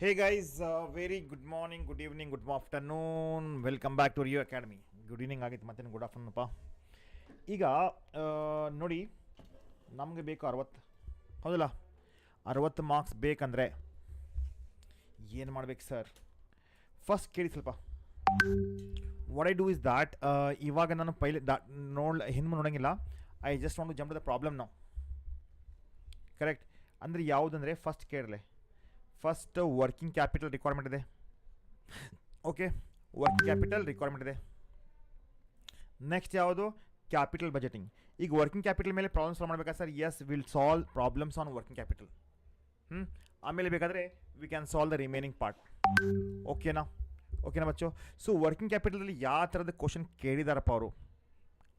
Hey guys, very good morning, good evening, good afternoon. Welcome back to Rio Academy. Good evening ಆಗಿತ್ತು ಮತ್ತೆ good afternoon ಅಪ್ಪ. ಈಗ ನೋಡಿ ನಮಗೆ ಬೇಕು 60 ಹೌದಲ್ಲ, 60 ಮಾರ್ಕ್ಸ್ ಬೇಕಂದರೆ ಏನು ಮಾಡ್ಬೇಕು ಸರ್? ಫಸ್ಟ್ ಕೇಳಿ ಸ್ವಲ್ಪ. What I do is that, ಇವಾಗ ನಾನು ಪೈಲೆ ಹಿಂದೆ ನೋಡೋಂಗಿಲ್ಲ. I just want to jump to the problem ನಾವು. ಕರೆಕ್ಟ್ ಅಂದರೆ ಯಾವುದಂದರೆ ಫಸ್ಟ್ ಕೇಳಲೆ. ಫಸ್ಟ್ ವರ್ಕಿಂಗ್ ಕ್ಯಾಪಿಟಲ್ ರಿಕ್ವೈರ್ಮೆಂಟ್ ಇದೆ. ಓಕೆ, ವರ್ಕಿಂಗ್ ಕ್ಯಾಪಿಟಲ್ ರಿಕ್ವೈರ್ಮೆಂಟ್ ಇದೆ. ನೆಕ್ಸ್ಟ್ ಯಾವುದು? Capital budgeting. ಈಗ ವರ್ಕಿಂಗ್ ಕ್ಯಾಪಿಟಲ್ ಮೇಲೆ ಪ್ರಾಬ್ಲಮ್ ಸಾಲ್ವ್ ಮಾಡಬೇಕಾ sir? Yes, will solve problems on working capital. ಆಮೇಲೆ ಬೇಕಾದರೆ we can solve the remaining part. ಓಕೆನಾ ಬಚ್ಚು? ಸೊ ವರ್ಕಿಂಗ್ ಕ್ಯಾಪಿಟಲಲ್ಲಿ ಯಾವ ಥರದ ಕ್ವಶನ್ ಕೇಳಿದಾರಪ್ಪ ಅವರು?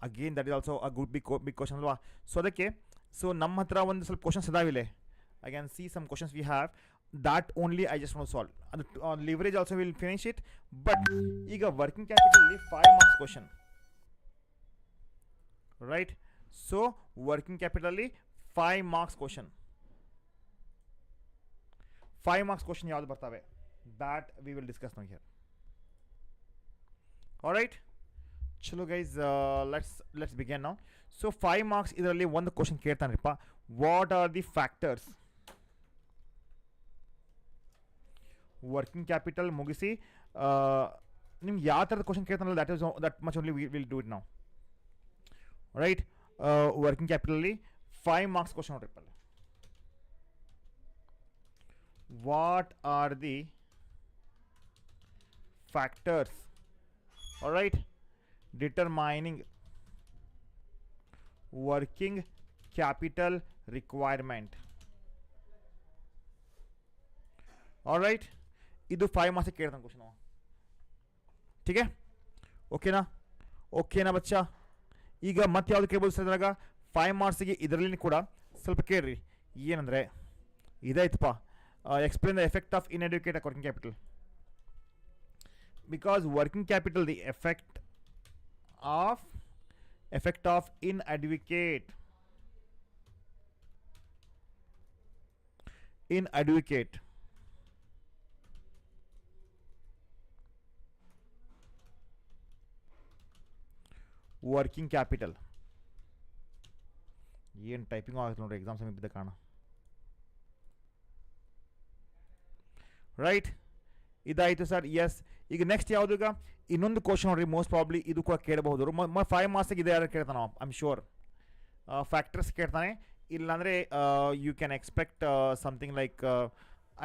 Again that is also a good big question ಅಲ್ವಾ? ಸೊ ಅದಕ್ಕೆ ನಮ್ಮ ಹತ್ರ ಒಂದು ಸ್ವಲ್ಪ ಕ್ವಶನ್ಸ್ ಇದಾವಿಲ್ಲ. I can see some questions we have. That only I just want to solve. And leverage also will finish it. But ಈಗ working capital 5 marks question, right? So working capital 5 marks question. 5 marks question ಯಾವುದು ಬರ್ತವೆ? That we will discuss now here. All right, ಚಲೋ guys, let's begin now. So 5 marks ಇದರಲ್ಲಿ ಒಂದು question ಕೇಳ್ತಾನಪ್ಪ. What are the factors? Working capital ಮುಗಿಸಿ ನಿಮ್ಗೆ ಯಾವ ಥರದ ಕ್ವಶನ್ ಕೇಳ್ತಾನಲ್ಲ, that much only will do it ನಾವು. ರೈಟ್, ವರ್ಕಿಂಗ್ ಕ್ಯಾಪಿಟಲಲ್ಲಿ 5 ಮಾರ್ಕ್ಸ್ ಕ್ವಶನ್ ನೋಡ್ರಿ. What are the factors, right, determining working capital requirement. Alright, ಇದು 5 ಮಾರ್ಕ್ಸಿಗೆ ಕೇಳ್ತಾನೆ ಕ್ವಶನ್. ಟೀಕೆ? ಓಕೆನಾ ಬಚ್ಚಾ? ಈಗ ಮತ್ತೆ ಯಾವುದು ಕೇಳ್ಬೋದು ಸರ್ ಇದ್ರಾಗ? 5 ಮಾರ್ಕ್ಸಿಗೆ ಇದರಲ್ಲಿ ಕೂಡ ಸ್ವಲ್ಪ ಕೇಳ್ರಿ. ಏನಂದರೆ ಇದಾಯ್ತಪ್ಪ, explain the effect of inadequate working capital. Because working capital the effect of inadequate working capital. ಏನು ಟೈಪಿಂಗ್ ಆಗುತ್ತೆ ನೋಡ್ರಿ, ಎಕ್ಸಾಮ್ ಸಮೀಪ ಬಿದ್ದ ಕಾರಣ. ರೈಟ್, ಇದಾಯಿತು ಸರ್. ಎಸ್, ಈಗ ನೆಕ್ಸ್ಟ್ ಯಾವುದು? ಈಗ ಇನ್ನೊಂದು ಕ್ವಶನ್ ನೋಡ್ರಿ, ಮೋಸ್ಟ್ ಪ್ರಾಬ್ಲಿ ಇದು ಕೂಡ ಕೇಳಬಹುದು. 5 ಮಾರ್ಕ್ಸಿಗೆ ಇದೆ ಯಾರು ಕೇಳ್ತಾನೆ? ಐ ಆಮ್ ಶ್ಯೂರ್ ಫ್ಯಾಕ್ಟರ್ಸ್ ಕೇಳ್ತಾನೆ. ಇಲ್ಲಾಂದರೆ you can expect something like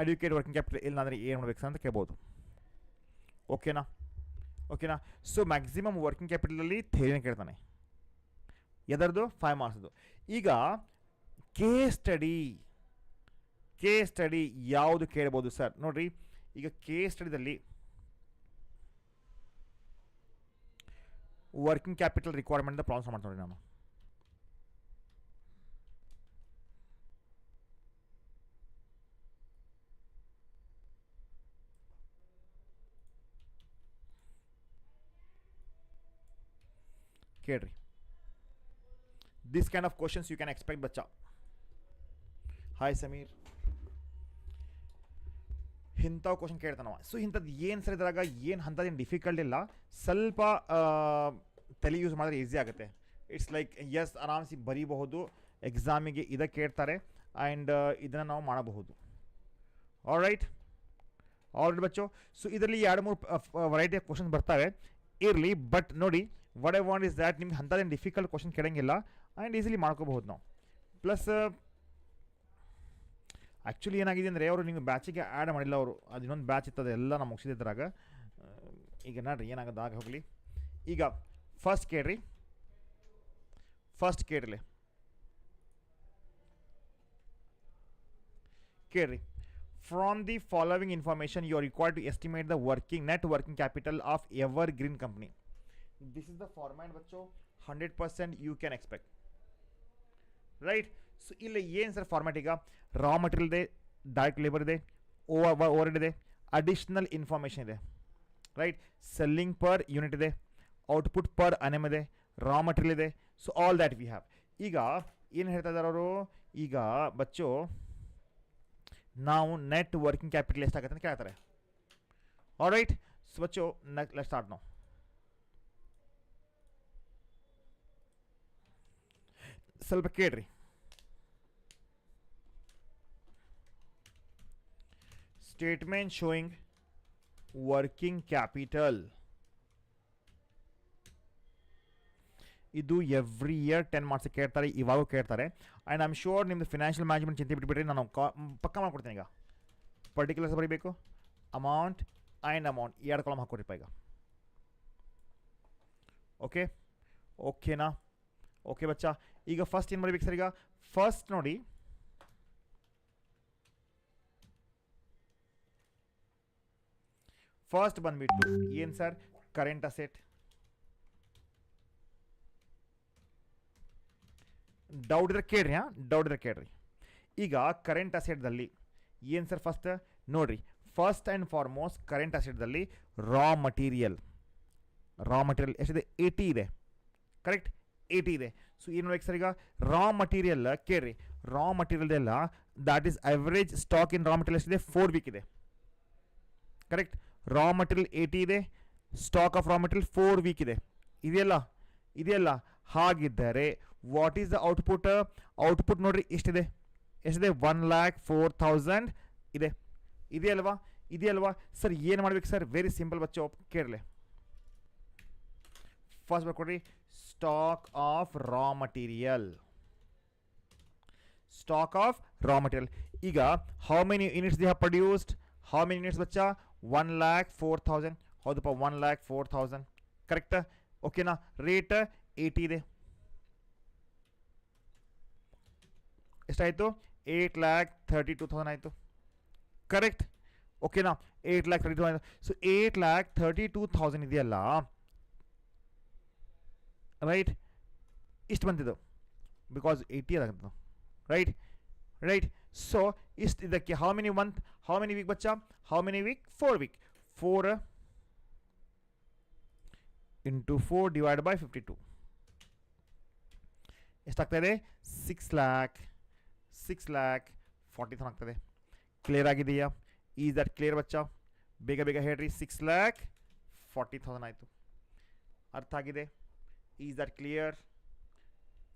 adequate working capital. ಇಲ್ಲಾಂದರೆ ಏನು ಮಾಡ್ಬೇಕು ಸರ್ ಅಂತ ಕೇಳ್ಬೋದು. ಓಕೆನಾ? ಸೊ ಮ್ಯಾಕ್ಸಿಮಮ್ ವರ್ಕಿಂಗ್ ಕ್ಯಾಪಿಟಲಲ್ಲಿ ಥಿಯರಿನ ಕೇಳ್ತಾನೆ. ಎದರದು? 5 ಮಾರ್ಕ್ಸ್ದು. ಈಗ ಕೇಸ್ ಸ್ಟಡಿ ಯಾವುದು ಕೇಳ್ಬೋದು ಸರ್? ನೋಡ್ರಿ, ಈಗ ಕೇಸ್ ಸ್ಟಡಿದಲ್ಲಿ ವರ್ಕಿಂಗ್ ಕ್ಯಾಪಿಟಲ್ ರಿಕ್ವೈರ್ಮೆಂಟ್ ಪ್ರಾಬ್ಲಮ್ಸ್ ಮಾಡ್ತಾ ನೋಡ್ರಿ ನಾನು. ಕೇಳ್ರಿ, this kind of questions you can expect ಬಚ್ಚಾ. ಹಾಯ್ ಸಮೀರ್, ಇಂಥವು ಕ್ವಶನ್ ಕೇಳ್ತಾನವ. ಸೊ ಇಂಥದ್ದು ಏನು ಸರ್ ಇದ್ರಾಗ? ಏನು ಅಂಥದ್ದೇನು ಡಿಫಿಕಲ್ಟ್ ಇಲ್ಲ, ಸ್ವಲ್ಪ ತಲೆ ಯೂಸ್ ಮಾಡಿದ್ರೆ ಈಸಿ ಆಗುತ್ತೆ. ಇಟ್ಸ್ ಲೈಕ್ ಎಸ್, ಆರಾಮ್ಸಿ ಬರೀಬಹುದು. ಎಕ್ಸಾಮಿಗೆ ಇದಕ್ಕೆ ಕೇಳ್ತಾರೆ ಆ್ಯಂಡ್ ಇದನ್ನು ನಾವು ಮಾಡಬಹುದು. ಆಲ್ರೈಟ್ ಬಚ್ಚು. ಸೊ ಇದರಲ್ಲಿ 2-3 ವೆರೈಟಿ ಆಫ್ ಕ್ವಶನ್ಸ್ ಬರ್ತವೆ, ಇರಲಿ. ಬಟ್ ನೋಡಿ, what I want is that ನಿಮ್ಗೆ ಅಂಥದ್ದೇನು ಡಿಫಿಕಲ್ಟ್ ಕ್ವಶನ್ ಕೇಳೋಂಗಿಲ್ಲ ಆ್ಯಂಡ್ ಈಸಿಲಿ ಮಾಡ್ಕೋಬಹುದು ನಾವು. ಪ್ಲಸ್ ಆ್ಯಕ್ಚುಲಿ ಏನಾಗಿದೆ ಅಂದರೆ, ಅವರು ನಿಮ್ಗೆ ಬ್ಯಾಚಿಗೆ ಆ್ಯಡ್ ಮಾಡಿಲ್ಲ ಅವರು. ಅದು ಇನ್ನೊಂದು ಬ್ಯಾಚ್ ಇರ್ತದೆ, ಎಲ್ಲ ನಾವು ಮುಗಿಸಿದ್ರಾಗ. ಈಗ ನೋಡ್ರಿ ಏನಾಗೋದು ಆಗ ಹೋಗಲಿ. ಈಗ ಫಸ್ಟ್ ಕೇಳ್ರಿ. From the following information you are required to estimate the net working capital of evergreen company. This is the format Bachchu. 100% you can expect. Right, so ಇಲ್ಲಿ ಏನು ಸರ್ ಫಾರ್ಮ್ಯಾಟ್? ಈಗ ರಾ ಮಟೀರಿಯಲ್ ಇದೆ, ಡೈರೆಕ್ಟ್ ಲೇಬರ್ ಇದೆ, over ಇದೆ, additional information ಇದೆ. Right, selling per unit ಇದೆ, output per ಅನೆಮ್ ಇದೆ, raw material ಇದೆ. So all that we have. ಈಗ ಏನು ಹೇಳ್ತಾ ಇದ್ದಾರೆ ಅವರು? ಈಗ ಬಚ್ಚು ನಾವು ನೆಟ್ ವರ್ಕಿಂಗ್ ಕ್ಯಾಪಿಟಲ್ ಎಷ್ಟಾಗುತ್ತೆ ಅಂತ ಕೇಳ್ತಾರೆ. ಆಲ್ರೈಟ್, ಸೊ ಬಚ್ಚೋ ಲೆಟ್ಸ್ ಸ್ಟಾರ್ಟ್ ನಾವು. ಸ್ವಲ್ಪ ಕೇಳ್ರಿ. ಸ್ಟೇಟ್ಮೆಂಟ್ ಶೋಯಿಂಗ್ ವರ್ಕಿಂಗ್ ಕ್ಯಾಪಿಟಲ್, ಇದು ಎವ್ರಿ ಇಯರ್ 10 ಮಾರ್ಕ್ಸ್ ಕೇಳ್ತಾರೆ, ಇವಾಗೂ ಕೇಳ್ತಾರೆ. ಆ್ಯಂಡ್ ಐ ಆಮ್ ಶೋರ್ ನಿಮ್ಮದು ಫಿನಾನ್ಷಿಯಲ್ ಮ್ಯಾನೇಜ್ಮೆಂಟ್ ಚಿಂತೆ ಬಿಟ್ಬಿಟ್ರೆ ನಾನು ಪಕ್ಕ ಮಾಡ್ಕೊಡ್ತೀನಿ. ಈಗ ಪರ್ಟಿಕ್ಯುಲರ್ಸ್ ಬರೀಬೇಕು, ಅಮೌಂಟ್ ಆ್ಯಂಡ್ ಅಮೌಂಟ್ 2 ಕಾಲಮ್ ಹಾಕ್ಕೊಡ್ರಿಪ್ಪ ಈಗ. ಓಕೆ, ಓಕೆನಾ? ಓಕೆ ಬಚ್ಚಾ, ಈಗ ಫಸ್ಟ್ ಏನು ಬರೀಬೇಕು ಸರ್? ಈಗ ಫಸ್ಟ್ ನೋಡಿ, ಫಸ್ಟ್ ಬಂದ್ಬಿಟ್ಟು ಏನು ಸರ್? Current asset. ಡೌಟ್ ಇದ್ರೆ ಕೇಳ್ರಿ, ಡೌಟ್ ಇದ್ರೆ ಕೇಳ್ರಿ. ಈಗ ಕರೆಂಟ್ ಅಸೆಟ್ದಲ್ಲಿ ಏನು ಸರ್? ಫಸ್ಟ್ ನೋಡ್ರಿ, ಫಸ್ಟ್ ಆ್ಯಂಡ್ ಫಾರ್ಮೋಸ್ಟ್ ಕರೆಂಟ್ ಅಸೆಟ್ದಲ್ಲಿ ರಾ ಮಟೀರಿಯಲ್ ಎಷ್ಟಿದೆ? 80 ಇದೆ. ಕರೆಕ್ಟ್, 80 ಇದೆ. ಸೊ ಏನು ಮಾಡ್ಬೇಕು ಸರ್? ಈಗ ರಾ ಮಟೀರಿಯಲ್ ಕೇಳ್ರಿ, ರಾ ಮಟೀರಿಯಲ್ದೆಲ್ಲ that is average stock in raw material ಎಷ್ಟಿದೆ? 4 ವೀಕ್ ಇದೆ. ಕರೆಕ್ಟ್, ರಾ ಮಟೀರಿಯಲ್ 80 ಇದೆ, stock of raw material 4 week ಇದೆ. ಇದೆಯಲ್ಲ. ಹಾಗಿದ್ದರೆ what is the output? Output ನೋಡ್ರಿ ಎಷ್ಟಿದೆ? 1,04,000 ಇದೆ. ಇದೆಯಲ್ವಾ ಸರ್? ಏನು ಮಾಡ್ಬೇಕು ಸರ್? ವೆರಿ ಸಿಂಪಲ್ ಬಚ್ಚೋ, ಕೇಳಲೆ. ಫಸ್ಟ್ ಬರ್ಕೊಡ್ರಿ, ಸ್ಟಾಕ್ ಆಫ್ ರಾ ಮಟೀರಿಯಲ್. ಈಗ how many units they have produced? How many units ಬಚ್ಚಾ? 1,04,000. ಹೌದಪ್ಪ, 1,04,000. ಕರೆಕ್ಟ್, ಓಕೆನಾ? ರೇಟ್ 80 ಇದೆ. ಎಷ್ಟಾಯಿತು? 8,32,000 ಆಯಿತು. ಕರೆಕ್ಟ್, ಓಕೆನಾ? 8,32,000. ಸೊ 8,32,000 ಇದೆಯಲ್ಲ, ರೈಟ್? ಇಷ್ಟು ಬಂತಿದ್ದು ಬಿಕಾಸ್ 80 ಅದಾಗತ್ತೆ, ರೈಟ್. ಸೊ ಇಷ್ಟು ಇದಕ್ಕೆ how many month, how many week ಬಚ್ಚಾ? How many week? 4 week. 4 into 4 divide by 52 ಎಷ್ಟಾಗ್ತಾ ಇದೆ? 6,40,000 ಆಗ್ತದೆ. ಕ್ಲಿಯರ್ ಆಗಿದೆಯಾ? ಈಸ್ ದಟ್ ಕ್ಲಿಯರ್ ಬಚ್ಚಾ? ಬೇಗ ಹೇಳ್ರಿ. 6,40,000 ಆಯಿತು. ಅರ್ಥ ಆಗಿದೆ? Is that clear?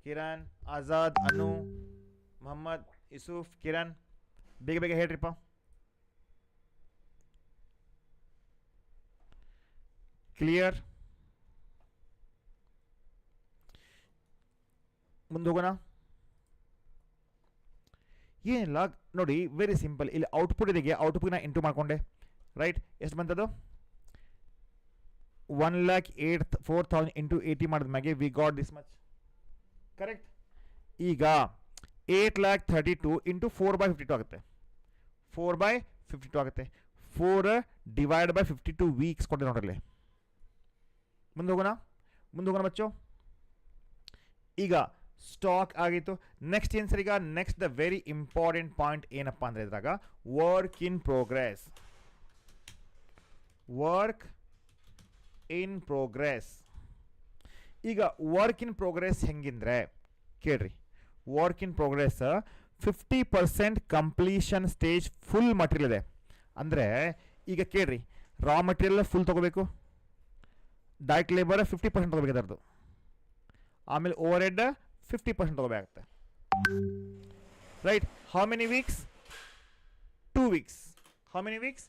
Kiran, Azad, Anu, Mohammed, Yusuf, Kiran, ಬೇಗ ಹೇಳ್ರಿಪ್ಪ. ಕ್ಲಿಯರ್? ಮುಂದೆ ಹೋಗೋಣ. ಏನಿಲ್ಲ ನೋಡಿ, ವೆರಿ ಸಿಂಪಲ್. ಇಲ್ಲಿ ಔಟ್ಪುಟ್ ಇದೆಗೆ, ಔಟ್ಪುಟ್ನ ಇಂಟು ಮಾಡಿಕೊಂಡೆ, ರೈಟ್? ಎಷ್ಟು ಬಂತದು? 1,04,000 ಇಂಟು 80 ಮಾಡಿದ್ಮ್ಯಾಗೆ we got this much. Correct. ಈಗ 8,32,000 ಇಂಟು 4/52 ಆಗುತ್ತೆ. 4/52 ಆಗುತ್ತೆ. 4 ಡಿವೈಡ್ ಬೈ 52 ವೀಕ್ಸ್ ಕೊಟ್ಟೆ ನೋಡ್ರಲ್ಲಿ. ಮುಂದೆ ಹೋಗೋಣ ಬಚ್ಚು. ಈಗ ಸ್ಟಾಕ್ ಆಗಿತ್ತು. ನೆಕ್ಸ್ಟ್ ಏನು ಸರ್? ಈಗ next the very important point ಏನಪ್ಪ ಅಂದರೆ ಇದ್ರಾಗ ವರ್ಕ್ ಇನ್ ಪ್ರೋಗ್ರೆಸ್. ಈಗ ವರ್ಕ್ ಇನ್ ಪ್ರೋಗ್ರೆಸ್ ಹೆಂಗಿಂದ್ರೆ ಕೇಳ್ರಿ, work in progress 50% completion stage full material ಇದೆ ಅಂದರೆ, ಈಗ ಕೇಳ್ರಿ, ರಾ ಮಟೀರಿಯಲ್ ಫುಲ್ ತೊಗೋಬೇಕು, ಡೈರೆಕ್ಟ್ ಲೇಬರ್ 50% ತೊಗೋಬೇಕು ಅದರದ್ದು, ಆಮೇಲೆ ಓವರ್ ಹೆಡ್ 50% ತೊಗೋಬೇಕಾಗುತ್ತೆ, right? How many weeks? 2 weeks. How many weeks?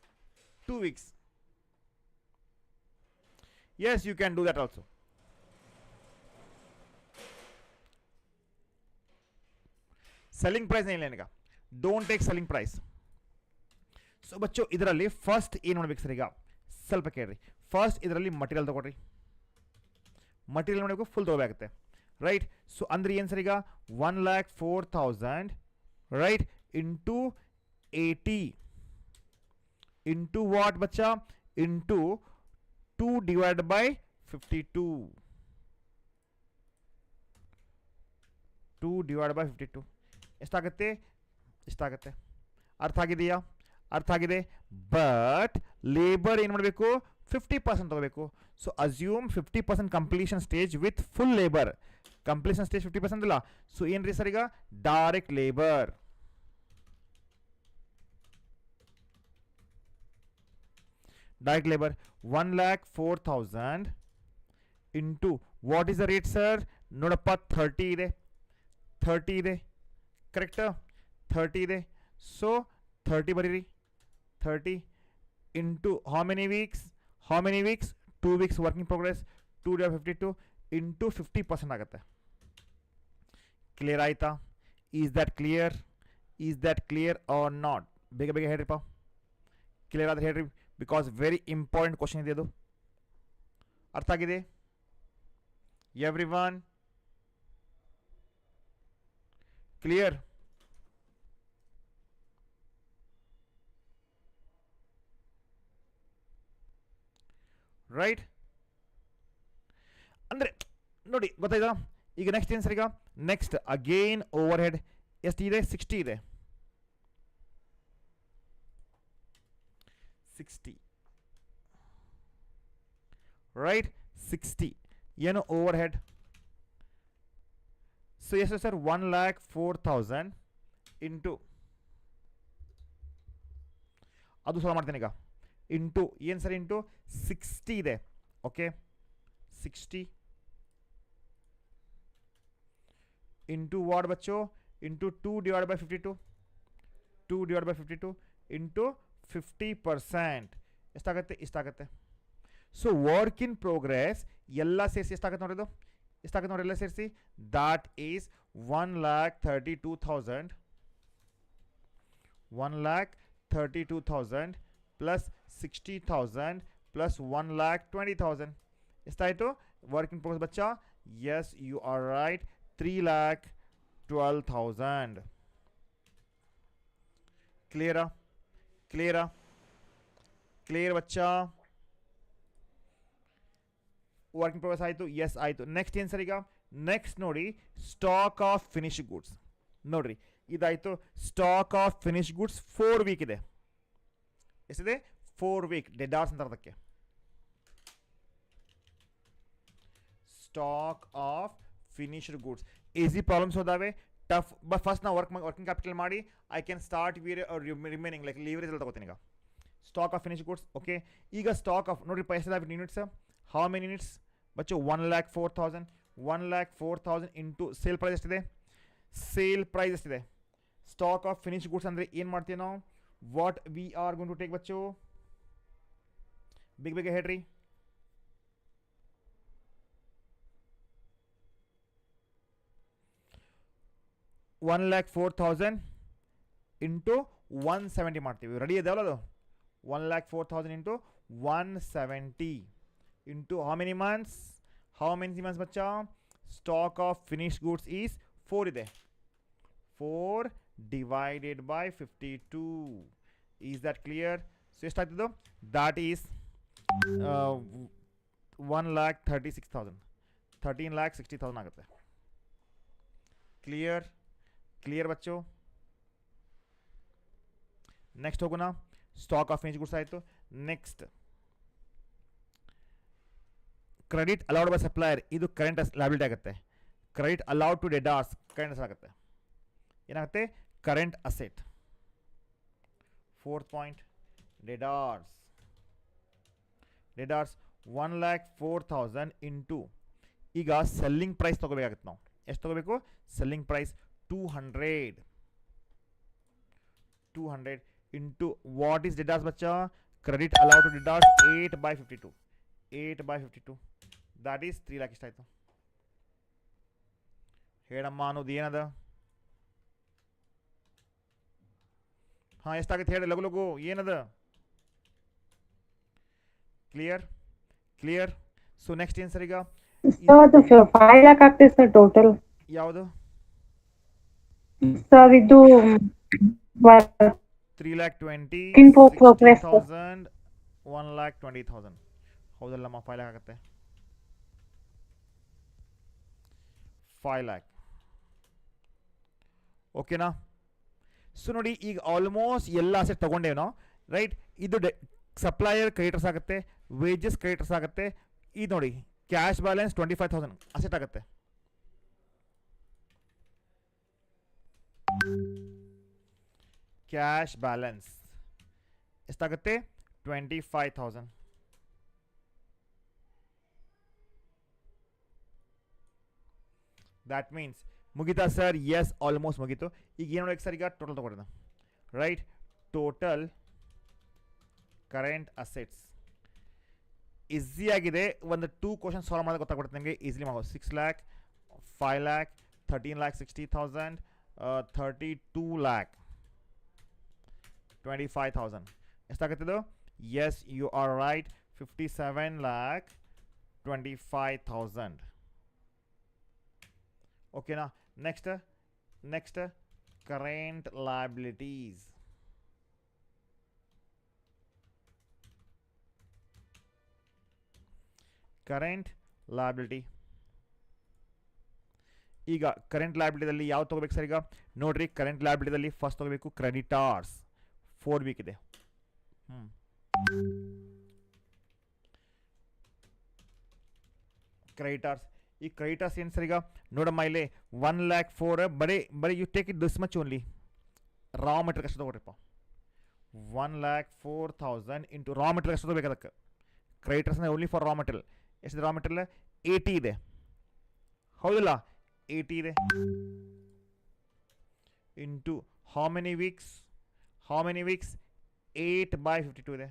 2 weeks. Yes, you can do that also. Selling price नहीं लेने का. Don't take selling price. So बच्चों ಇದರಲ್ಲಿ ಫಸ್ಟ್ ಏನು ಮಾಡಬೇಕು ಸರ್? ಈಗ ಸ್ವಲ್ಪ ಕೇಳ್ರಿ. ಫಸ್ಟ್ ಇದರಲ್ಲಿ ಮಟೀರಿಯಲ್ ತಗೊಳ್ರಿ. ಮಟೀರಿಯಲ್ ಮಾಡಬೇಕು, ಫುಲ್ ತಗೋಬೇಕಾಗುತ್ತೆ, ರೈಟ್? ಸೊ ಅಂದ್ರೆ ಏನು ಸರ್? ಈಗ 1,04,000 ರೈಟ್ ಇಂಟು 80 ಇಂಟು ವಾಟ್ ಬಚ್ಚಾ? Into 2 divided by 52. 2 divided by 52 ಎಷ್ಟಾಗುತ್ತೆ? ಇಷ್ಟಾಗುತ್ತೆ. ಅರ್ಥ ಆಗಿದೆಯಾ? ಅರ್ಥ ಆಗಿದೆ. ಬಟ್ ಲೇಬರ್ ಏನು ಮಾಡಬೇಕು? 50% ತಗೋಬೇಕು. So assume 50% completion stage with full labour. Completion stage 50% ಇಲ್ಲ. ಸೊ ಏನು ರೀ ಸರ್? ಈಗ direct labour direct labor 1,04,000 into what is the rate sir? ನೋಡಪ್ಪ 30 ಇದೆ, 30 ಇದೆ, ಕರೆಕ್ಟ್ 30 ಇದೆ. ಸೊ 30 ಬರೀರಿ, 30 into how many weeks? 2 weeks working progress, 2/52 into 50% ಆಗುತ್ತೆ. ಕ್ಲಿಯರ್ ಆಯ್ತಾ? Is that clear? Is that clear or not? ಬೇಗ ಬೇಗ ಹೇಳ್ರಿಪ್ಪ, ಕ್ಲಿಯರ್ ಆದರೆ ಹೇಳ್ರಿ, ಬಿಕಾಸ್ ವೆರಿ ಇಂಪಾರ್ಟೆಂಟ್ ಕ್ವಶನ್ ಇದೆ ಅದು. ಅರ್ಥ ಆಗಿದೆ ಎವ್ರಿ ಒನ್? ಕ್ಲಿಯರ್? ರೈಟ್? ಅಂದರೆ ನೋಡಿ ಗೊತ್ತಾಯ್ತಾ? ಈಗ ನೆಕ್ಸ್ಟ್ ಏನು ಸರ್? ಈಗ ನೆಕ್ಸ್ಟ್ ಅಗೇನ್ ಓವರ್ ಹೆಡ್ ಎಷ್ಟಿದೆ? 60 ಇದೆ, 60 ರೈಟ್? 60 ಏನು ಓವರ್ ಹೆಡ್? ಸೊ ಎಷ್ಟು ಸರ್? 1,04,000 ಇಂಟು, ಅದು ಸಾಲ್ವ್ ಮಾಡ್ತೇನೆ ಈಗ, ಇಂಟು ಏನು ಸರ್? ಇಂಟು 60 ಇದೆ, ಓಕೆ 60 ಇಂಟು ವಾಟ್ ಬಚ್ಚೋ? Into 2/52, 2/52 into 50%. ಎಷ್ಟಾಗುತ್ತೆ? ಇಷ್ಟಾಗುತ್ತೆ. ಸೊ ವರ್ಕ್ ಇನ್ ಪ್ರೋಗ್ರೆಸ್ ಎಲ್ಲ ಸೇರಿಸಿ ಎಷ್ಟಾಗುತ್ತೆ ನೋಡೋದು? ಎಷ್ಟಾಗುತ್ತೆ ನೋಡಿ ಎಲ್ಲ ಸೇರಿಸಿ? That is 1,32,000, 1,32,000 plus 60,000 plus 1,20,000. ಎಷ್ಟಾಯಿತು ವರ್ಕ್ ಇನ್ ಪ್ರೋಗ್ರೆಸ್ ಬಚ್ಚಾ? Yes, you are right, 3,12,000. ಕ್ಲಿಯರಾ? ಕ್ಲಿಯರಾ? ಕ್ಲಿಯರ್ ಬಚ್ಚಾ? ವರ್ಕ್ ಇನ್ ಪ್ರೋಗ್ರೆಸ್ ಆಯಿತು? ಎಸ್ ಆಯಿತು. ನೆಕ್ಸ್ಟ್ ಏನು ಸರ್? ಈಗ ನೆಕ್ಸ್ಟ್ ನೋಡಿ, ಸ್ಟಾಕ್ ಆಫ್ ಫಿನಿಶ್ ಗುಡ್ಸ್. ನೋಡ್ರಿ, ಇದಾಯಿತು stock of finish goods 4 week ಇದೆ. ಎಷ್ಟಿದೆ? 4 ವೀಕ್. ಡೆಡಾರ್ಸ್ ಅಂತ ಅದಕ್ಕೆ. Stock of finished goods. Easy problems ಹೋದಾವೆ, ಟಫ್. ಬಟ್ ಫಸ್ಟ್ ನಾವು ವರ್ಕಿಂಗ್ ಕ್ಯಾಪಿಟಲ್ ಮಾಡಿ I can start remaining like leverage ಎಲ್ಲ ತಗೋತೀನಿ. ಈಗ stock of finish goods, okay. ಈಗ ಸ್ಟಾಕ್ ಆಫ್ ನೋಡ್ರಿ ಎಷ್ಟಿದಾವೆ ಯೂನಿಟ್ಸ್? ಹೌ ಮೆನಿ ಯೂನಿಟ್ಸ್ ಬಚ್ಚು? 1,04,000, 1,04,000 ಇಂಟು ಸೇಲ್ ಪ್ರೈಸ್ ಎಷ್ಟಿದೆ? ಸೇಲ್ ಪ್ರೈಸ್ ಎಷ್ಟಿದೆ? ಸ್ಟಾಕ್ ಆಫ್ ಫಿನಿಶ್ ಗುಡ್ಸ್ ಅಂದರೆ ಏನು ಮಾಡ್ತೀವಿ ನಾವು? What we are going to take ಬಚ್ಚು? ಬೇಗ ಬೇಗ ಹೇಳ್ರಿ. $1,04,000 ಇಂಟು 170 ಮಾಡ್ತೀವಿ. ರೆಡಿ ಇದೆ ಅಲ್ಲ ಅದು? 1,04,000 into 170 into how many months? How many months ಬಚ್ಚಾ? Stock of finish goods is 4 ಇದೆ. 4 divided by 52. Is that clear? So ಎಷ್ಟಾಗ್ತದೆ? ದಾಟ್ ಈಸ್ 1,36,000, 13,60,000 ಆಗುತ್ತೆ. ಕ್ಲಿಯರ್? ಕ್ಲಿಯರ್ ಬಚ್ಚು? ನೆಕ್ಸ್ಟ್ ಹೋಗೋಣ. ಸ್ಟಾಕ್ ಆಫ್ ಫಿನಿಶ್ ಗುಡ್ಸ್ ಆಯಿತು. Next credit allowed by supplier. ಇದು current liability ಆಗುತ್ತೆ. Credit allowed to debtors current asset ಆಗುತ್ತೆ. ಏನಾಗುತ್ತೆ? Current asset. 4th point, debtors. Debtors 1,04,000 into, ಈಗ ಸೆಲ್ಲಿಂಗ್ ಪ್ರೈಸ್ ತೊಗೋಬೇಕಾಗುತ್ತೆ ನಾವು. ಎಷ್ಟು ತೊಗೋಬೇಕು? Selling price 200 into what is debtors ಬಚ್ಚಾ? Credit allowed to debtors 8/52, 8/52 that is 3 lakh. ಇಷ್ಟಾಯಿತು. ಹೇಳಮ್ಮ ಅನ್ನೋದು ಏನದ? ಹಾಂ, ಎಷ್ಟಾಗುತ್ತೆ ಹೇಳಿ ಲಗು ಲಗು, ಏನದ? ಕ್ಲಿಯರ್? ಕ್ಲಿಯರ್? ಸೊ ನೆಕ್ಸ್ಟ್ ಏನು ಸರ್? ಈಗ 5 lakh ಆಗ್ತದೆ ಸರ್ ಟೋಟಲ್. ಯಾವುದು ಸರ್? ಇದು 3,20,000, 1,20,000. ಹೌದಲ್ಲಮ್ಮ? 5 lakh ಆಗುತ್ತೆ. 5 lakh. ಓಕೆನಾ? ಸೊ ನೋಡಿ, ಈಗ ಆಲ್ಮೋಸ್ಟ್ ಎಲ್ಲ ಅಸೆಟ್ ತೊಗೊಂಡೇವು ನಾವು, ರೈಟ್? ಇದು ಸಪ್ಲೈಯರ್ ಕ್ರೆಡಿಟರ್ಸ್ ಆಗುತ್ತೆ, ವೇಜಸ್ ಕ್ರೆಡಿಟರ್ಸ್ ಆಗುತ್ತೆ. ಇದು ನೋಡಿ ಕ್ಯಾಶ್ ಬ್ಯಾಲೆನ್ಸ್ 25,000 ಅಸೆಟ್ ಆಗುತ್ತೆ. ಕ್ಯಾಶ್ ಬ್ಯಾಲೆನ್ಸ್ ಎಷ್ಟಾಗುತ್ತೆ? 25,000. That means ಮುಗಿತಾ ಸರ್? ಎಸ್, ಆಲ್ಮೋಸ್ಟ್ ಮುಗೀತು. ಈಗ ಏನು ನೋಡಿ ಸರ್, ಈಗ ಟೋಟಲ್ ತೊಗೊಳ್ಳೋಣ. Right, total current assets easy ಆಗಿದೆ. ಒಂದು 2 ಕ್ವಶನ್ ಸಾಲ್ವ್ ಮಾಡೋದು ಗೊತ್ತಾಗ್ಬಿಡುತ್ತೆ ನಿಮಗೆ, ಈಸಿಲಿ ಮಾಡ್ಬೋದು. 6 lakh, 5 lakh, 13,60,000, 32 lakh, 25,000. ಎಷ್ಟಾಗುತ್ತಿದ್ದು? Yes, you are right, 57 lakh 25,000. ಓಕೆನಾ? Next current liabilities. Current liability. ಈಗ ಕರೆಂಟ್ ಲಯಬಿಲಿಟಿದಲ್ಲಿ ಯಾವ್ದು ತೊಗೋಬೇಕು ಸರ್? ಈಗ ನೋಡ್ರಿ, ಕರೆಂಟ್ ಲಯಬಿಲಿಟಿದಲ್ಲಿ ಫಸ್ಟ್ ತೊಗೋಬೇಕು ಕ್ರೆಡಿಟಾರ್ಸ್. 4 week ಇದೆ. ಕ್ರೆಡಿಟಾರ್ಸ್. ಈ ಕ್ರೆಡಿಟಾರ್ಸ್ ಏನು ಸರ್? ಈಗ ನೋಡಮ್ಮ, ಇಲ್ಲಿ 1,04,000 ಬರೀ you take it this much only. Raw material ಅಷ್ಟು ತೊಗೊಳ್ರಿಪ್ಪ. 1,04,000 ಇಂಟು ರಾ ಮೆಟೀರಿಯಲ್ ಅಷ್ಟು ತೊಗೋಬೇಕು. ಅದಕ್ಕೆ ಕ್ರೆಡಿಟರ್ಸ್ ಅಂದರೆ ಓನ್ಲಿ ಫಾರ್ ರಾ ಮೆಟೀರಿಯಲ್. ಎಷ್ಟಿದೆ ರಾ ಮೆಟೀರಿಯಲ್? 80 ಇದೆ, ಹೌದಿಲ್ಲ? 80 ಇದೆ. Into how many weeks? 8/52 ಇದೆ.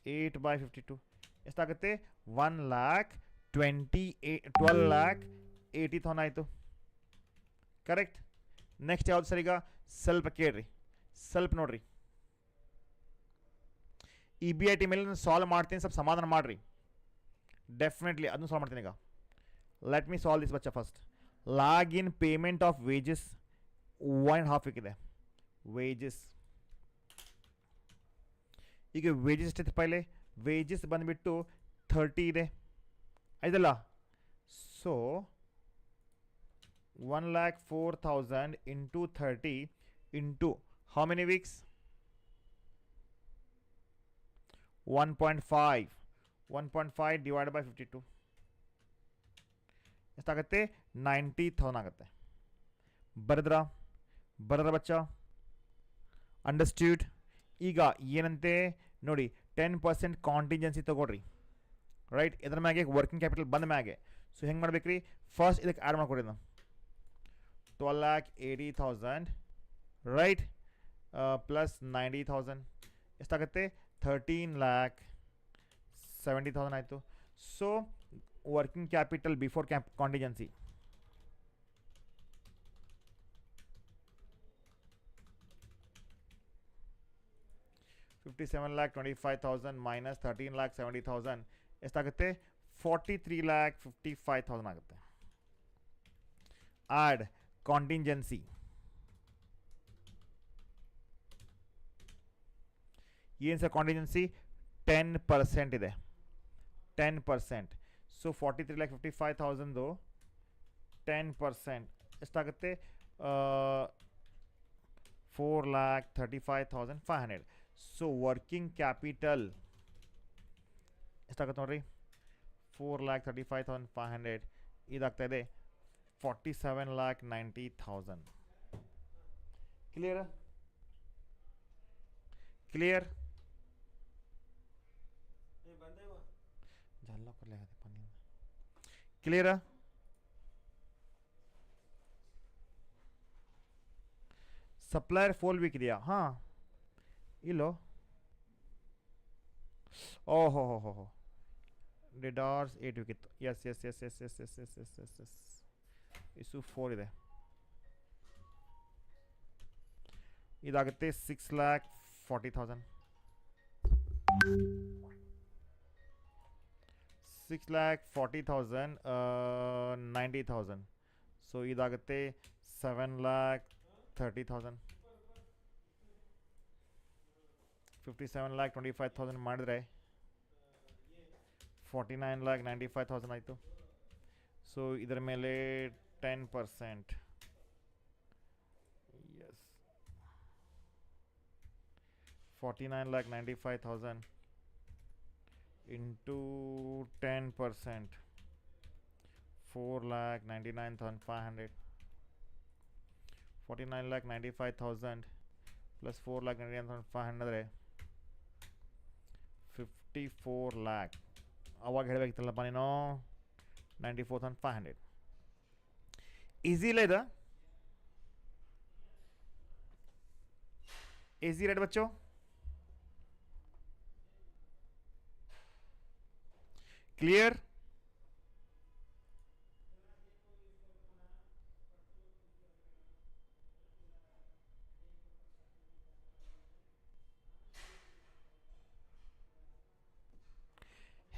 8/52 ಎಷ್ಟಾಗುತ್ತೆ? 12,80,000 ಆಯಿತು. ಕರೆಕ್ಟ್. ನೆಕ್ಸ್ಟ್ ಯಾವ್ದು ಸರ್? ಈಗ ಸ್ವಲ್ಪ ಕೇಳ್ರಿ, ಸ್ವಲ್ಪ ನೋಡ್ರಿ. ಈ ಬಿ ಐ ಟಿ ಮೇಲೆ ನಾನು ಸಾಲ್ವ್ ಮಾಡ್ತೀನಿ, ಸ್ವಲ್ಪ ಸಮಾಧಾನ ಮಾಡಿರಿ. ಡೆಫಿನೆಟ್ಲಿ ಅದನ್ನು ಸಾಲ್ವ್ ಮಾಡ್ತೀನಿ. ಈಗ ಲೆಟ್ ಮೀ ಸಾಲ್ವ್ ದಿಸ್ ಬಚ್ಚ. First lag in payment of wages 1.5 week ಇದೆ. ವೇಜಸ್, ಈಗ ವೇಜಸ್ ಎಷ್ಟೈತೆ ಪೈಲೆ? ವೇಜಸ್ ಬಂದುಬಿಟ್ಟು 30 ಇದೆ, ಆಯ್ತಲ್ಲ? So 1,04,000 into 30 into how many weeks? 1.5 divide by 52 ಎಷ್ಟಾಗುತ್ತೆ? 90,000 ಆಗುತ್ತೆ. ಬರೆದ್ರ ಬಚ್ಚ? ಅಂಡರ್ಸ್ಟ್ಯೂಡ್? ಈಗ ಏನಂತೆ ನೋಡಿ, 10% ಕಾಂಟಿಂಜೆನ್ಸಿ ತೊಗೊಳ್ರಿ. ರೈಟ್, ಇದ್ರ ಮ್ಯಾಗೆ ವರ್ಕಿಂಗ್ ಕ್ಯಾಪಿಟಲ್ ಬಂದ ಮ್ಯಾಗೆ. ಸೊ ಹೆಂಗೆ ಮಾಡ್ಬೇಕ್ರಿ? ಫಸ್ಟ್ ಇದಕ್ಕೆ ಆ್ಯಡ್ ಮಾಡ್ಕೊಡಿ ನಾವು 12,80,000 ರೈಟ್, ಪ್ಲಸ್ 90,000 ಎಷ್ಟಾಗುತ್ತೆ? 13,70,000 ಆಯಿತು. So working capital before contingency $57,25,000 minus 13,70,000 ಎಷ್ಟಾಗುತ್ತೆ? 43,55,000 ಆಗುತ್ತೆ. Add contingency. ಏನು ಸರ್ ಕಾಂಟಿಂಜೆನ್ಸಿ? 10% ಇದೆ. 10%. ಸೊ 43,55,000 10% ಎಷ್ಟಾಗುತ್ತೆ? 4,35,500. ಸೊ ವರ್ಕಿಂಗ್ ಕ್ಯಾಪಿಟಲ್ ಎಷ್ಟಾಗುತ್ತೆ ನೋಡ್ರಿ? 4,35,500 ಇದಾಗ್ತಾ ಇದೆ 47,90,000. Clear? Clear? Clear? Supplier 4 week ಇದೆಯಾ? ಹಾಂ, ಇಲ್ಲೋ? ಓಹೋ ಹೋ ಹೋ ಹೋ, ಡಿಡಾರ್ಸ್ 8 week ಇತ್ತು. Yes yes yes yes yes yes yes yes yes yes ಇಸು 4 ಇದೆ. ಇದಾಗುತ್ತೆ 6,40,000. 6,40,000 90,000. ಸೊ ಇದಾಗುತ್ತೆ 7,30,000. 57,25,000 ಮಾಡಿದ್ರೆ 49,95,000 ಆಯಿತು. ಸೊ ಇದರ ಮೇಲೆ 10%. Yes, 49,95,000 into 10%, 4,99,500. 49,95,000 plus 4,99,500 54 lakh. ಅವಾಗ ಹೇಳಬೇಕಿತ್ತಲ್ಲಪ್ಪ ನೀನು 94,500. ಈಸಿ ಇಲ್ಲ ಇದು? ಈಸಿ ರೇಟ್ ಬಚ್ಚೋ? ಕ್ಲಿಯರ್?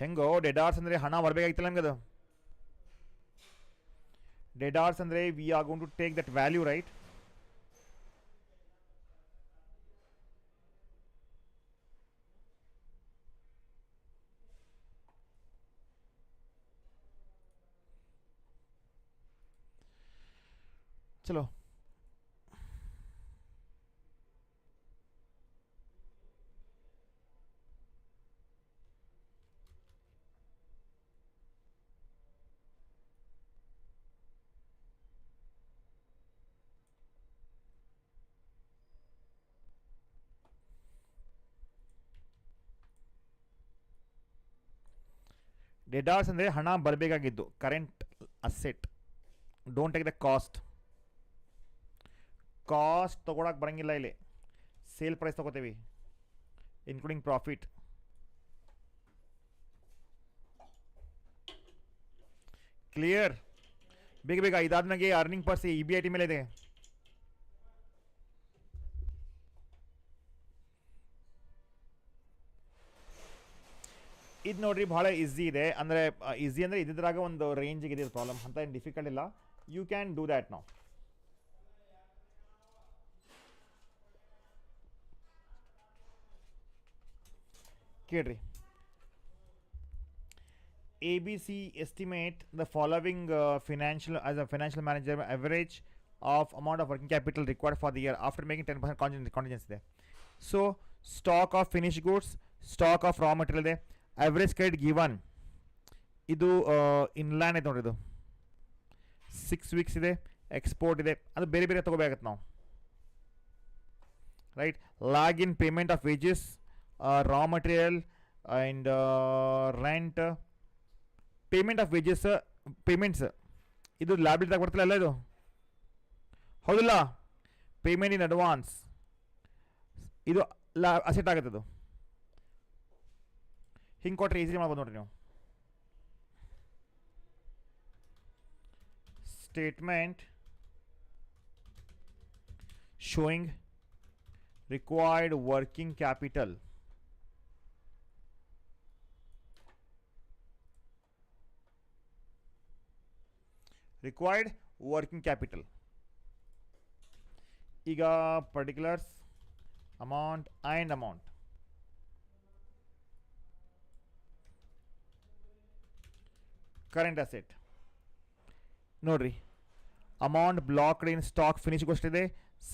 ಹೆಂಗೋ ಡೆಡಾರ್ಸ್ ಅಂದರೆ ಹಣ ಬರಬೇಕಾಗಿತ್ತಲ್ಲ ನಮ್ಗೆ ಅದು. ಡೆಡಾರ್ಸ್ ಅಂದರೆ we are going to take that value right. ಚಲೋ ಡೆಡಾರ್ಸ್ ಅಂದರೆ ಹಣ ಬರಬೇಕಾಗಿದ್ದು, current asset. Don't take the cost. Cost ತೊಗೊಳಕ್ಕೆ ಬರೋಂಗಿಲ್ಲ ಇಲ್ಲಿ. ಸೇಲ್ ಪ್ರೈಸ್ ತೊಗೋತೀವಿ ಇನ್ಕ್ಲೂಡಿಂಗ್ ಪ್ರಾಫಿಟ್. ಕ್ಲಿಯರ್? ಬೇಗ ಬೇಗ. ಇದಾದ್ಮೇಲೆ earning per E B I T ಮೇಲೆ ಇದೆ. ಇದು ನೋಡ್ರಿ ಭಾಳ ಈಸಿ ಇದೆ. ಅಂದರೆ ಈಸಿ ಅಂದರೆ ಇದ್ರಾಗ ಒಂದು ರೇಂಜಿಗೆ ಇದೆ ಪ್ರಾಬ್ಲಮ್ ಅಂತ, ಏನು ಡಿಫಿಕಲ್ಟ್ ಇಲ್ಲ. ಯು ಕ್ಯಾನ್ ಡೂ ದ್ಯಾಟ್ ನಾವು. ಕೇಳ್ರಿ. ABC estimate the following financial as a financial manager average of amount of working capital required for the year after making 10% contingency ಇದೆ. So stock of finished goods, stock of raw material ಇದೆ, average credit given. ಇದು inland ಐತೆ ನೋಡ್ರಿ, ಇದು 6 weeks ಇದೆ, export ಇದೆ. ಅದು ಬೇರೆ ಬೇರೆ ತೊಗೋಬೇಕಾಗತ್ತೆ ನಾವು, right. lag in payment of wages, raw material and rent. Payment of wages payments ಇದು ಲ್ಯಾಬಿಲಿಟಿದಾಗ ಬರ್ತಿಲ್ಲ ಅಲ್ಲ ಇದು, ಹೌದಿಲ್ಲ? ಪೇಮೆಂಟ್ ಇನ್ ಅಡ್ವಾನ್ಸ್ ಇದು ಅಸೆಟ್ ಆಗುತ್ತೆ. ಅದು ಹಿಂಗೆ ಕೊಟ್ಟರೆ ಈಸಿ ಮಾಡ್ಬೋದು ನೋಡ್ರಿ ನೀವು. Statement showing required working capital. Required working capital. ಈಗ particulars, amount and amount. Current asset ನೋಡ್ರಿ, amount blocked in stock finish ಎಷ್ಟಿದೆ?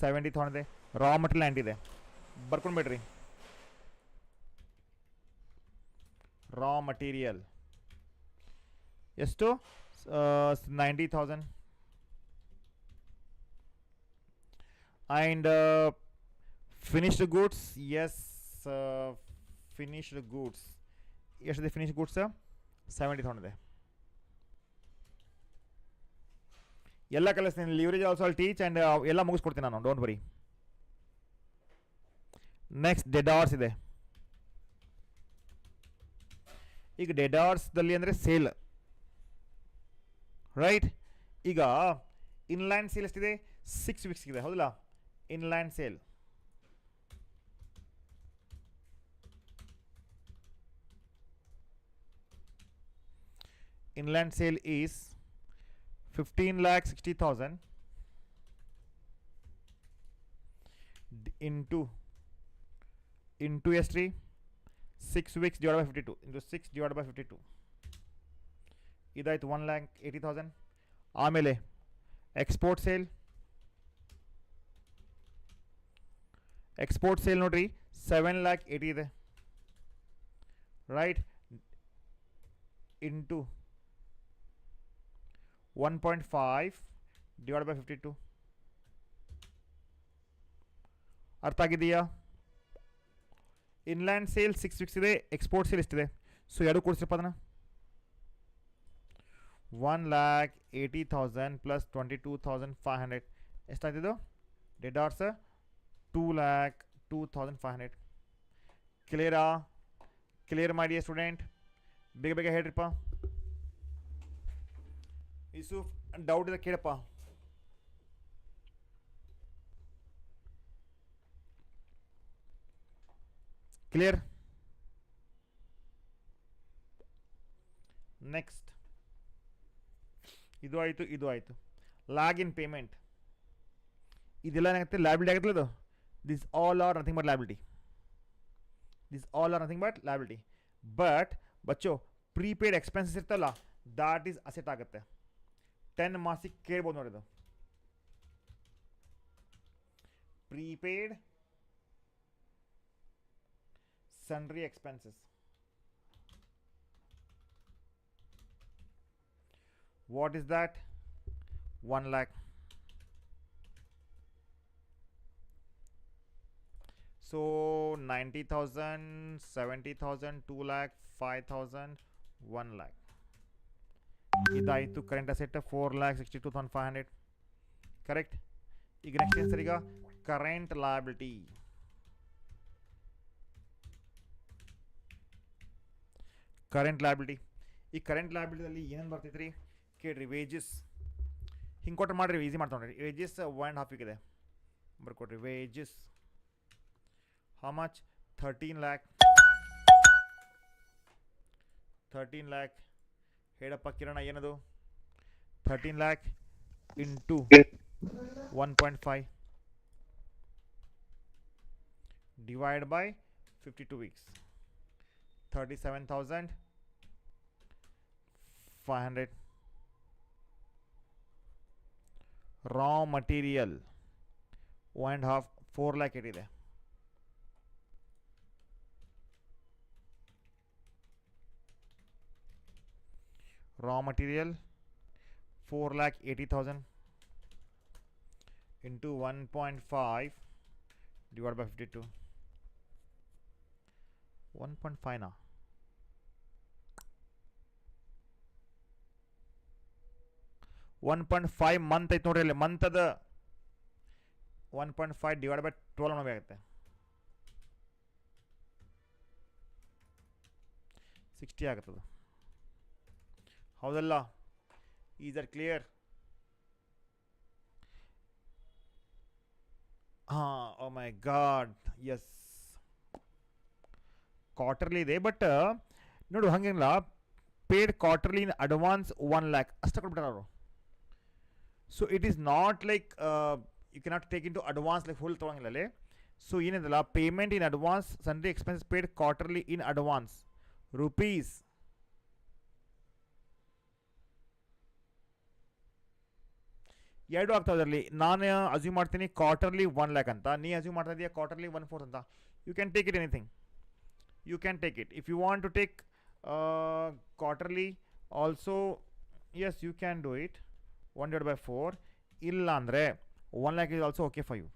70,000 ಇದೆ. ರಾ ಮಟೀರಿಯಲ್ 90 ಇದೆ. ಬರ್ಕೊಂಡ್ಬಿಡ್ರಿ. ರಾ ಮಟೀರಿಯಲ್ ಎಷ್ಟು? 90,000. And finished goods, yes, finished goods ಎಷ್ಟಿದೆ? ಫಿನಿಶ್ಡ್ ಗೂಡ್ಸ್ 70,000 ಇದೆ. ಎಲ್ಲ ಕಲಿಸ್ತೀನಿ. Leverage also all teach and ಎಲ್ಲ ಮುಗಿಸ್ಕೊಡ್ತೀನಿ ನಾನು, ಡೋಂಟ್ ವರಿ. ನೆಕ್ಸ್ಟ್ ಡೆಡಾರ್ಸ್ ಇದೆ. ಈಗ ಡೆಡಾರ್ಸ್ದಲ್ಲಿ ಅಂದರೆ ಸೇಲ್, ರೈಟ್. ಈಗ ಇನ್ಲ್ಯಾಂಡ್ ಸೇಲ್ ಎಷ್ಟಿದೆ? 6 weeks ಇದೆ, ಹೌದಲ್ಲ? ಇನ್ಲ್ಯಾಂಡ್ ಸೇಲ್ ಈಸ್ 15,60,000 into ಎಷ್ಟ್ರಿ? 6 weeks divided by 52 into 6 divided by 52 ಇದಾಯ್ತು 1,80,000. ಆಮೇಲೆ ಎಕ್ಸ್ಪೋರ್ಟ್ ಸೇಲ್ ನೋಡ್ರಿ 7,80,000 ಇದೆ, ರೈಟ್. Into 1.5 divided by 52. ಅರ್ಥ ಆಗಿದೆಯಾ? ಇನ್ಲ್ಯಾಂಡ್ ಸೇಲ್ 6 ಫಿಕ್ಸ್ ಇದೆ, ಎಕ್ಸ್ಪೋರ್ಟ್ ಸೇಲ್ ಎಷ್ಟಿದೆ? ಸೊ ಎರಡು ಕೊಡಿಸ್ರಪ್ಪ ಅದನ್ನು. 1,80,000 ಪ್ಲಸ್ 22,500 ಎಷ್ಟಾಯ್ತಿದು? ಡೆಡಾರ್ಸ್ 2,02,500. ಕ್ಲಿಯರಾ? ಕ್ಲಿಯರ್ ಮಾಡಿ ಸ್ಟೂಡೆಂಟ್, ಬೇಗ ಬೇಗ ಹೇಳ್ರಿಪ್ಪ. ಯೂಸುಫ್ ಡೌಟ್ ಇದೆ ಕೇಳಪ್ಪ. ಕ್ಲಿಯರ್? ನೆಕ್ಸ್ಟ್ ಇದು ಆಯಿತು, ಇದು ಆಯಿತು. ಲ್ಯಾಗ್ ಇನ್ ಪೇಮೆಂಟ್ ಇದೆಲ್ಲ ಏನಾಗುತ್ತೆ? ಲ್ಯಾಬಿಲಿಟಿ ಆಗುತ್ತೆ ಅದು. This all are nothing but liability. This all are nothing but liability. But ಬಚ್ಚೋ ಪ್ರೀಪೇಯ್ಡ್ ಎಕ್ಸ್ಪೆನ್ಸಸ್ ಇರ್ತಲ್ಲ, ದಾಟ್ ಈಸ್ ಅಸೆಟ್ ಆಗುತ್ತೆ. 10 ಮಾರ್ಕ್ಸಿಗೆ ಕೇಳ್ಬೋದು ನೋಡಿದು. Prepaid sundry expenses. What is that? 1 lakh. So 90,000, 70,000, 2 lakh, 5,000, 1 lakh. ಇದಾಯಿತು ಕರೆಂಟ್ ಅಸೆಟ್ 4,62,500. ಕರೆಕ್ಟ್. ಈಗ next ಏನು sir? ಈಗ ಕರೆಂಟ್ ಲಯಬಿಲಿಟಿ. Current liability. ಈ ಕರೆಂಟ್ ಲಯಬಿಲಿಟಿಯಲ್ಲಿ ಏನೇನು ಬರ್ತೈತ್ರಿ ಕೇಳ್ರಿ? ವೇಜಸ್ ಹಿಂಗೆ ಕೊಟ್ಟು ಮಾಡಿರಿ, ಈಸಿ ಮಾಡ್ಕೊಂಡ್ರಿ. ವೇಜಸ್ 1.5 ಇದೆ ಬರ್ಕೊಡ್ರಿ. Wages how much? 13 lakh. 13 lakh. ಹೇಳಪ್ಪ ಕಿರಣ ಏನದು? 13 lakh into 1.5 divide by 52 weeks. 37,500. Raw material 1.5 4 lakh ಇದೆ. Raw material 4,80,000 into 1.5 divided by 52. 1.5 na 1.5 month ಐತೆ ನೋಡ್ರಿ ಅಲ್ಲಿ. ಮಂತ್ ಅದ 1.5 ಡಿವೈಡ್ ಬೈ 12 ಆಗುತ್ತೆ. 60 ಆಗುತ್ತದೆ. ಹೌದಲ್ಲ? Is are clear? ಹಾಂ. Oh my god, yes. Quarterly ಇದೆ, ಬಟ್ ನೋಡು ಹಂಗೇನಿಲ್ಲ. Paid quarterly in advance 1 lakh ಅಷ್ಟೇ ಕೊಟ್ಬಿಟ್ಟಾರ ಅವರು. So it is not like you cannot take into advance like full ತೊಗೊಂಗಿಲ್ಲ ಅಲ್ಲಿ. ಸೊ ಏನಿದಲ್ಲ, payment in advance sundry expenses paid quarterly in advance rupees ಎರಡು ಆಗ್ತಾವೆ ಅದರಲ್ಲಿ. ನಾನು ಅಸ್ಯೂಮ್ ಮಾಡ್ತೀನಿ ಕ್ವಾರ್ಟರ್ಲಿ 1 lakh ಅಂತ, ನೀ ಅಸ್ಯೂಮ್ ಮಾಡ್ತಾ ಇದೀಯ ಕ್ವಾರ್ಟರ್ಲಿ 1/4 ಅಂತ. You can take it anything. You can take it if you want to take quarterly also. Yes, you can do it. 1/4 illa andre 1 lakh is also okay for you.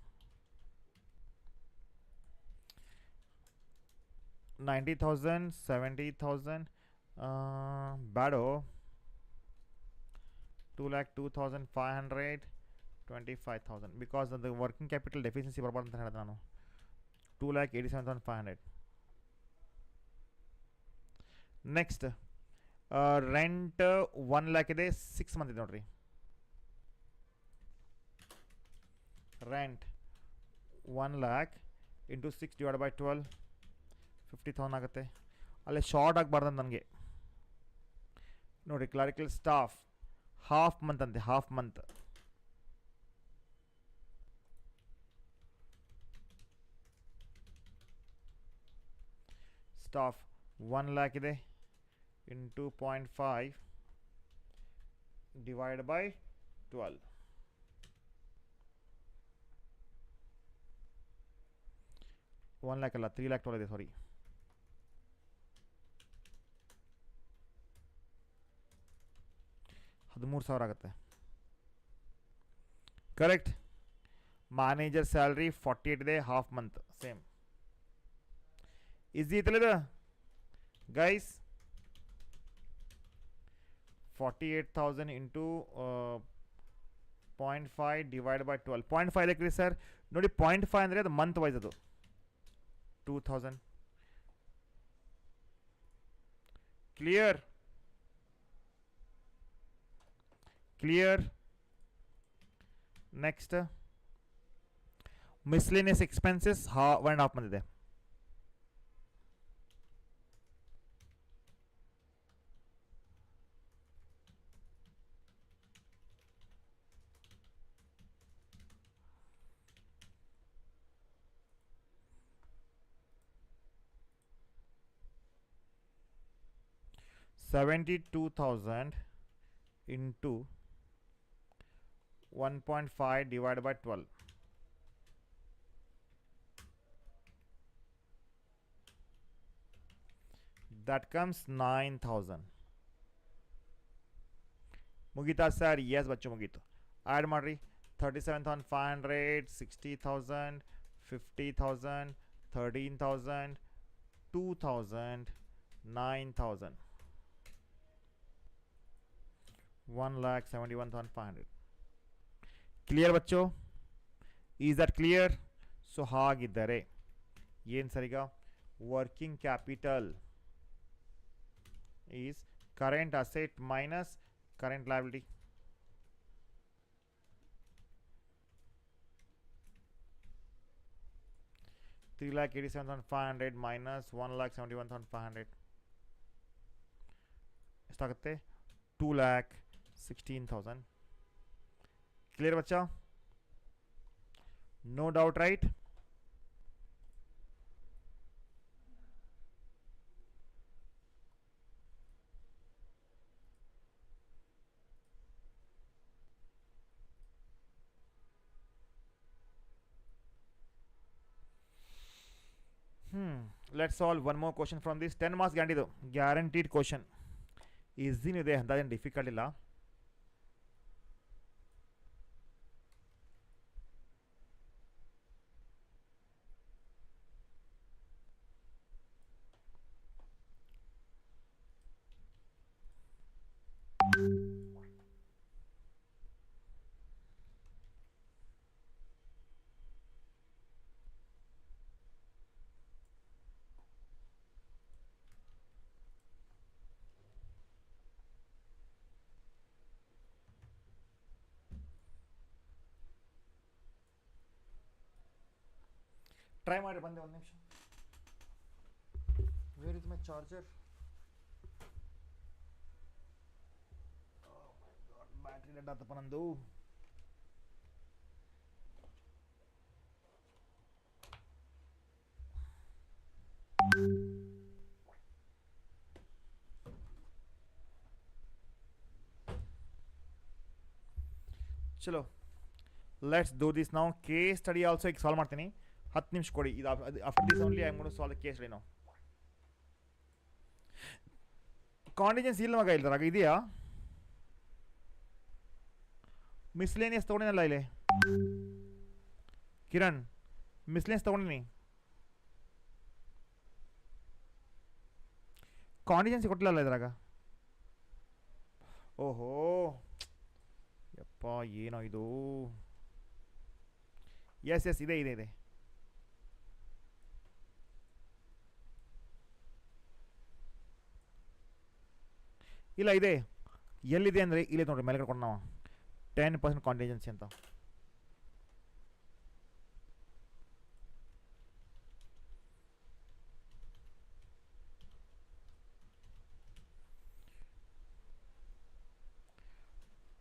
90,000, 70,000 bado 2,02,500, 25,000 because of the working capital deficiency ಬರಬಾರ್ದು ಅಂತ ಹೇಳಿದೆ ನಾನು. 2,87,500. Next rent 1 lakh ಇದೆ, 6 month ಇದೆ ನೋಡ್ರಿ. Rent 1 lakh into 6 divide by 12 50,000 ಆಗುತ್ತೆ. ಅಲ್ಲೇ short ಆಗಬಾರ್ದು ನನಗೆ ನೋಡಿರಿ. ಕ್ಲಾರಿಕಲ್ ಸ್ಟಾಫ್ ಹಾಫ್ ಮಂತ್ ಅಂತೆ, ಹಾಫ್ ಮಂತ್. ಸ್ಟಾಫ್ 1 lakh ಇದೆ into 0.5 divided by 12. 1 lakh ಅಲ್ಲ, 3 lakh 12 ಇದೆ, ಸಾರಿ. $13,000 ಆಗುತ್ತೆ. ಕರೆಕ್ಟ್. ಮ್ಯಾನೇಜರ್ ಸ್ಯಾಲ್ರಿ 48 ಇದೆ, ಹಾಫ್ ಮಂತ್ ಸೇಮ್. ಈಸಿ ಐತಲ್ಲ ಗೈಸ್ 48,000 ಇಂಟು 0.5 ಡಿವೈಡ್ ಬೈ 12 0.5 ಇದಕ್ಕೆ ಸರ್ ನೋಡಿ 0.5 ಅಂದರೆ ಅದು ಮಂತ್ ವೈಸ್ ಅದು 2000 ಕ್ಲಿಯರ್ ನೆಕ್ಸ್ಟ್ ಮಿಸ್ಲೇನಿಯಸ್ ಎಕ್ಸ್ಪೆನ್ಸಸ್ 1.5 ಬಂದಿದೆ $72,000 into 1.5 divided by 12. That comes 9,000. Mugita sir, yes, bachcho mugito. Add ಮಾಡ್ರಿ 37,500, 60,000, 50,000, 13,000, 2,000, 9,000. 1,71,500. Clear ಬಚ್ಚೋ? Is that clear? So ಹಾಗಿದ್ದರೆ ಏನು ಸರಿಗ working capital is current asset minus current liability. $3,87,500 minus 1,71,500 ಎಷ್ಟಾಗುತ್ತೆ 2,16,000. Clear बच्चा? No doubt, right? Let's solve one more question from this 10 marks guaranteed question. Easy ಇದೆ ಅಂತದೇನು difficult ಇಲ್ಲ. Try ಮಾಡಿ ಬಂದೆ ಒಂದು ನಿಮಿಷ. Where is my charger? Battery dead ಆತಪ್ಪ ನಂದು. ಚಲೋ ಲೆಟ್ಸ್ ಡೂ ದಿಸ್ ನಾವು ಕೇಸ್ ಸ್ಟಡಿ ಆಲ್ಸೋ ಈಗ ಸಾಲ್ವ್ ಮಾಡ್ತೀನಿ. 10 ನಿಮಿಷ ಕೊಡಿ. ಇದು after this only I am going to solve the case study ನಾವು. ಕಾಂಟಿಜೆನ್ಸಿ ಇಲ್ಲ ಮಗ ಇಲ್ದರಾಗ ಇದೆಯಾ? ಮಿಸ್ಲೇನಿಯಸ್ ತೊಗೊಂಡಿನಲ್ಲ ಇಲ್ಲಿ ಕಿರಣ್, ಮಿಸ್ಲೇನಿಯಸ್ ತೊಗೊಂಡಿನಿ. ಕಾಂಟಿಜೆನ್ಸಿ ಕೊಟ್ಟಿಲ್ಲ ಇದ್ರಾಗ. ಓಹೋ ಯಪ್ಪ ಏನೋ ಇದು. ಎಸ್ ಎಸ್ ಇದೆ ಇದೆ ಇದೆ. ಇಲ್ಲ ಇದೆ. ಎಲ್ಲಿದೆ ಅಂದರೆ ಇಲ್ಲೇ ನೋಡ್ರಿ ಮೇಲೆ ಕಟ್ಕೊಂಡು ನಾವು 10% ಕಾಂಟಿಜೆನ್ಸಿ ಅಂತ.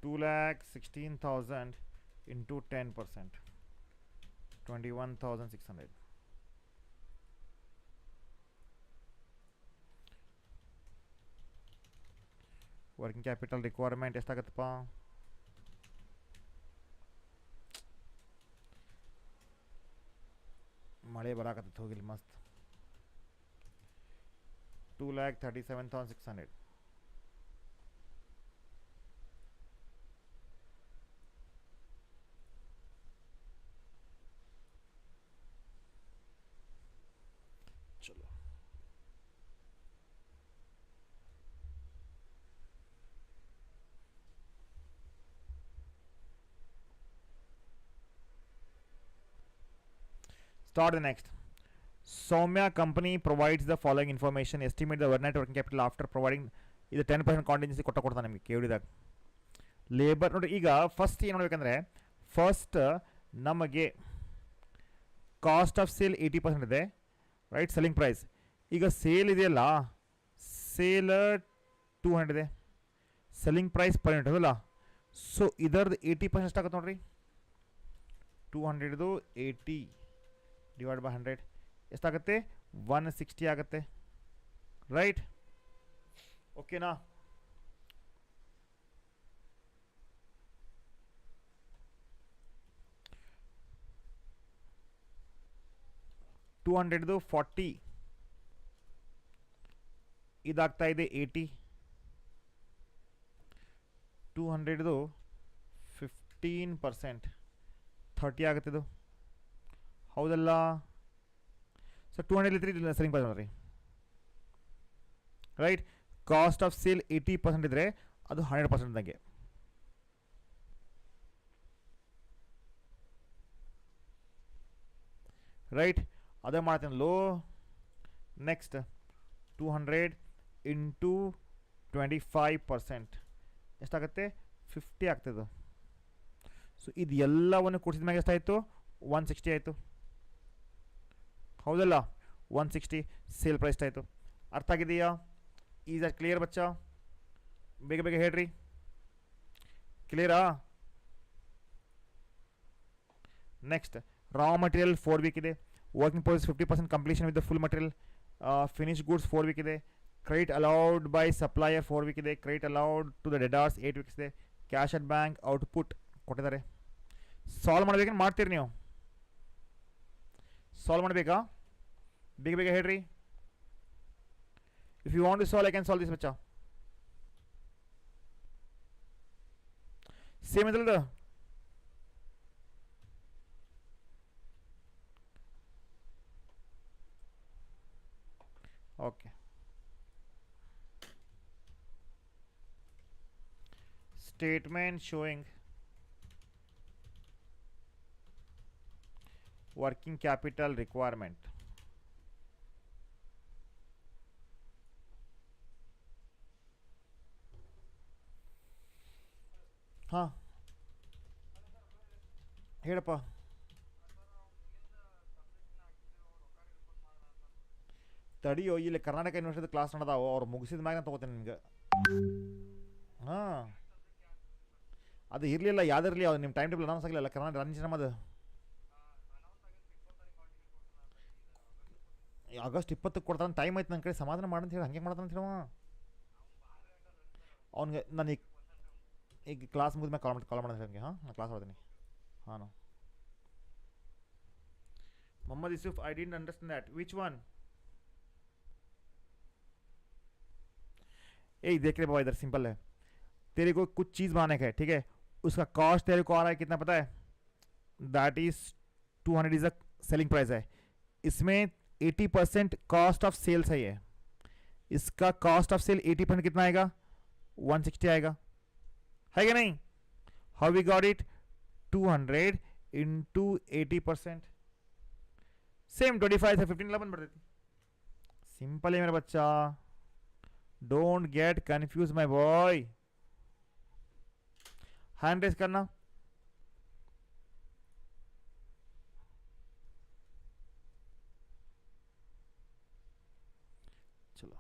$2,16,000 into 10%, 21,600. ವರ್ಕಿಂಗ್ ಕ್ಯಾಪಿಟಲ್ ರಿಕ್ವೈರ್ಮೆಂಟ್ ಎಷ್ಟಾಗತ್ತಪ್ಪ? ಮಳೆ ಬರಾಕತ್ತ ಹೋಗಿಲ್ಲ ಮಸ್ತ್. 2,37,600. ಚಲೋ start the next. Soumya company provides the following information. Estimate the net working capital after providing ಇದು 10% ಕಾಂಟಿನ್ಯೂಸಿ ಕೊಡ್ತಾನೆ ನಿಮಗೆ ಕೇಳಿದಾಗ. ಲೇಬರ್ ನೋಡಿ, ಈಗ ಫಸ್ಟ್ ಏನು ಮಾಡಬೇಕಂದ್ರೆ, ಫಸ್ಟ್ ನಮಗೆ ಕಾಸ್ಟ್ ಆಫ್ ಸೇಲ್ 80% ಇದೆ, ರೈಟ್? Selling price. ಈಗ ಸೇಲ್ ಇದೆಯಲ್ಲ, ಸೇಲ್ 200 ಇದೆ, ಸೆಲ್ಲಿಂಗ್ ಪ್ರೈಸ್ per unit ಅದಲ್ಲ. ಸೊ ಇದರದ್ದು 80% ಎಷ್ಟಾಗುತ್ತೆ ನೋಡ್ರಿ? 200 80 ಡಿವೈಡ್ ಬೈ 100 ಎಷ್ಟಾಗುತ್ತೆ? 160 ಆಗುತ್ತೆ, ರೈಟ್? ಓಕೆನಾ? ಟೂ 40 ಇದಾಗ್ತಾ ಇದೆ 80, 200 15% 30 ಆಗುತ್ತೆ ಇದು, ಹೌದಲ್ಲ? ಸೊ 200 ಸೆಲ್ಲಿಂಗ್ ಪ್ರೈಸ್ ನೋಡ್ರಿ, ರೈಟ್? ಕಾಸ್ಟ್ ಆಫ್ ಸೇಲ್ 80% ಇದ್ರೆ ಅದು 100% ದಂಗೆ, ರೈಟ್? ಅದೇ ಮಾಡ್ತೀನಿ ಲೋ. ನೆಕ್ಸ್ಟ್ 200 ಇಂಟು 25% ಎಷ್ಟಾಗುತ್ತೆ? 50 ಆಗ್ತದೆ. ಸೊ ಇದು ಎಲ್ಲವನ್ನು ಕೊಡಿಸಿದ ಮ್ಯಾಗ ಎಷ್ಟಾಯಿತು? 160 ಆಯಿತು, ಹೌದಲ್ಲ? 160 ಸೇಲ್ ಪ್ರೈಸ್ ಆಯಿತು. ಅರ್ಥ ಆಗಿದೆಯಾ? ಈಸ್ ಆರ್ ಕ್ಲಿಯರ್ ಬಚ್ಚ? ಬೇಗ ಬೇಗ ಹೇಳ್ರಿ, ಕ್ಲಿಯರಾ? ನೆಕ್ಸ್ಟ್ ರಾ ಮಟೀರಿಯಲ್ 4 ವೀಕ್ ಇದೆ, working process 50% completion with the full material, finish goods 4 week ಇದೆ, credit allowed by supplier 4 week ಇದೆ, credit allowed to the debtors 8 weeks ಇದೆ, ಕ್ಯಾಶ್ ಅಟ್ ಬ್ಯಾಂಕ್ ಔಟ್ಪುಟ್ ಕೊಟ್ಟಿದ್ದಾರೆ. ಸಾಲ್ವ್ ಮಾಡಬೇಕಂದ್ರೆ ಮಾಡ್ತೀರಿ ನೀವು? ಸಾಲ್ವ್ ಮಾಡಬೇಕಾ? ಬೇಗ ಬೇಗ ಹೇಳ್ರಿ. If you want to solve I can solve this Bachcha. Same ಇದಲ್ದ? Okay, statement showing working capital requirement. ಹಾಂ ಹೇಳಪ್ಪ. ತಡಿಯೋ, ಇಲ್ಲಿ ಕರ್ನಾಟಕ ಯೂನಿವರ್ಸಿಟಿ ಕ್ಲಾಸ್ ನಡೆದಾವು, ಅವ್ರು ಮುಗಿಸಿದ ಮ್ಯಾಗ ನಾನು ತೊಗೋತೇನೆ ನಿಮ್ಗೆ. ಹಾಂ, ಅದು ಇರಲಿಲ್ಲ, ಯಾವ್ದಿರಲಿ, ಅದು ನಿಮ್ಮ ಟೈಮ್ ಟೇಬಲ್ ಅನೌನ್ಸ್ ಆಗಲಿಲ್ಲ ಕರ್ನಾಟಕ ರಂಜಿನ ನಮ್ಮದು. ಆಗಸ್ಟ್ 20ಕ್ಕೆ ಕೊಡ್ತಾನೆ, ಟೈಮ್ ಆಯ್ತು ನನ್ನ ಕಡೆ, ಸಮಾಧಾನ ಮಾಡಂತ ಹೇಳಿ ಹಂಗೆ ಮಾಡ್ತಾನೆ ಅಂತ ಹೇಳುವ ಅವ್ನಿಗೆ. ನಾನು ಈಗ ಕ್ಲಾಸ್ ಮುಗಿದ್ಮೇಲೆ ಕಾಲ್ ಮಾಡೋದು ಹಂಗೆ. ಹಾಂ, ನಾನು ಕ್ಲಾಸ್ ಮಾಡ್ತೀನಿ. ಹಾಂ, no Mohammad Yusuf, I didn't understand that. Which one? ए देख रहे बाबा, इधर सिंपल है, तेरे को कुछ चीज़ बनाने का है, ठीक है? उसका कॉस्ट तेरे को आ रहा है कितना पता है? That is 200 is a selling price है, इसमें 80% कॉस्ट ऑफ सेल्स है ये, इसका कॉस्ट ऑफ सेल 80% कितना आएगा? 160 आएगा, है क्या नहीं? How we got it? 200 into 80%, same 25 से 15 11 बढ़ देती. सिंपल है मेरा बच्चा, don't get confuse my boy. Hand raise करना. चलो,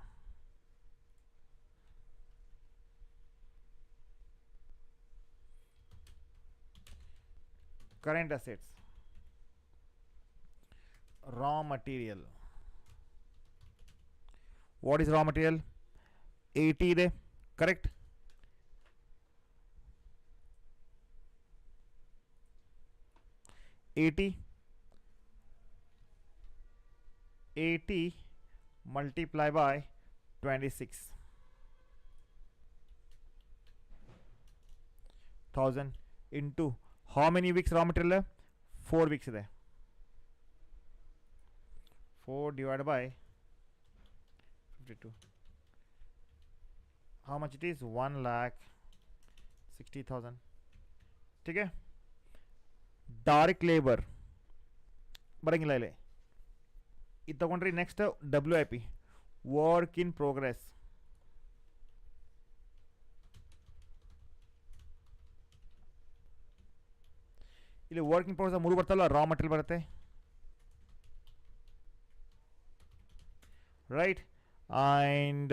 current assets, raw material. What is raw material? 80 ಇದೆ, correct? $80 multiply by 26,000 into how many weeks raw material? 4 weeks ಇದೆ. 4 divided by 52. how much it is? 1,60,000. ठीक है? Direct labour ಬರಂಗಿಲ್ಲ ಇಲ್ಲಿ, ಇದು ತಗೊಂಡ್ರಿ. Next WIP, work in progress. ಇಲ್ಲಿ work in progress 3 ಬರ್ತಲ್ಲ, ರಾ ಮಟೀರಿಯಲ್ ಬರುತ್ತೆ, right. And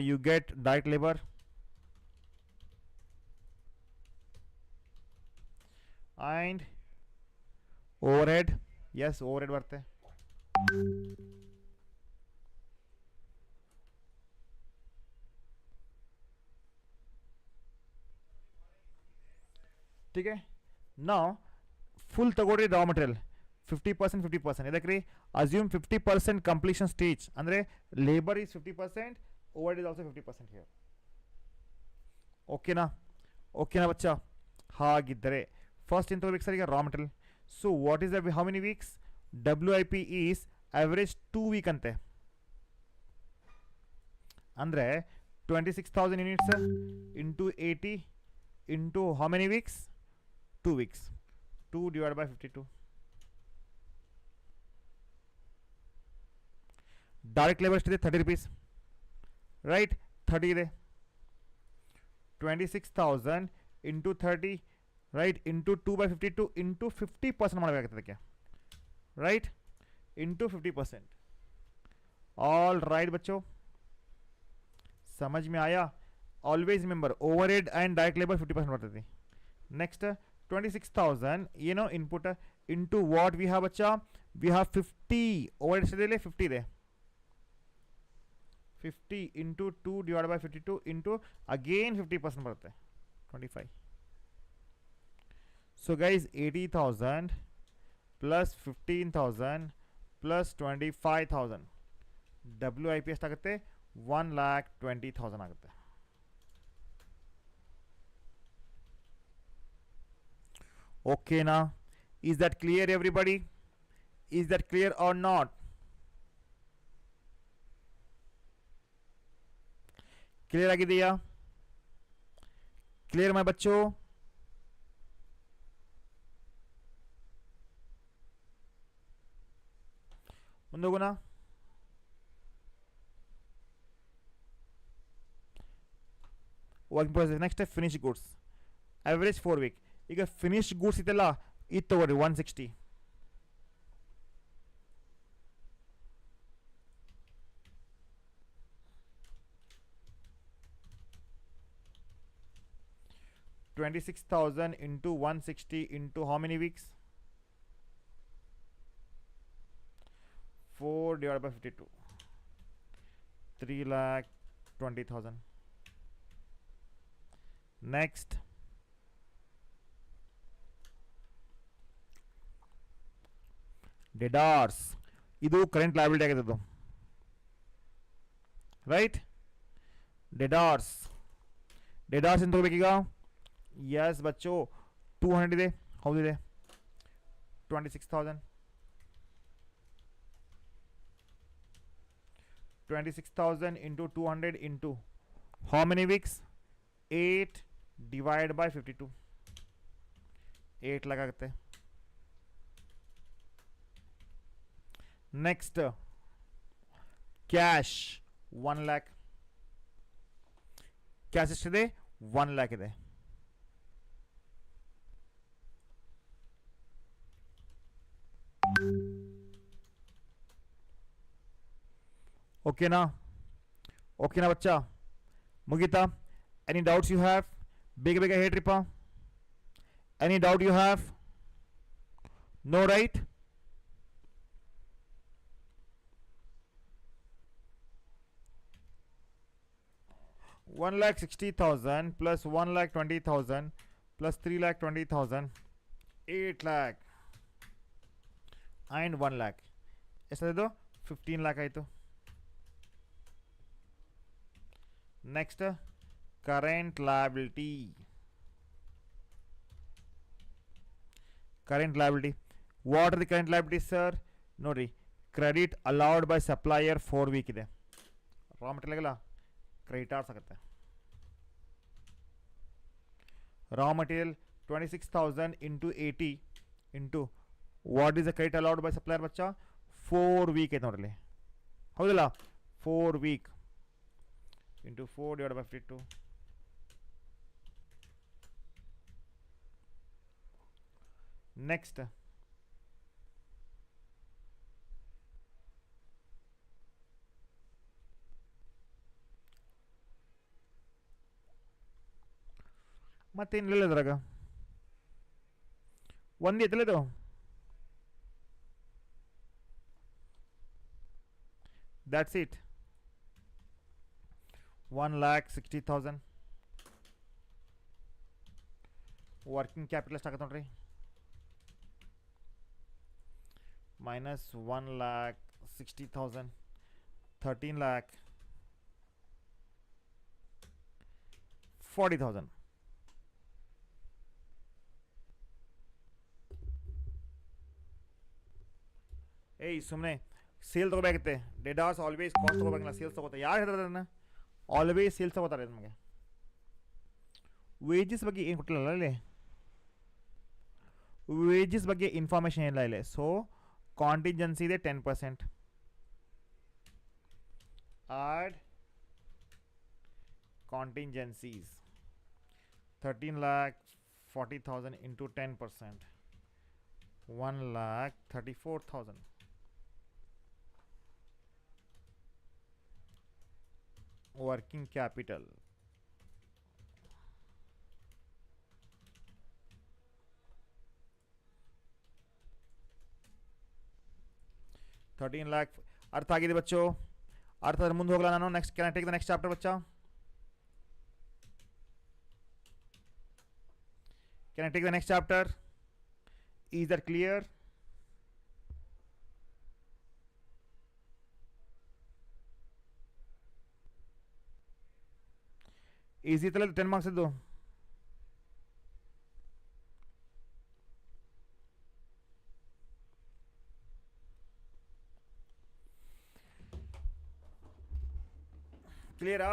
you get direct labour and overhead. Yes, overhead ಬರುತ್ತೆ. ठीक है. ನಾವು ಫುಲ್ ತಗೊಳ್ರಿ ರಾ ಮಟೀರಿಯಲ್ 50% 50%. ಇದಕ್ಕೆ ರೀ ಅಸ್ಯೂಮ್ 50% ಕಂಪ್ಲೀಷನ್ ಸ್ಟೇಜ್, ಅಂದರೆ labour is 50%, over is also 50% here. ಓಕೆನಾ? ಓಕೆನಾ ಬಚ್ಚಾ? ಹಾಗಿದ್ದರೆ ಫಸ್ಟ್ ಏನು ತಗೋಬೇಕು ಸರ್ ಈಗ? Raw material. So what is the how many weeks? WIP is average 2 week ಅಂತೆ. ಅಂದರೆ 26,000 units into 80 into how many weeks? 2 weeks. 2 divided by 52. Direct labour ಎಷ್ಟಿದೆ? 30 rupees, ರೈಟ್. 30 ಇದೆ. 26,000 ಇಂಟು 30, ರೈಟ್, ಇಂಟು 2/52 ಇಂಟು 50% ಮಾಡಬೇಕಾಗ್ತದೆ ಅದಕ್ಕೆ, right, into 50%. All right बच्चों, समझ में आया? Always remember overhead and direct labour 50% बढ़ती थी. Next 26,000 you know input into what we have बच्चा? We have 50 overhead से ले 50 दे 50 into 2 divided by 52 into again 50% बढ़ते हैं 25. So guys 80,000 plus 15,000 plus 25,000 WIP ಎಷ್ಟಾಗುತ್ತೆ? 1,20,000 ಆಗುತ್ತೆ. Okay na? Is that clear everybody? Is that clear or not? Clear ಆಗಿದೆಯಾ? Clear my बच्चों? ಮುಂದೋಗೋಣ. Working process. Next finish goods average 4 week. ಈಗ finish goods ಇದೆಲ್ಲ ಇದು ತಗೋರಿ 160. $26,000 into 160 into how many weeks? 4 divided by 52. 3,20,000. Next. Debtors. ಇದು current liability ಆಗಿದ್ದು, right. ಡೆಡಾರ್ಸ್ ಏನು ತಗೋಬೇಕೀಗ? ಯಸ್ ಬಚ್ಚೋ 200 ಇದೆ, ಹೌದಿದೆ. 26,000 into 200 into how many weeks? 8 divided by 52. 8 lakh ಆಗುತ್ತೆ. Next cash 1 lakh. ಕ್ಯಾಶ್ ಎಷ್ಟಿದೆ? 1 lakh ಇದೆ. ಓಕೆನಾ? ಓಕೆನಾ ಬಚ್ಚಾ? ಮುಗೀತಾ? Any doubts you have? ಬೇಗ ಬೇಗ ಹೇಳ್ರಿಪ್ಪ. Any doubt you have? No right? $1,60,000 plus 1,20,000 plus 3,20,000 8 lakh and 1 lakh ಎಷ್ಟಾಯಿತು? 15 lakh ಆಯಿತು. Next current liability. Current liability, what are the current liability sir? ನೋಡಿರಿ, credit allowed by supplier 4 week ಇದೆ. Raw ಮಟೀರಿಯಲ್ಗೆಲ್ಲ creditors ಆಗುತ್ತೆ. Raw material 26,000 into 80 into what is the credit allowed by supplier बच्चा? 4 weak ಐತೆ ನೋಡ್ರಿ ಹೌದಲ್ಲ 4 week into 4 divide by 52 next ಮತ್ತೇನಿಲ್ಲ ಅದ್ರಾಗ ಒಂದು ಐತಲ್ಲ ಇದು that's it 1,60,000 ವರ್ಕಿಂಗ್ ಕ್ಯಾಪಿಟಲ್ ಎಷ್ಟು ಆಗತ್ತೆ ನೋಡ್ರಿ minus 1,60,000 13,40,000 ಏಯ್ ಸುಮ್ಮನೆ ಸೇಲ್ ತೊಗೋಬೇಕಾಗುತ್ತೆ ಡೆಡಾಸ್ ಆಲ್ವೇಸ್ ಕಾಸ್ಟ್ ತೊಗೋಬೇಕಲ್ಲ ಸೇಲ್ಸ್ ತೊಗೋತಾರೆ ಯಾರು ಹೇಳ್ತಾರೆ ಅದನ್ನು ಆಲ್ವೇಸ್ ಸೇಲ್ಸ್ ತೊಗೋತಾರೆ ನಮಗೆ ವೇಜಸ್ ಬಗ್ಗೆ ಏನು ಕೊಟ್ಟಿಲ್ಲ ಇಲ್ಲಿ ವೇಜಸ್ ಬಗ್ಗೆ ಇನ್ಫಾರ್ಮೇಷನ್ ಇಲ್ಲ ಇಲ್ಲಿ ಸೊ ಕಾಂಟಿಂಜೆನ್ಸಿ ಇದೆ 10% add contingencies 13,40,000 into 10% 1,34,000 working capital 13 lakh अर्थ आगे बच्चों अर्थ मुंदे होगला नानो next can I take the next chapter बच्चा can I take the next chapter is that clear easy ಇತ್ತಲ್ಲ 10 ಮಾರ್ಕ್ಸ್ ಇದ್ದು ಕ್ಲಿಯರಾ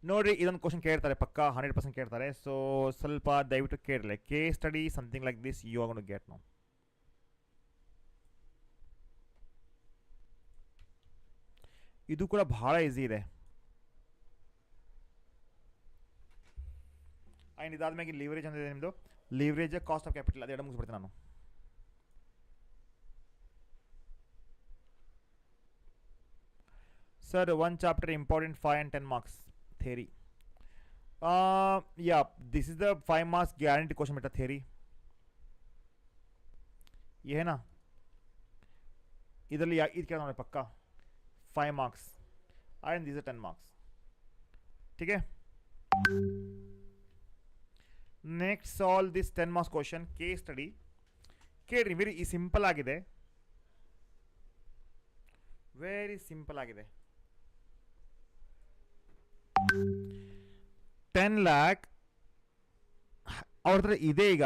ನೋಡ್ರಿ ಇದೊಂದು ಕ್ವಶನ್ ಕೇಳ್ತಾರೆ ಪಕ್ಕ 100% ಕೇಳ್ತಾರೆ ಸೊ ಸ್ವಲ್ಪ ದಯವಿಟ್ಟು ಕೇಳಲಿ case study something like this you are gone to get now ಇದು ಕೂಡ ಬಹಳ ಈಸಿ ಇದೆ ಆ್ಯಂಡ್ ಇದಾದ್ಮೇಲೆ ಲಿವರೇಜ್ ಅಂತ ಇದೆ ನಿಮ್ಮದು ಲಿವರೇಜ್ ಕಾಸ್ಟ್ ಆಫ್ ಕ್ಯಾಪಿಟಲ್ ಅದೆರಡು ಮುಗಿಸ್ಬಿಡ್ತೀನಿ ನಾನು sir one chapter important 5 and 10 marks theory yeah this is the 5 marks guaranteed question beta theory ये है ना इधर लिया इध क्या पक्का 5 marks and these are 10 marks ठीक है next solve this 10 marks question case study ಕೇಳಿ ವೆರಿ ಸಿಂಪಲ್ ಆಗಿದೆ ವೆರಿ ಸಿಂಪಲ್ ಆಗಿದೆ 10 lakh ಅವ್ರ ಹತ್ರ ಇದೆ ಈಗ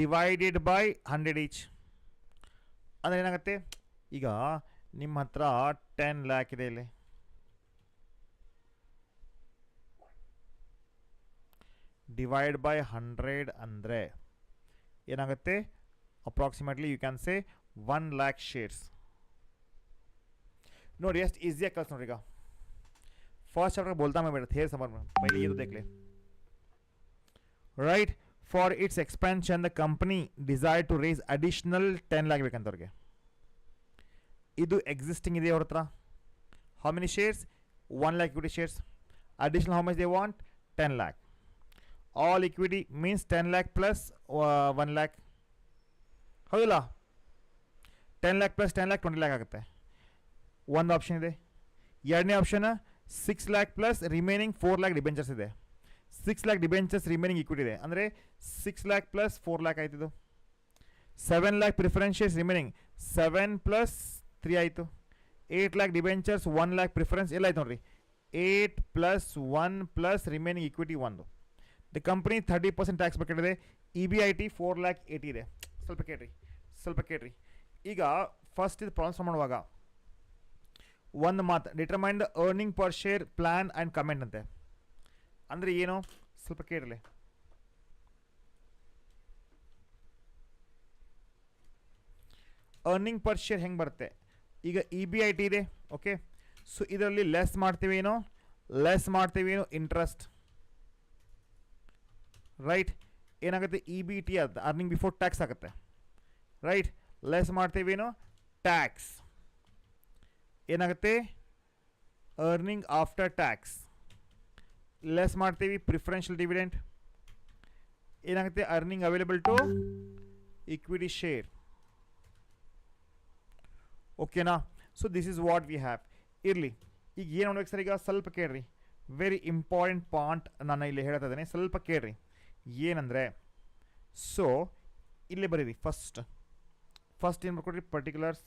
ಡಿವೈಡೆಡ್ ಬೈ 100 ಈಚ್ ಅಂದರೆ ಏನಾಗುತ್ತೆ ಈಗ ನಿಮ್ಮ ಹತ್ರ 10 lakh ಇದೆ ಇಲ್ಲಿ ಡಿವೈಡ್ ಬೈ 100 ಅಂದರೆ ಏನಾಗುತ್ತೆ approximately you can say 1 lakh shares ನೋಡಿ ಎಷ್ಟು ಈಸಿಯಾಗಿ ಕಲ್ಸ್ ನೋಡ್ರಿ ಈಗ फर्स्ट चैप्टर बोलता मैं बेटा थे समर में पहले ये तो देख ले right for its expansion the company desire to raise additional 10 lakh ಬೇಕಂತವ್ರಿಗೆ ಇದು ಎಕ್ಸಿಸ್ಟಿಂಗ್ ಇದೆ ಅವ್ರ ಹತ್ರ how many shares 1 lakh equity shares additional how much they want 10 lakh all equity means 10 lakh plus 1 lakh ಹೌದಲ್ಲ 10 lakh plus 10 lakh 20 lakh ಆಗುತ್ತೆ ಒಂದು option ಇದೆ ಎರಡನೇ option 6 lakh plus remaining 4 lakh debentures ಇದೆ 6 lakh ಡಿಬೆಂಚರ್ಸ್ ರಿಮೈನಿಂಗ್ ಇಕ್ವಿಟಿ ಇದೆ ಅಂದರೆ 6 lakh plus 4 lakh ಆಯ್ತಿದ್ದು 7 lakh preference shares remaining 7 plus 3 ಆಯಿತು 8 lakh debentures 1 lakh preference ಎಲ್ಲ ಆಯ್ತು ನೋಡ್ರಿ 8 plus 1 plus remaining equity 1 the company 30% tax ಬೇಕಿದೆ E B I T 4 lakh 80 ಇದೆ ಸ್ವಲ್ಪ ಕೇಳ್ರಿ ಸ್ವಲ್ಪ ಕೇಳ್ರಿ. ಈಗ ಫಸ್ಟ್ ಇದು ಪ್ರಾಬ್ಲಮ್ಸ್ ಮಾಡುವಾಗ ಒಂದು ಮಾತು, determine the earning per share plan and comment ಅಂತೆ. ಅಂದರೆ ಏನು ಸ್ವಲ್ಪ ಕೇಳಿರಲಿ. ಅರ್ನಿಂಗ್ ಪರ್ ಶೇರ್ ಹೆಂಗೆ ಬರುತ್ತೆ? ಈಗ ಇ ಬಿ ಐ ಟಿ ಇದೆ, ಓಕೆ. ಸೊ ಇದರಲ್ಲಿ ಲೆಸ್ ಮಾಡ್ತೀವೇನೋ ಇಂಟ್ರೆಸ್ಟ್, ರೈಟ್. ಏನಾಗುತ್ತೆ? ಇ ಬಿ ಟಿ ಅದು ಅರ್ನಿಂಗ್ ಬಿಫೋರ್ ಟ್ಯಾಕ್ಸ್ ಆಗುತ್ತೆ, ರೈಟ್. ಲೆಸ್ ಮಾಡ್ತೀವೇನೋ ಟ್ಯಾಕ್ಸ್, ಏನಾಗುತ್ತೆ? Earning after tax. ಲೆಸ್ ಮಾಡ್ತೀವಿ ಪ್ರಿಫರೆನ್ಷಿಯಲ್ ಡಿವಿಡೆಂಟ್, ಏನಾಗುತ್ತೆ? Earning available to equity share. ಓಕೆನಾ? So this is what we have. ಇರಲಿ, ಈಗ ಏನು ಮಾಡ್ಬೇಕು ಸರ್? ಈಗ ಸ್ವಲ್ಪ ಕೇಳ್ರಿ, ವೆರಿ ಇಂಪಾರ್ಟೆಂಟ್ ಪಾಯಿಂಟ್ ನಾನು ಇಲ್ಲಿ ಹೇಳ್ತಾ ಇದ್ದೇನೆ, ಸ್ವಲ್ಪ ಕೇಳ್ರಿ. ಏನಂದರೆ, ಸೊ ಇಲ್ಲೇ ಬರೀರಿ. ಫಸ್ಟ್ ಏನು ಮಾಡ್ಕೊಡ್ರಿ? Particulars,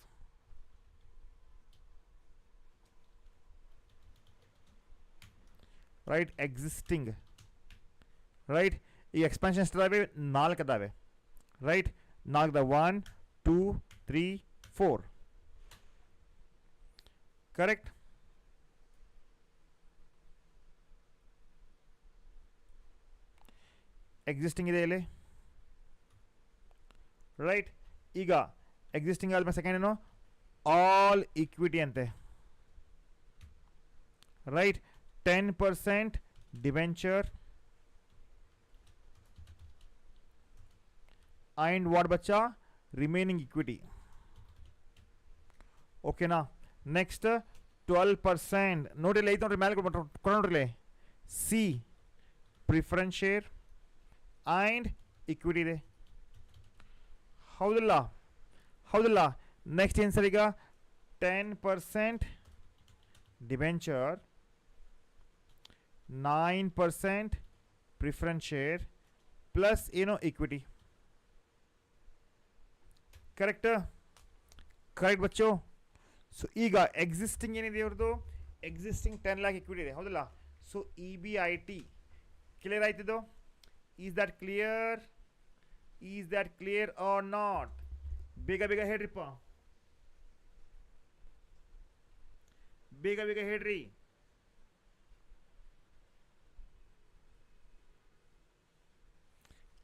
right. Existing, right. ಈ ಎಕ್ಸ್ಪಾನ್ಷನ್ ಎಷ್ಟಿದಾವೆ? 4 ಅದಾವೆ, ರೈಟ್. 4 1 2 3 4, ಕರೆಕ್ಟ್. ಎಕ್ಸಿಸ್ಟಿಂಗ್ ಇದೆ ಇಲ್ಲಿ, ರೈಟ್. ಈಗ ಎಕ್ಸಿಸ್ಟಿಂಗ್ ಆದ್ಮೇಲೆ ಸೆಕೆಂಡ್ ಏನು? ಆಲ್ ಇಕ್ವಿಟಿ ಅಂತೆ, ರೈಟ್. 10% ಡಿವೆಂಚರ್ ಆ್ಯಂಡ್ ವಾಟ್ ಬಚ್ಚಾ? Remaining equity. ಓಕೆನಾ? ನೆಕ್ಸ್ಟ್ 12%, ನೋಡಿಲ್ಲ ಐತೆ ನೋಡ್ರಿ, ಮೇಲೆ ಕೊಡ್ರಿ. C preference share and equity ಇದೆ, ಹೌದಿಲ್ಲ? ನೆಕ್ಸ್ಟ್ ಏನು ಸರ್? ಈಗ 10% ಡಿವೆಂಚರ್, 9% ಪ್ರಿಫರೆನ್ಸ್ ಶೇರ್ ಪ್ಲಸ್ ಏನೋ ಇಕ್ವಿಟಿ, ಕರೆಕ್ಟ್ ಬಚ್ಚು. ಸೊ ಈಗ ಎಕ್ಸಿಸ್ಟಿಂಗ್ ಏನಿದೆ ಇವ್ರದ್ದು? ಎಕ್ಸಿಸ್ಟಿಂಗ್ 10 lakh ಇಕ್ವಿಟಿ ಇದೆ, ಹೌದಲ್ಲ? So E B I T clear ಆಯ್ತಿದ್ದು? Is that clear or not? ಬೇಗ ಹೇಳ್ರಿಪ್ಪ, ಬೇಗ ಹೇಳ್ರಿ.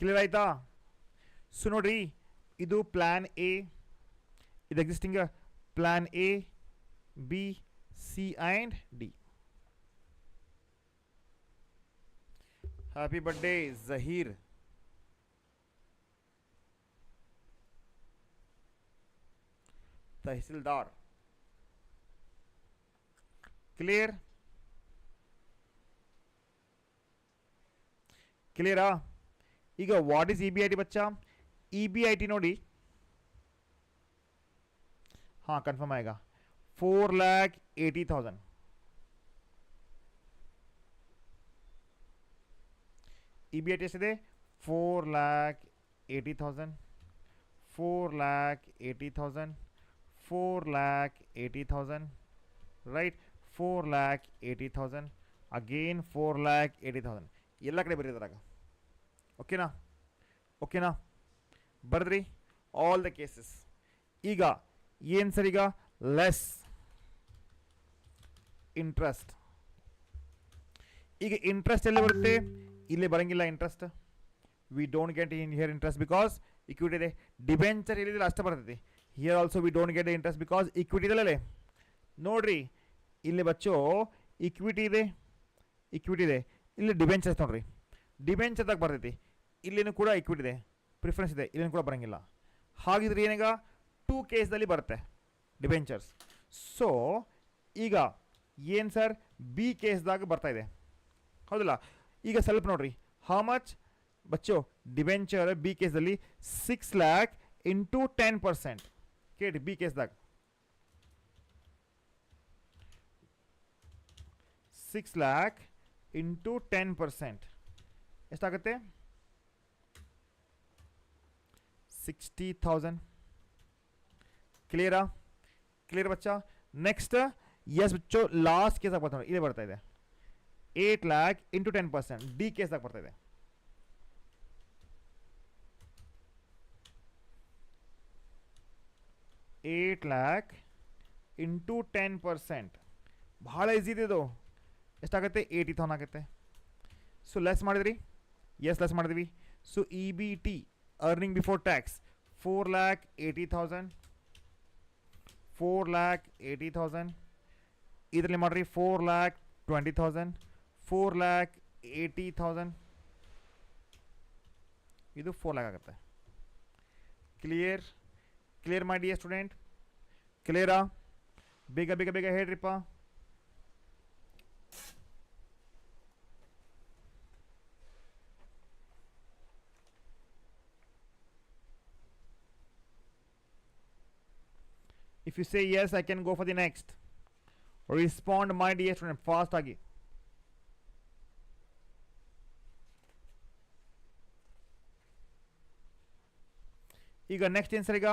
ಕ್ಲಿಯರ್ ಆಯ್ತಾ? ಸೊ ನೋಡ್ರಿ, ಇದು ಪ್ಲಾನ್ ಎ, ಇದು existing plan A, B, C and D. Happy birthday Zaheer. Tahsildar. ಕ್ಲಿಯರಾ? ಈಗ what is E B I T ಬಚ್ಚಾ? ಇ ಬಿ ಐ ಟಿ ನೋಡಿ, हाँ कन्फर्म आएगा 4,80,000. EBIT ಎಷ್ಟಿದೆ? 4,80,000, 4,80,000, ರೈಟ್. 4,80,000 ಅಗೇನ್ 4,80,000 ಎಲ್ಲ ಕಡೆ ಬರೀದ್ರಾಗ. ಓಕೆನಾ? ಬರೆದ್ರಿ ಆಲ್ ದ ಕೇಸಸ್. ಈಗ ಏನು ಸರ್? ಈಗ ಲೆಸ್ ಇಂಟ್ರೆಸ್ಟ್. ಈಗ ಇಂಟ್ರೆಸ್ಟ್ ಎಲ್ಲಿ ಬರುತ್ತೆ? ಇಲ್ಲಿ ಬರಂಗಿಲ್ಲ interest. We don't get in here interest because equity ಇದೆ. ಡಿಬೆಂಚರ್ ಎಲ್ಲಿದೆ ಅಷ್ಟೇ ಬರ್ತೈತಿ. Here also we don't get interest because equity ಇದೆಲ್ಲೇ. ನೋಡ್ರಿ ಇಲ್ಲಿ ಬಚ್ಚೋ ಇಕ್ವಿಟಿ ಇದೆ, ಇಲ್ಲಿ ಡಿಬೆಂಚರ್ಸ್ ನೋಡ್ರಿ, ಡಿಬೆಂಚರ್ದಾಗ ಬರ್ತೈತಿ. ಇಲ್ಲಿನೂ ಕೂಡ ಇಕ್ವಿಟಿ ಇದೆ, ಪ್ರಿಫರೆನ್ಸ್ ಇದೆ, ಇಲ್ಲಿನೂ ಕೂಡ ಬರಂಗಿಲ್ಲ. ಹಾಗಿದ್ರೆ ಏನೀಗ 2 ಕೇಸ್ದಲ್ಲಿ ಬರುತ್ತೆ ಡಿಬೆಂಚರ್ಸ್. ಸೊ ಈಗ ಏನು ಸರ್? ಬಿ ಕೇಸ್ದಾಗ ಬರ್ತಾ ಇದೆ, ಹೌದಲ್ಲ? ಈಗ ಸ್ವಲ್ಪ ನೋಡ್ರಿ, ಹೌ ಮಚ್ ಬಚ್ಚೋ ಡಿಬೆಂಚರ್ ಬಿ ಕೇಸ್ದಲ್ಲಿ? 6 lakh ಇಂಟು 10%. ಕೇಳಿ ಬಿ ಕೇಸ್ದಾಗ 6 lakh ಇಂಟು 10% ಎಷ್ಟಾಗುತ್ತೆ? 60,000. ಕ್ಲಿಯರ್ ಬಚ್ಚಾ? ನೆಕ್ಸ್ಟ್ ಎಸ್ ಬಚ್ಚೋ ಲಾಸ್ಟ್ ಕೇಸಾಗ ಬರ್ತಾ ನೋಡಿ, ಇದೇ ಬರ್ತಾ ಇದೆ 8 lakh ಇಂಟು 10%. ಡಿ ಕೇಸ್ದಾಗ ಬರ್ತಾ ಇದೆ. 8 lakh ಇಂಟು 10%. ಭಾಳ ಈಸಿ ಇದೆ ಇದು. ಎಷ್ಟಾಗುತ್ತೆ? 80,000 ಆಗುತ್ತೆ. ಸೊ ಲೆಸ್ ಮಾಡಿದ್ರಿ? ಎಸ್, ಲೆಸ್ ಮಾಡಿದ್ವಿ. So E B T earning before tax 4,80,000. 4,80,000. ಇದರಲ್ಲಿ ಮಾಡಿರಿ 4,20,000. 4,80,000. ಇದು 4 lakh ಆಗುತ್ತೆ. ಕ್ಲಿಯರ್ ಮಾಡಿ ಸ್ಟೂಡೆಂಟ್? ಕ್ಲಿಯರಾ? ಬೇಗ ಬೇಗ ಬೇಗ ಹೇಳ್ರಿಪ್ಪ. If you say yes, I can go for the next. Respond, my dear student, fast agi. ಈಗ ನೆಕ್ಸ್ಟ್ ಏನು ಸರ್? ಈಗ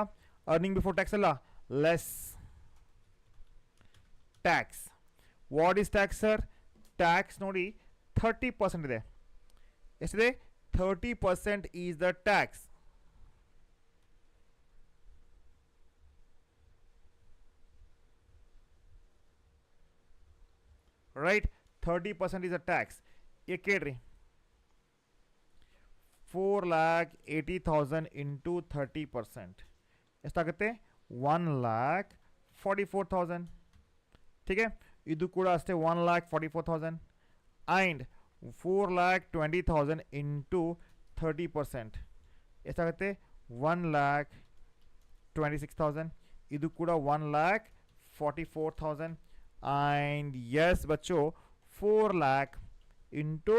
ಅರ್ನಿಂಗ್ ಬಿಫೋರ್ ಟ್ಯಾಕ್ಸ್ ಅಲ್ಲ, less tax. What is tax sir? Tax ನೋಡಿ 30% ಇದೆ. ಎಷ್ಟಿದೆ? 30% is the tax. Right, 30% is a tax. ಈಗ ಕೇಳ್ರಿ, 4,80,000 into 30% ಎಷ್ಟಾಗುತ್ತೆ? 1,44,000. ठीक है, ಇದು ಕೂಡ ಅಷ್ಟೇ 1,44,000. ಆ್ಯಂಡ್ 4,20,000 ಇಂಟು 30% ಎಷ್ಟಾಗುತ್ತೆ? 1,26,000. ಇದು ಕೂಡ 1,44,000. and yes बच्चों 4 lakh into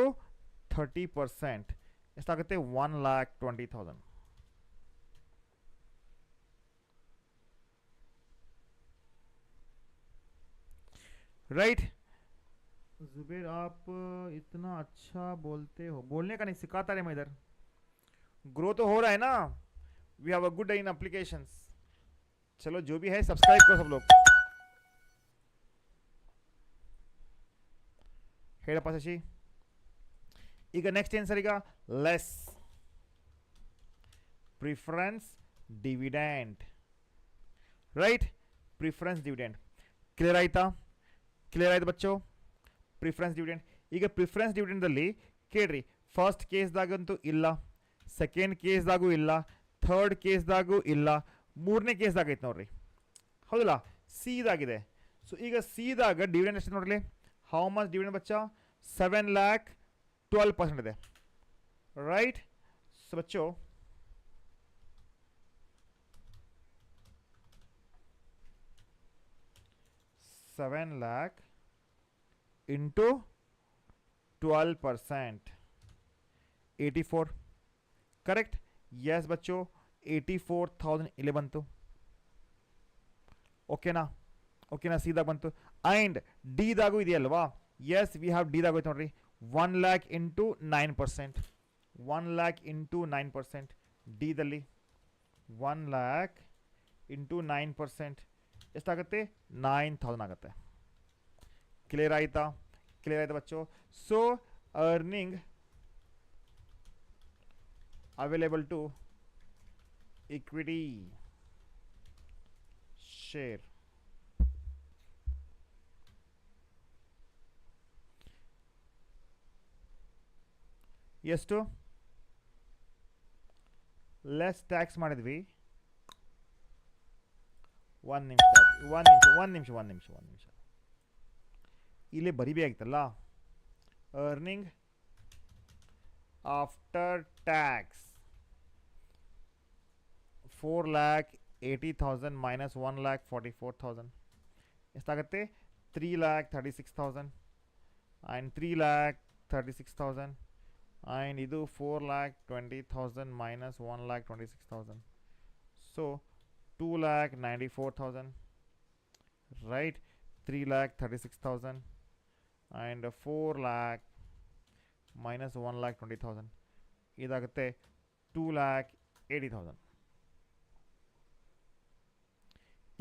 30% ಎಷ್ಟಾಗುತ್ತೆ? 1,20,000. राइट जुबेर, आप इतना अच्छा बोलते हो. बोलने का नहीं सिखाता रहे मैं इधर. ग्रो तो हो रहा है ना. We have a good in applications. चलो जो भी है सब्सक्राइब करो सब लोग. ಹೇಳಪ್ಪ ಶಶಿ. ಈಗ ನೆಕ್ಸ್ಟ್ ಏನು ಸರ್? ಈಗ less preference dividend. Right, preference dividend. Clear ಆಯ್ತಾ? ಕ್ಲಿಯರ್ ಆಯ್ತು ಬಚ್ಚೋ? Preference dividend. ಈಗ ಪ್ರಿಫರೆನ್ಸ್ ಡಿವಿಡೆಂಡಲ್ಲಿ ಕೇಳ್ರಿ, ಫಸ್ಟ್ ಕೇಸ್ದಾಗಂತೂ ಇಲ್ಲ, ಸೆಕೆಂಡ್ ಕೇಸ್ದಾಗೂ ಇಲ್ಲ, ಥರ್ಡ್ ಕೇಸ್ದಾಗೂ ಇಲ್ಲ, ಮೂರನೇ ಕೇಸ್ದಾಗ ಐತೆ ನೋಡ್ರಿ. ಹೌದಲ್ಲ? ಸಿದಾಗಿದೆ. ಸೊ ಈಗ ಸಿದಾಗ ಡಿವಿಡೆಂಡ್ ಎಷ್ಟು ನೋಡ್ರಿ? ಹೌ ಮಚ್ ಡಿವಿಡೆಂಡ್ ಬಚ್ಚಾ? 7,12% ಇದೆ. ರೈಟ್. ಸೊ ಬಚ್ಚೋ $7,00,000 into 12%, 84. करेक्ट? यस बच्चों, 84,000 ಇಲ್ಲಿ ಬಂತು. ಓಕೆನಾ? ಓಕೆನಾ? ಸೀದಾ ಬಂತು. ಆ್ಯಂಡ್ ಡಿದಾಗೂ ಇದೆಯಲ್ವಾ? ಎಸ್, ವಿ ಹ್ಯಾವ್ ಡಿದಾಗ ಹೋಯ್ತು ನೋಡ್ರಿ. 1,00,000 ಇಂಟು 9%. 1,00,000 ಇಂಟು 9%. ಡಿದಲ್ಲಿ 1,00,000 ಇಂಟು 9% ಎಷ್ಟಾಗುತ್ತೆ? 9,000 ಆಗುತ್ತೆ. ಕ್ಲಿಯರ್ ಆಯಿತಾ? ಕ್ಲಿಯರ್ ಆಯ್ತಾ ಬಚ್ಚೋ? So earning available to equity share. ಎಷ್ಟು? ಲೆಸ್ ಟ್ಯಾಕ್ಸ್ ಮಾಡಿದ್ವಿ. ಒಂದು ನಿಮಿಷ ಇಲ್ಲೇ ಬರಿಬೇಕಾಗಿತ್ತಲ್ಲ. ಅರ್ನಿಂಗ್ ಆಫ್ಟರ್ ಟ್ಯಾಕ್ಸ್ 4,80,000 ಮೈನಸ್ 1,44,000 ಎಷ್ಟಾಗುತ್ತೆ? 3,36,000. ಆ್ಯಂಡ್ 3,36,000 ಆ್ಯಂಡ್ ಇದು 4,20,000 minus 1,26,000. So 2,94,000. Right, 3,36,000 and 4,00,000 minus 1,20,000 ಇದಾಗುತ್ತೆ 2,80,000.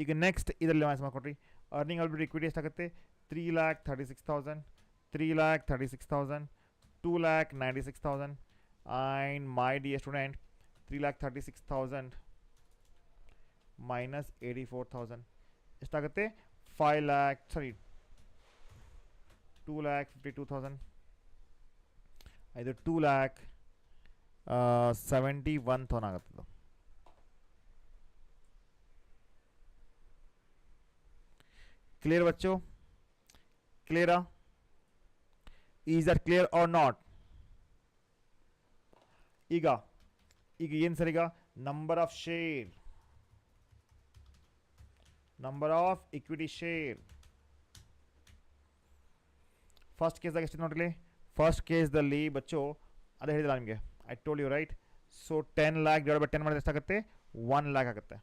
ಈಗ ನೆಕ್ಸ್ಟ್ ಇದರಲ್ಲಿ ಮೈನಸ್ ಮಾಡಿಕೊಡ್ರಿ. ಅರ್ನಿಂಗ್ ಆಲ್ಬಿಟ್ಟು ಇಕ್ವಿಟಿ ಎಷ್ಟಾಗುತ್ತೆ? 3,36,000, 3,36,000, 2,96,000 and my dear student 3,36,000 minus 84,000 ಎಷ್ಟಾಗುತ್ತೆ 5 ಲ್ಯಾಕ್ ಸಾರಿ 2,52,000 ಇದು 2,71,000 ಆಗುತ್ತದೆ ಕ್ಲಿಯರ್ ಬಚ್ಚು ಕ್ಲಿಯರಾ is that clear or not ಈಗ ಏನು ಸರ್ ಈಗ number of share number of equity share first ಕೇಸ್ದಾಗ ಎಷ್ಟು ನೋಡ್ರಿ ಫಸ್ಟ್ ಕೇಸ್ದಲ್ಲಿ ಬಚ್ಚು ಅದೇ ಹೇಳಿದಿಲ್ಲ ನಿಮಗೆ I told you right so 10 lakh divide by 10 ಮಾಡಿದ್ರೆ ಎಷ್ಟಾಗುತ್ತೆ 1 ಲ್ಯಾಕ್ ಆಗುತ್ತೆ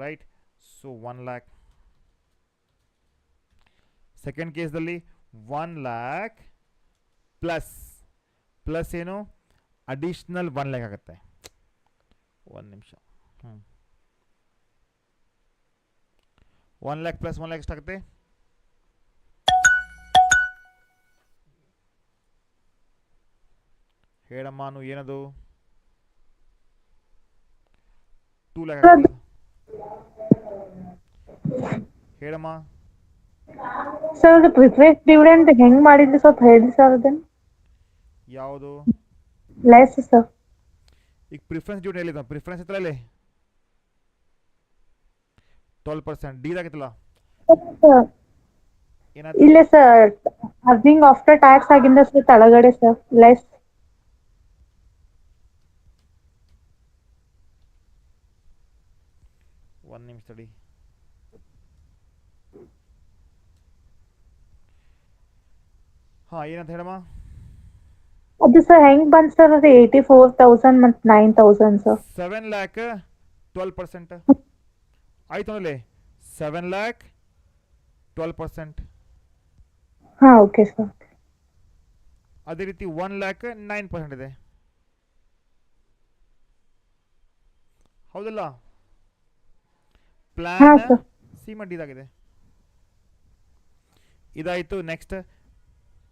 ರೈಟ್ ಸೊ 1 ಲ್ಯಾಕ್ ಸೆಕೆಂಡ್ ಕೇಸ್ದಲ್ಲಿ 1 ಲ್ಯಾಕ್ ಪ್ಲಸ್ ಏನು ಅಡಿಷ್ನಲ್ 1 ಲ್ಯಾಕ್ ಆಗುತ್ತೆ ಒಂದು ನಿಮಿಷ 1 ಲ್ಯಾಕ್ ಪ್ಲಸ್ 1 ಲ್ಯಾಕ್ ಎಷ್ಟಾಗುತ್ತೆ ಹೇಳಮ್ಮ ಏನದು 2 ಲ್ಯಾಕ್ ಆಗುತ್ತೆ ಹೇಳಮ್ಮ ಸರ್ ಪ್ರಿಫರೆನ್ಸ್ ಡಿವಿಡೆಂಡ್ ಹೆಂಗ್ ಮಾಡಿದ್ರಿ ಸ್ವಲ್ಪ ಹೇಳಿ ಸರ್ ಅದನ್ನ ಯಾವುದು ಲೆಸ್ ಸರ್ ಈಗ ಪ್ರಿಫರೆನ್ಸ್ ಡಿವಿಡೆಂಡ್ ಹೇಳಿದ ಪ್ರಿಫರೆನ್ಸ್ ಇತ್ತಲ್ಲ ಇಲ್ಲಿ 12% ಡಿ ಆಗಿತ್ತಲ್ಲ ಏನಾಯ್ತು ಇಲ್ಲ ಸರ್ ಅರ್ನಿಂಗ್ ಆಫ್ಟರ್ ಟ್ಯಾಕ್ಸ್ ಆಗಿಂದ ಸರ್ ತಳಗಡೆ ಸರ್ ಲೆಸ್ ಒಂದು ನಿಮಿಷ ತಡಿ ಹಾಂ ಏನಂತ ಹೇಳಮ್ಮ ಅದು ಸರ್ ಹೆಂಗ್ ಬಂತ್ ಸರ್ ಅದು 84,000 ಮತ್ತು 9,000 ಸರ್ 7 ಲ್ಯಾಕ್ 12% ಆಯ್ತು ಅಲ್ಲಿ 7 ಲ್ಯಾಕ್ 12% ಹಾ ಓಕೆ ಸರ್ ಅದೇ ರೀತಿ 1 ಲ್ಯಾಕ್ 9% ಇದೆ ಹೌದಲ್ಲ ಹಾ ಪ್ಲಾನ್ ಸರ್ ಸಿ ಮಡ್ ಇದಾಗಿದೆ ಇದಾಯಿತು ನೆಕ್ಸ್ಟ್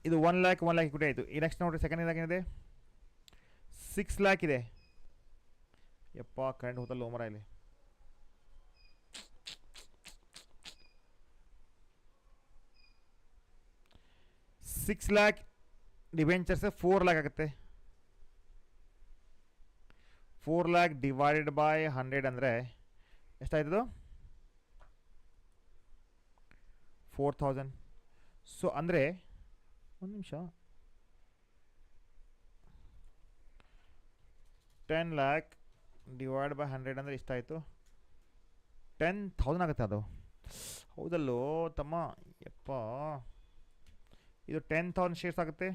ಇದು 1 ಲ್ಯಾಕ್ ಇಕ್ವಿಟಿ ಆಯಿತು ಈ ನೆಕ್ಸ್ಟ್ ನೋಡ್ರಿ ಸೆಕೆಂಡ್ ಇದಾಗೇನಿದೆ 6 ಲ್ಯಾಕ್ ಇದೆ ಯಪ್ಪ ಕರೆಂಟ್ ಹೋತಲ್ಲ ಓಮರ ಇಲ್ಲಿ 6 ಲ್ಯಾಕ್ ಡಿವೆಂಚರ್ಸ್ 4 ಲ್ಯಾಕ್ ಆಗುತ್ತೆ 4 ಲ್ಯಾಕ್ ಡಿವೈಡೆಡ್ ಬೈ 100 ಅಂದರೆ ಎಷ್ಟಾಯ್ತದು 4,000 ಸೊ ಅಂದರೆ ಒಂದು ನಿಮಿಷ 10 ಲ್ಯಾಕ್ ಡಿವೈಡ್ ಬೈ 100 ಅಂದರೆ ಇಷ್ಟಾಯಿತು 10,000 ಆಗುತ್ತೆ ಅದು ಹೌದಲ್ಲೋ ತಮ್ಮ ಯಪ್ಪ ಇದು 10,000 ಶೇರ್ಸ್ ಆಗುತ್ತೆ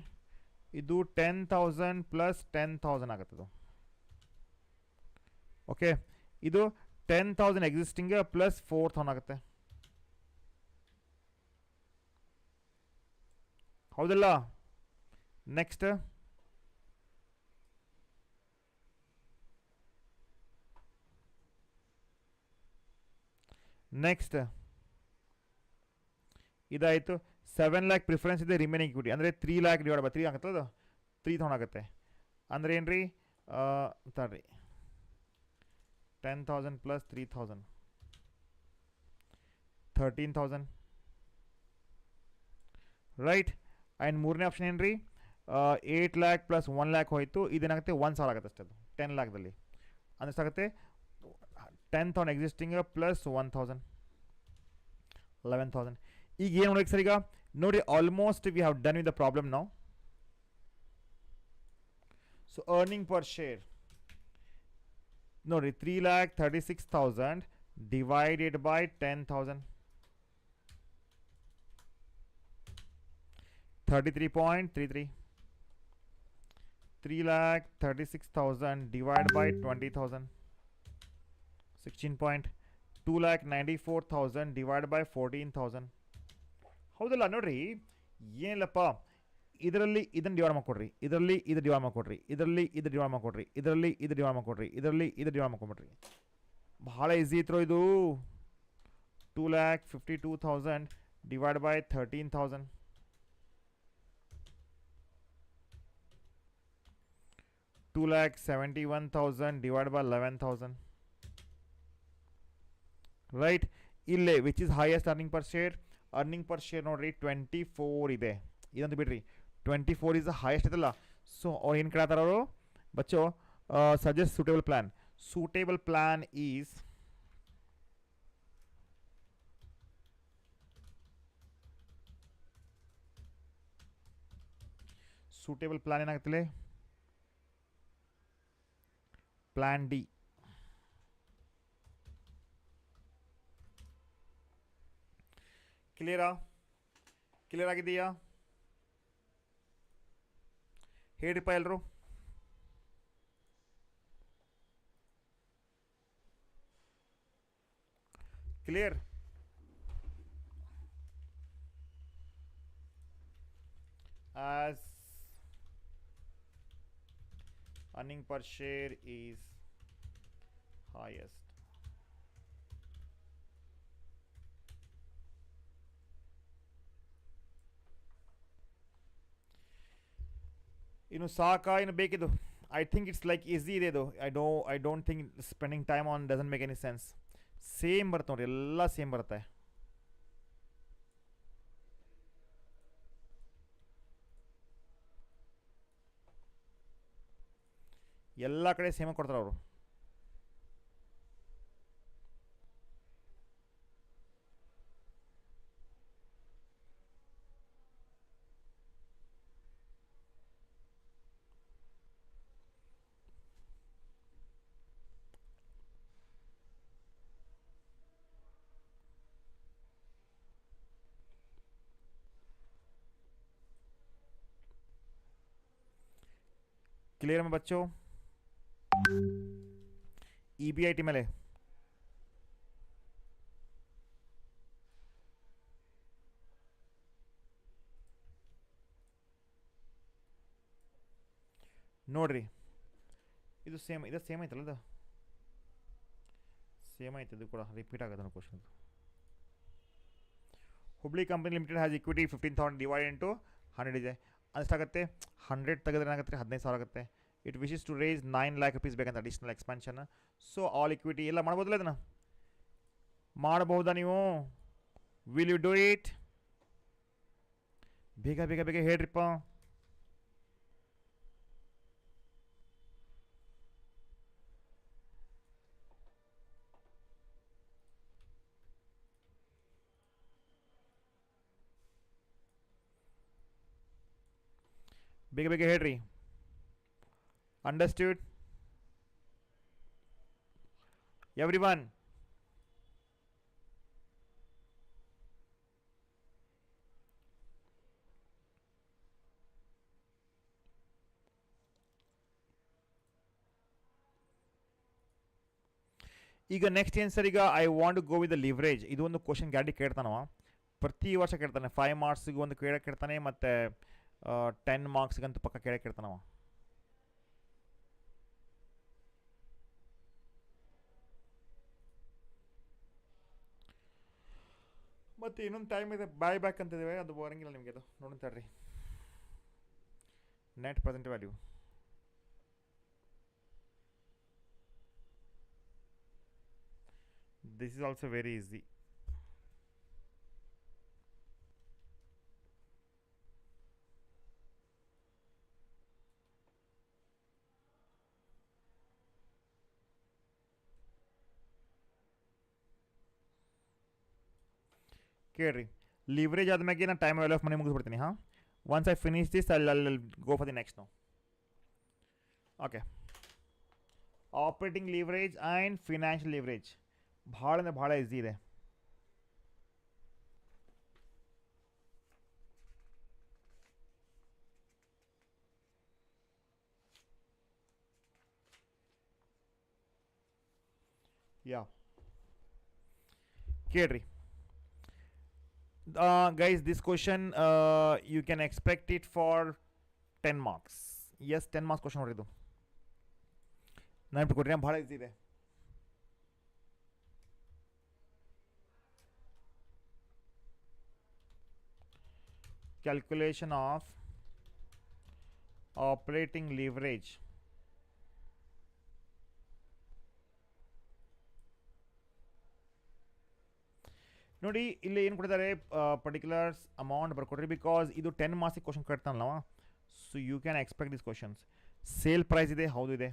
ಇದು 10,000 ಪ್ಲಸ್ 10,000 ಆಗುತ್ತೆ ಅದು ಓಕೆ ಇದು 10,000 ಎಕ್ಸಿಸ್ಟಿಂಗ್ ಪ್ಲಸ್ 4,000 ಆಗುತ್ತೆ ಹೌದಲ್ಲ ನೆಕ್ಸ್ಟ್ ಇದಾಯಿತು 7 ಲ್ಯಾಕ್ ಪ್ರಿಫರೆನ್ಸ್ ಇದೆ ರಿಮೈನಿಂಗ್ ಇಕ್ವಿಟಿ ಅಂದರೆ 3 ಲ್ಯಾಕ್ ಡಿವೈಡ್ ಬೈ 3 ಆಗುತ್ತೆ ಅದು 3,000 ಆಗುತ್ತೆ ಅಂದರೆ ಏನು ರೀ ತಡ್ರಿ 10,000 ಪ್ಲಸ್ 3,000 13,000 ರೈಟ್ ಆ್ಯಂಡ್ ಮೂರನೇ ಆಪ್ಷನ್ ಏನು ರೀ 8 ಲ್ಯಾಕ್ ಪ್ಲಸ್ 1 ಲ್ಯಾಕ್ ಹೋಯಿತು ಇದೇನಾಗುತ್ತೆ 1,000 ಆಗುತ್ತೆ ಅಷ್ಟೇ ಅದು 10 ಲ್ಯಾಕ್ದಲ್ಲಿ ಅಂದರೆ ಎಷ್ಟಾಗುತ್ತೆ 10,000 ಎಕ್ಸಿಸ್ಟಿಂಗ್ ಪ್ಲಸ್ 1,000 11,000 ಈಗ ಏನು ನೋಡಕ್ಕೆ ಸರ್ ಈಗ ನೋಡಿ almost we have done with the problem ನಾವು ಸೊ ಅರ್ನಿಂಗ್ ಪರ್ ಶೇರ್ ನೋಡಿರಿ 3,36,000 divided by 10,000 33.33 3,36,000 divided by 20,000 16 2,94,000 divided by 14,000 ಹೌದಲ್ಲ ನೋಡ್ರಿ ಏನಿಲ್ಲಪ್ಪ ಇದರಲ್ಲಿ ಇದನ್ನು ಡಿವೈಡ್ ಮಾಡಿಕೊಡ್ರಿ ಇದರಲ್ಲಿ ಇದು ಡಿವೈಡ್ ಮಾಡಿಕೊಡ್ರಿ ಇದರಲ್ಲಿ ಇದು ಡಿವೈಡ್ ಮಾಡಿಕೊಡ್ರಿ ಇದರಲ್ಲಿ ಇದು ಡಿವೈಡ್ ಮಾಡಿಕೊಡ್ರಿ ಇದರಲ್ಲಿ ಇದು ಡಿವೈಡ್ ಮಾಡ್ಕೊಂಬಿಡ್ರಿ ಭಾಳ ಈಸಿ ಇತ್ತು ಇದು 2,52,000 divided by 13,000 2,71,000 divided by 11,000 right. ಇಲ್ಲೇ which is highest earning per share ನೋಡ್ರಿ 24 ಇದೆ. ಇದಂತ ಬಿಡ್ರಿ, 24 ಇಸ್ ದ ಹೈಯೆಸ್ಟ್ ಇದಲ್ಲ. ಸೊ ಅವ್ರು ಏನು ಕೇಳ್ತಾರ ಅವರು ಬಚ್ಚೋ, suggest suitable plan. Suitable plan is suitable plan ಏನಾಗುತ್ತಿಲ್ಲ, ಪ್ಲಾನ್ ಡಿ. ಕ್ಲಿಯರ್ ಆಗಿದೆಯಾ ಹೇಳಿಪ್ಪ ಎಲ್ಲರೂ. Clear. as earning per share is highest. ಇನ್ನು ಸಾಕಾ ಇನ್ನು ಬೇಕಿದು? I think it's like easy ಇದೆ ಇದು. I don't think spending time on doesn't make any sense. Same ಬರುತ್ತೆ ನೋಡ್ರಿ, ಎಲ್ಲ ಸೇಮ್ ಬರುತ್ತೆ. ಎಲ್ಲ ಕಡೆ ಸೇಮ್ ಕೊಡ್ತಾರೆ ಅವರು. क्लियर में बच्चों? EBIT ಮೇಲೆ ನೋಡ್ರಿ, ಇದು ಸೇಮ್ ಐತಲ್ಲ, ಇದು ಸೇಮ್ ಐತೆ, ಇದು ಕೂಡ ರಿಪೀಟ್ ಆಗುತ್ತೆ ಅನ್ನೋ question. Hubli company limited has equity 15,000 divide into 100 ಇದೆ. ಅಷ್ಟಾಗುತ್ತೆ. 100 ತೆಗೆದ್ರೆ ಏನಾಗುತ್ತೆ? 15,000 ಆಗುತ್ತೆ. It wishes to raise 9 lakh rupees ಬೇಕಂತ additional expansion. So all equity ಎಲ್ಲ ಮಾಡ್ಬೋದಲ್ಲ, ಇದನ್ನು ಮಾಡಬಹುದಾ ನೀವು? Will you do it? ಬೇಗ ಬೇಗ ಬೇಗ ಹೇಳ್ರಿಪ್ಪ. ಬೇಗ ಬೇಗ ಹೇಳ್ರಿ. Understood everyone? ಈಗ ನೆಕ್ಸ್ಟ್ ಏನು ಸರ್, ಈಗ I want go with the leverage. ಇದು ಒಂದು ಕ್ವಶನ್ ಗ್ಯಾರಂಟಿ ಕೇಳ್ತಾನವ, ಪ್ರತಿ ವರ್ಷ ಕೇಳ್ತಾನೆ. 5 ಮಾರ್ಕ್ಸಿಗೆ ಒಂದು ಕೇಳ್ತಾನೆ, ಮತ್ತು 10 ಮಾರ್ಕ್ಸ್ಗಂತೂ ಪಕ್ಕ ಕೇಳ್ತಾನವ. ಮತ್ತು ಇನ್ನೊಂದು ಟೈಮ್ ಇದೆ, ಬಾಯ್ ಬ್ಯಾಕ್ ಅಂತಿದ್ದೇವೆ, ಅದು ಬರಂಗಿಲ್ಲ ನಿಮಗೆ. ಅದು ನೋಡೋಣ ತಡ್ರಿ. Net present value this is also very easy. ಕೇಳ್ರಿ, ಲಿವರೇಜ್ ಆದ್ಮೇಲೆ ನಾನು ಟೈಮ್ ವ್ಯಾಲ್ಯೂ ಆಫ್ ಮನಿ ಮುಗಿಸ್ಬಿಡ್ತೀನಿ. ಹಾಂ, ಒನ್ಸ್ ಐ ಫಿನಿಶ್ ದಿಸ್ ಅಲ್ಲಿ go for the next no. Okay, operating leverage and financial leverage ಭಾಳ ಅಂದರೆ ಭಾಳ ಈಸಿ ಇದೆ. ಯಾ ಕೇಳ್ರಿ guys, this question you can expect it for 10 marks. Yes, 10 marks question ನೋಡಿದ್ದು ನಾನು ಕೊಡ್ರಿ, ಭಾಳ ಈಸಿ ಇದೆ. calculation of operating leverage ನೋಡಿ ಇಲ್ಲಿ ಏನು ಕೊಟ್ಟಿದ್ದಾರೆ ಪರ್ಟಿಕ್ಯುಲರ್ಸ್ ಅಮೌಂಟ್ ಬರ್ಕೊಡ್ರಿ ಬಿಕಾಸ್ ಇದು 10 ಮಾರ್ಕ್ಸಿಗೆ ಕ್ವಶನ್ ಕಟ್ತಾನಲ್ಲವ so you can expect this questions sale price ಇದೆ ಹೌದು ಇದೆ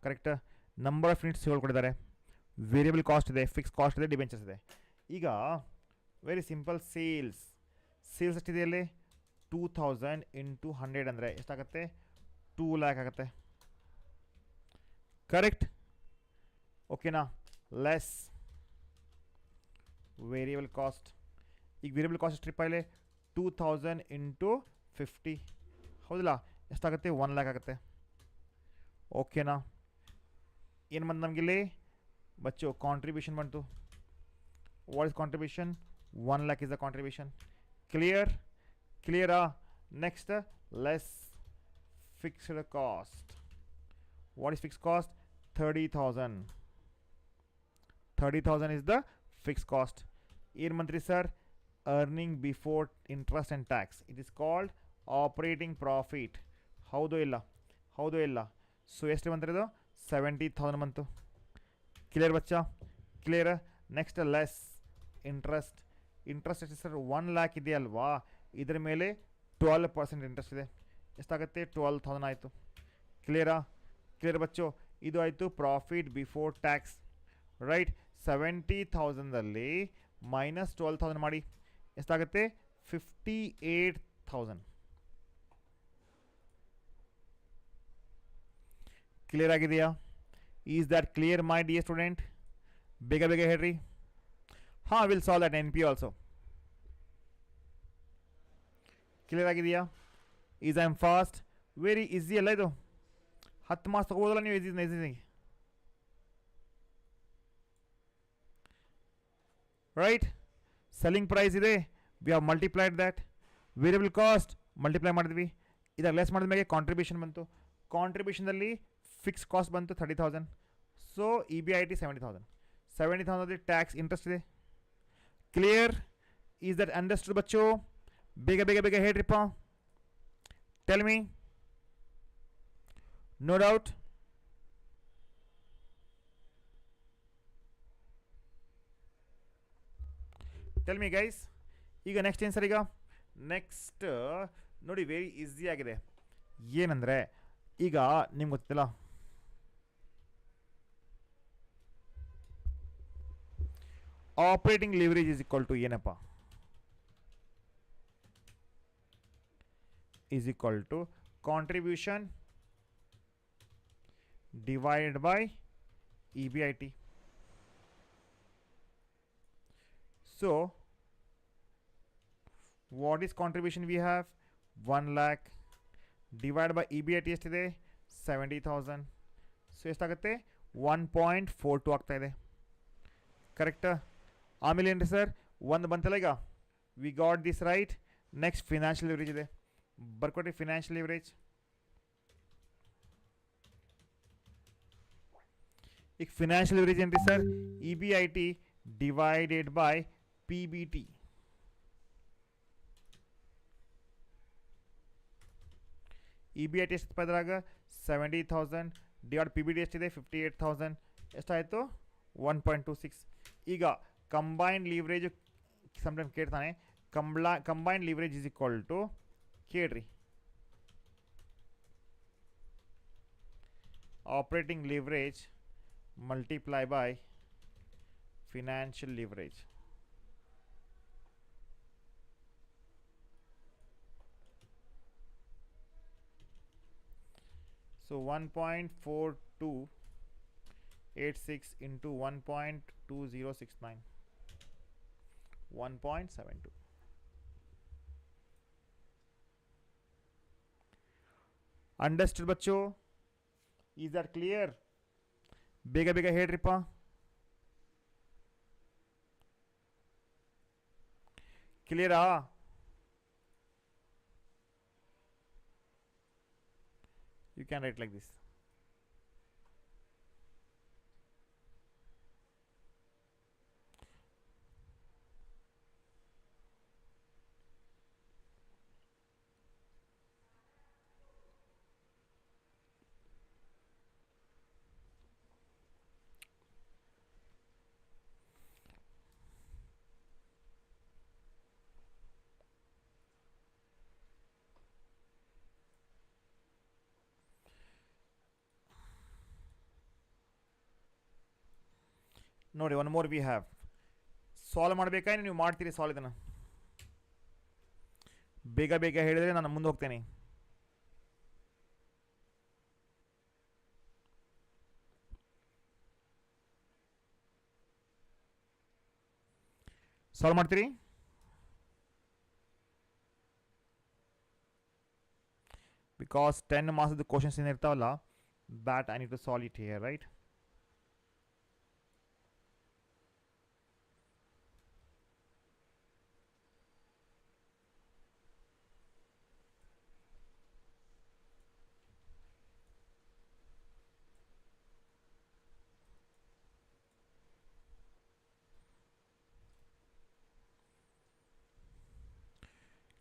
ಕರೆಕ್ಟ್ ನಂಬರ್ ಆಫ್ ಯೂನಿಟ್ಸ್ ಕೊಟ್ಟಿದ್ದಾರೆ ವೇರಿಯಬಲ್ ಕಾಸ್ಟ್ ಇದೆ ಫಿಕ್ಸ್ ಕಾಸ್ಟ್ ಇದೆ ಡಿಬೆಂಚರ್ಸ್ ಇದೆ ಈಗ ವೆರಿ ಸಿಂಪಲ್ ಸೇಲ್ಸ್ ಎಷ್ಟಿದೆ ಅಲ್ಲಿ 2000 ಇಂಟು 100 ಅಂದರೆ ಎಷ್ಟಾಗುತ್ತೆ 2 ಲ್ಯಾಕ್ ಆಗುತ್ತೆ ಕರೆಕ್ಟ್ ಓಕೆನಾ ಲೆಸ್ ವೇರಿಯಬಲ್ ಕಾಸ್ಟ್ ಈಗ ವೇರಿಯಬಲ್ ಕಾಸ್ಟ್ ಎಷ್ಟು ರೂಪಾಯಿಲೆ 2000 ಇಂಟು 50 ಹೌದಲ್ಲ ಎಷ್ಟಾಗುತ್ತೆ 1 ಲ್ಯಾಕ್ ಆಗುತ್ತೆ ಓಕೆನಾ ಏನು ಬಂತು ನಮಗಿಲ್ಲಿ ಬಚ್ಚು ಕಾಂಟ್ರಿಬ್ಯೂಷನ್ ಬಂತು what is contribution 1 lakh is the contribution ಕ್ಲಿಯರಾ next less fixed cost what is fix cost 30,000 is the fixed cost ಏನು ಮಂತ್ರಿ sir earning before interest and tax it is called operating profit ಹೌದು ಇಲ್ಲ ಸೊ ಎಷ್ಟು ಬಂತಿರೋದು 70,000 ಬಂತು clear ಬಚ್ಚಾ clear next less interest ಎಷ್ಟು ಸರ್ 1 ಲ್ಯಾಕ್ ಇದೆಯಲ್ವಾ ಇದರ ಮೇಲೆ 12% ಇಂಟ್ರೆಸ್ಟ್ ಇದೆ ಎಷ್ಟಾಗುತ್ತೆ 12,000 ಆಯಿತು ಕ್ಲಿಯರ್ ಬಚ್ಚೋ ಇದು ಆಯಿತು ಪ್ರಾಫಿಟ್ ಬಿಫೋರ್ ಟ್ಯಾಕ್ಸ್ ರೈಟ್ 70,000ದಲ್ಲಿ ಮೈನಸ್ 12,000 ಮಾಡಿ ಎಷ್ಟಾಗುತ್ತೆ 58,000 ಕ್ಲಿಯರ್ ಆಗಿದೆಯಾ is that clear my dear student ಬೇಗ ಹೇಳ್ರಿ ಹಾಂ will solve that NP also clear ಆಗಿದೆಯಾ is I am fast very easy ಅಲ್ಲ ಇದು 10 ಮಾರ್ಕ್ಸ್ ತಗೋಬೋದಲ್ಲ ನೀವು ಈಸಿ ರೈಟ್ ಸೆಲ್ಲಿಂಗ್ ಪ್ರೈಸ್ ಇದೆ we have multiplied that variable cost multiply ಮಾಡಿದ್ವಿ ಇದರ ಲೆಸ್ ಮಾಡಿದ ಮೇಲೆ ಕಾಂಟ್ರಿಬ್ಯೂಷನ್ ಬಂತು ಕಾಂಟ್ರಿಬ್ಯೂಷನಲ್ಲಿ ಫಿಕ್ಸ್ ಕಾಸ್ಟ್ ಬಂತು 30,000 ಸೊ EBIT 70,000 ಟ್ಯಾಕ್ಸ್ ಇಂಟ್ರೆಸ್ಟ್ ಇದೆ ಕ್ಲಿಯರ್ ಈಸ್ ದಟ್ ಅಂಡರ್ಸ್ಟುಡ್ ಬಚ್ಚು ಬೇಗ ಹೇಳ್ರಿಪ್ಪ tell me no doubt tell me guys ಈಗ ನೆಕ್ಸ್ಟ್ ಏನು ಸರ್ ಈಗ ನೆಕ್ಸ್ಟ್ ನೋಡಿ ವೆರಿ ಈಸಿ ಆಗಿದೆ ಏನಂದರೆ ಈಗ ನಿಮ್ಗೆ ಗೊತ್ತಿಲ್ಲ operating leverage is equal to ಏನಪ್ಪ is equal to contribution divided by EBIT. So what is contribution we have 1 lakh divided by EBIT ಎಷ್ಟಿದೆ 70,000 ಸೊ ಎಷ್ಟಾಗುತ್ತೆ 1.42 ಆಗ್ತಾ ಇದೆ ಕರೆಕ್ಟ್ ಆಮೇಲೆ ಏನ್ರಿ ಸರ್ ಒಂದು ಬಂತಲ್ಲ ಈಗ V got this right next financial leverage ಇದೆ ಬರ್ಕೊಟ್ರಿ ಫಿನಾನ್ಷಿಯಲ್ ಲಿವರೇಜ್ ಈಗ ಫಿನಾನ್ಷಿಯಲ್ ಲಿವರೇಜ್ ಏನ್ರಿ sir EBIT divided by PBT EBIT ಎಷ್ಟು ಪದ್ರಾಗ 70,000 ಡಿವೈಡ್ PBT ಎಷ್ಟಿದೆ 58,000 ಎಷ್ಟಾಯಿತು 1.26 ಈಗ ಕಂಬೈನ್ಡ್ ಲಿವರೇಜ್ ಸಮ್ಟೈಮ್ ಕೇಳ್ತಾನೆ combined leverage is equal to ಕೇಳ್ರಿ operating leverage multiply by financial leverage so 1.4286 into 1.2069 1.72 understood बच्चों is that clear ಬೇಗ ಹೇಳ್ರಿಪ್ಪ ಕ್ಲಿಯರಾ you can write like this ನೋಡಿ one more we have. Solve ಮಾಡಬೇಕಾ ನೀವು ಮಾಡ್ತೀರಿ ಸಾಲ್ವ್ ಇದನ್ನು? ಬೇಗ ಬೇಗ ಹೇಳಿದರೆ ನಾನು ಮುಂದೆ ಹೋಗ್ತೇನೆ. ಸಾಲ್ವ್ ಮಾಡ್ತೀರಿ? Because 10 marks of the questions in ಇರ್ತಾವಲ್ಲ, that I need to solve it here, right?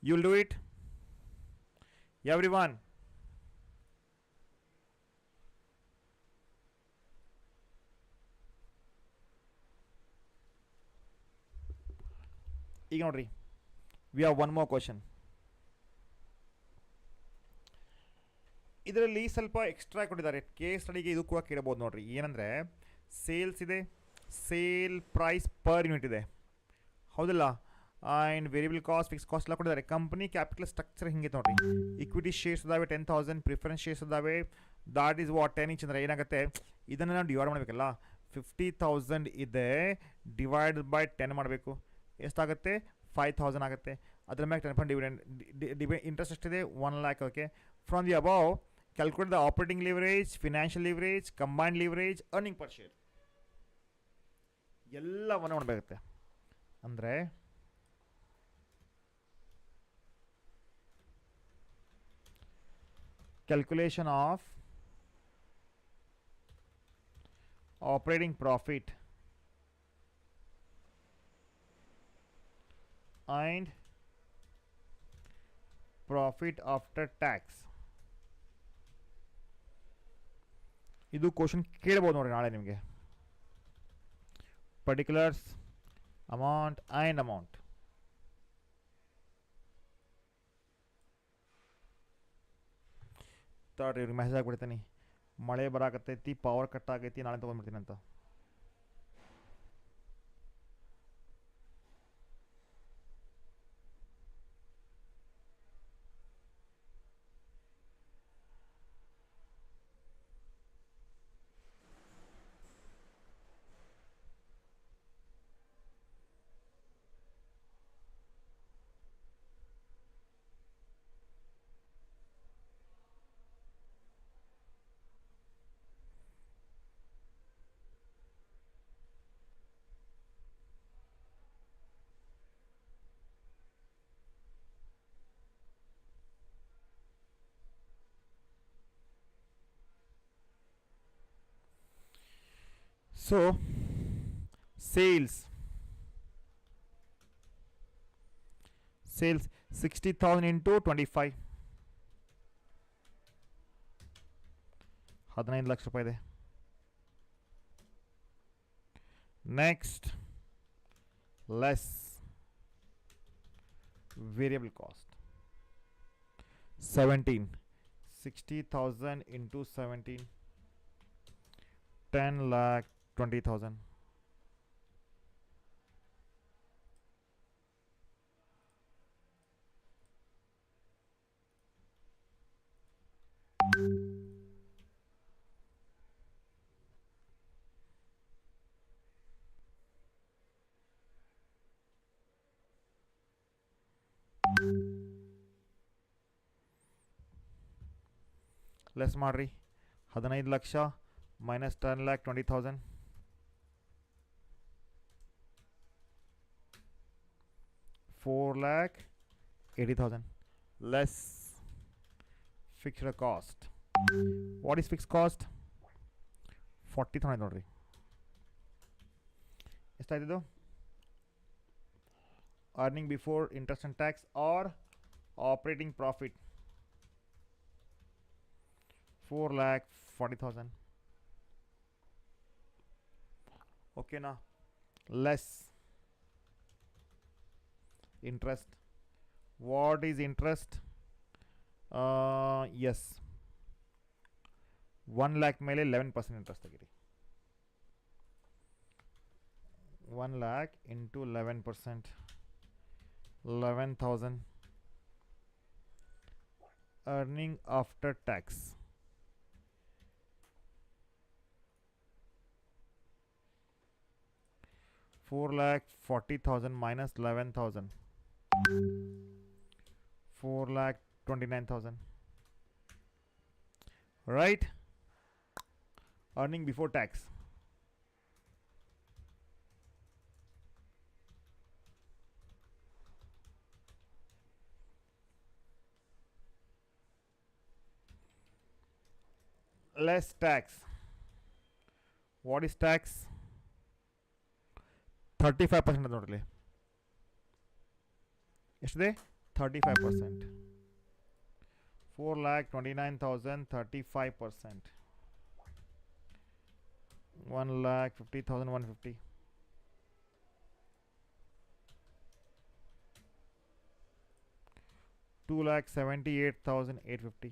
You'll do it, everyone. ಈಗ ನೋಡ್ರಿ, V have one more question. ಇದರಲ್ಲಿ ಸ್ವಲ್ಪ ಎಕ್ಸ್ಟ್ರಾ ಕೊಟ್ಟಿದ್ದಾರೆ, ಕೇಸ್ ಸ್ಟಡಿಗೆ ಇದು ಕೂಡ ಕೇಳಬಹುದು ನೋಡ್ರಿ. ಏನಂದರೆ ಸೇಲ್ಸ್ ಇದೆ, ಸೇಲ್ ಪ್ರೈಸ್ ಪರ್ ಯೂನಿಟ್ ಇದೆ, ಹೌದಲ್ಲ? And variable cost, fix cost ಎಲ್ಲ ಕೊಟ್ಟಿದ್ದಾರೆ. ಕಂಪ್ನಿ ಕ್ಯಾಪಿಟಲ್ ಸ್ಟ್ರಕ್ಚರ್ ಹಿಂಗೆ ನೋಡ್ರಿ. ಇಕ್ವಿಟಿ ಶೇರ್ಸ್ ಇದಾವೆ 10,000, ಪ್ರಿಫರೆನ್ಸ್ ಶೇರ್ಸ್ ಇದಾವೆ, ದಾಟ್ ಈಸ್ ವಾಟ್ 10 ಇಂಚ್. ಅಂದರೆ ಏನಾಗುತ್ತೆ, ಇದನ್ನು ನಾವು ಡಿವೈಡ್ ಮಾಡಬೇಕಲ್ಲ. 50,000 ಇದೆ, ಡಿವೈಡ್ ಬೈ 10 ಮಾಡಬೇಕು. ಎಷ್ಟಾಗುತ್ತೆ? 5,000 ಆಗುತ್ತೆ. ಅದ್ರ ಮೇಲೆ 10% ಡಿವಿಡೆಂಡ್ ಇಂಟ್ರೆಸ್ಟ್ ಎಷ್ಟಿದೆ? 1 lakh. Okay, from the above calculate the operating leverage, financial leverage, combined leverage, earning per share ಎಲ್ಲವನ್ನು ಮಾಡಬೇಕಾಗುತ್ತೆ. ಅಂದರೆ calculation of operating profit and profit after tax. ಇದು ಕ್ವಶನ್ ಕೇಳ್ಬೋದು ನೋಡ್ರಿ ನಾಳೆ ನಿಮಗೆ. Particulars, amount and amount. ತಡ್ರಿ, ಇವ್ರಿಗೆ ಮೆಸೇಜ್ ಆಗಿಬಿಡ್ತೀನಿ, ಮಳೆ ಬರಾಕತ್ತೈತಿ, ಪವರ್ ಕಟ್ ಆಗೈತಿ, ನಾಳೆ ತೊಗೊಂಡ್ಬಿಡ್ತೀನಿ ಅಂತ. So sales 60,000 into 25, 15 ಲಕ್ಷ ರೂಪಾಯಿ ಇದೆ. Next less variable cost 17, 60,000 into 17, 10,20,000. Less ಮಾಡ್ರಿ, 15 lakh minus 10,20,000, 4,80,000 less fixed cost. What is fixed cost? 40,000 ನೋಡ್ರಿ. ಎಷ್ಟಾಯ್ತಿದು? earning before interest and tax or operating profit 4,40,000. okay na, less interest. what is interest? yes, 1 lakh ಮೇಲೆ 11% interest ತೆಗೀರಿ. 1 lakh into 11%, 11,000 earning after tax. $4,40,000 minus 11,000, 4,29,000. Right? Earning before tax. Less tax. What is tax? 35% ನೋಡ್ರಿ ಎಷ್ಟಿದೆ 35%. 4,29,000 35%, 1,50,000 150, 2,78,850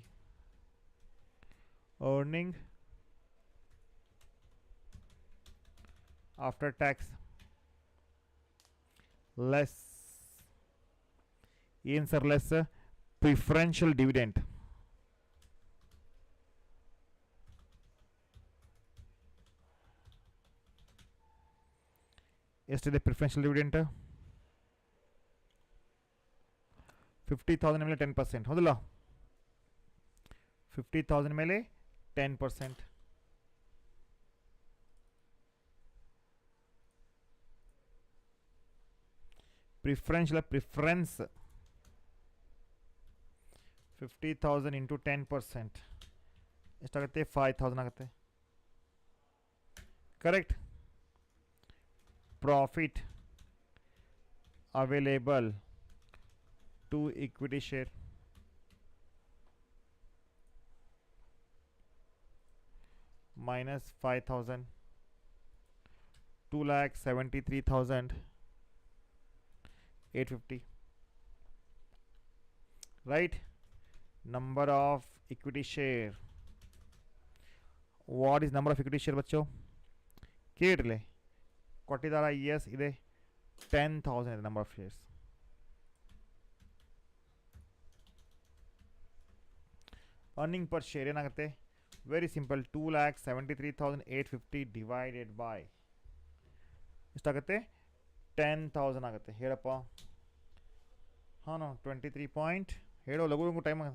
earning after tax less ಏನು sir less preferential dividend ಎಷ್ಟಿದೆ preferential dividend 50,000 ಮೇಲೆ 10%, ಹೌದಲ್ಲ 50,000 ಮೇಲೆ 10%. Preference 50,000 into 10% ಎಷ್ಟಾಗುತ್ತೆ 5,000 ಆಗುತ್ತೆ. Correct. Profit available to equity share minus 5,000, 2,73,850. Right? Number of equity share. What is number of equity share बच्चों? ಕೇಳಿರಲಿ ಕೊಟ್ಟಿದ್ದಾರಾ? ಎಸ್ ಇದೆ. 10,000 ಇದೆ number of shares. earning per share ಏನಾಗುತ್ತೆ? Very simple. 2,73,850 ಡಿವೈಡೆಡ್ ಬೈ ಎಷ್ಟಾಗುತ್ತೆ? 10,000 ಆಗುತ್ತೆ. ಹೇಳಪ್ಪ. ಹಾಂ 23 ಪಾಯಿಂಟ್ ಹೇಳೋ ಲಘು ಲಘು ಟೈಮ್ ಆಗ.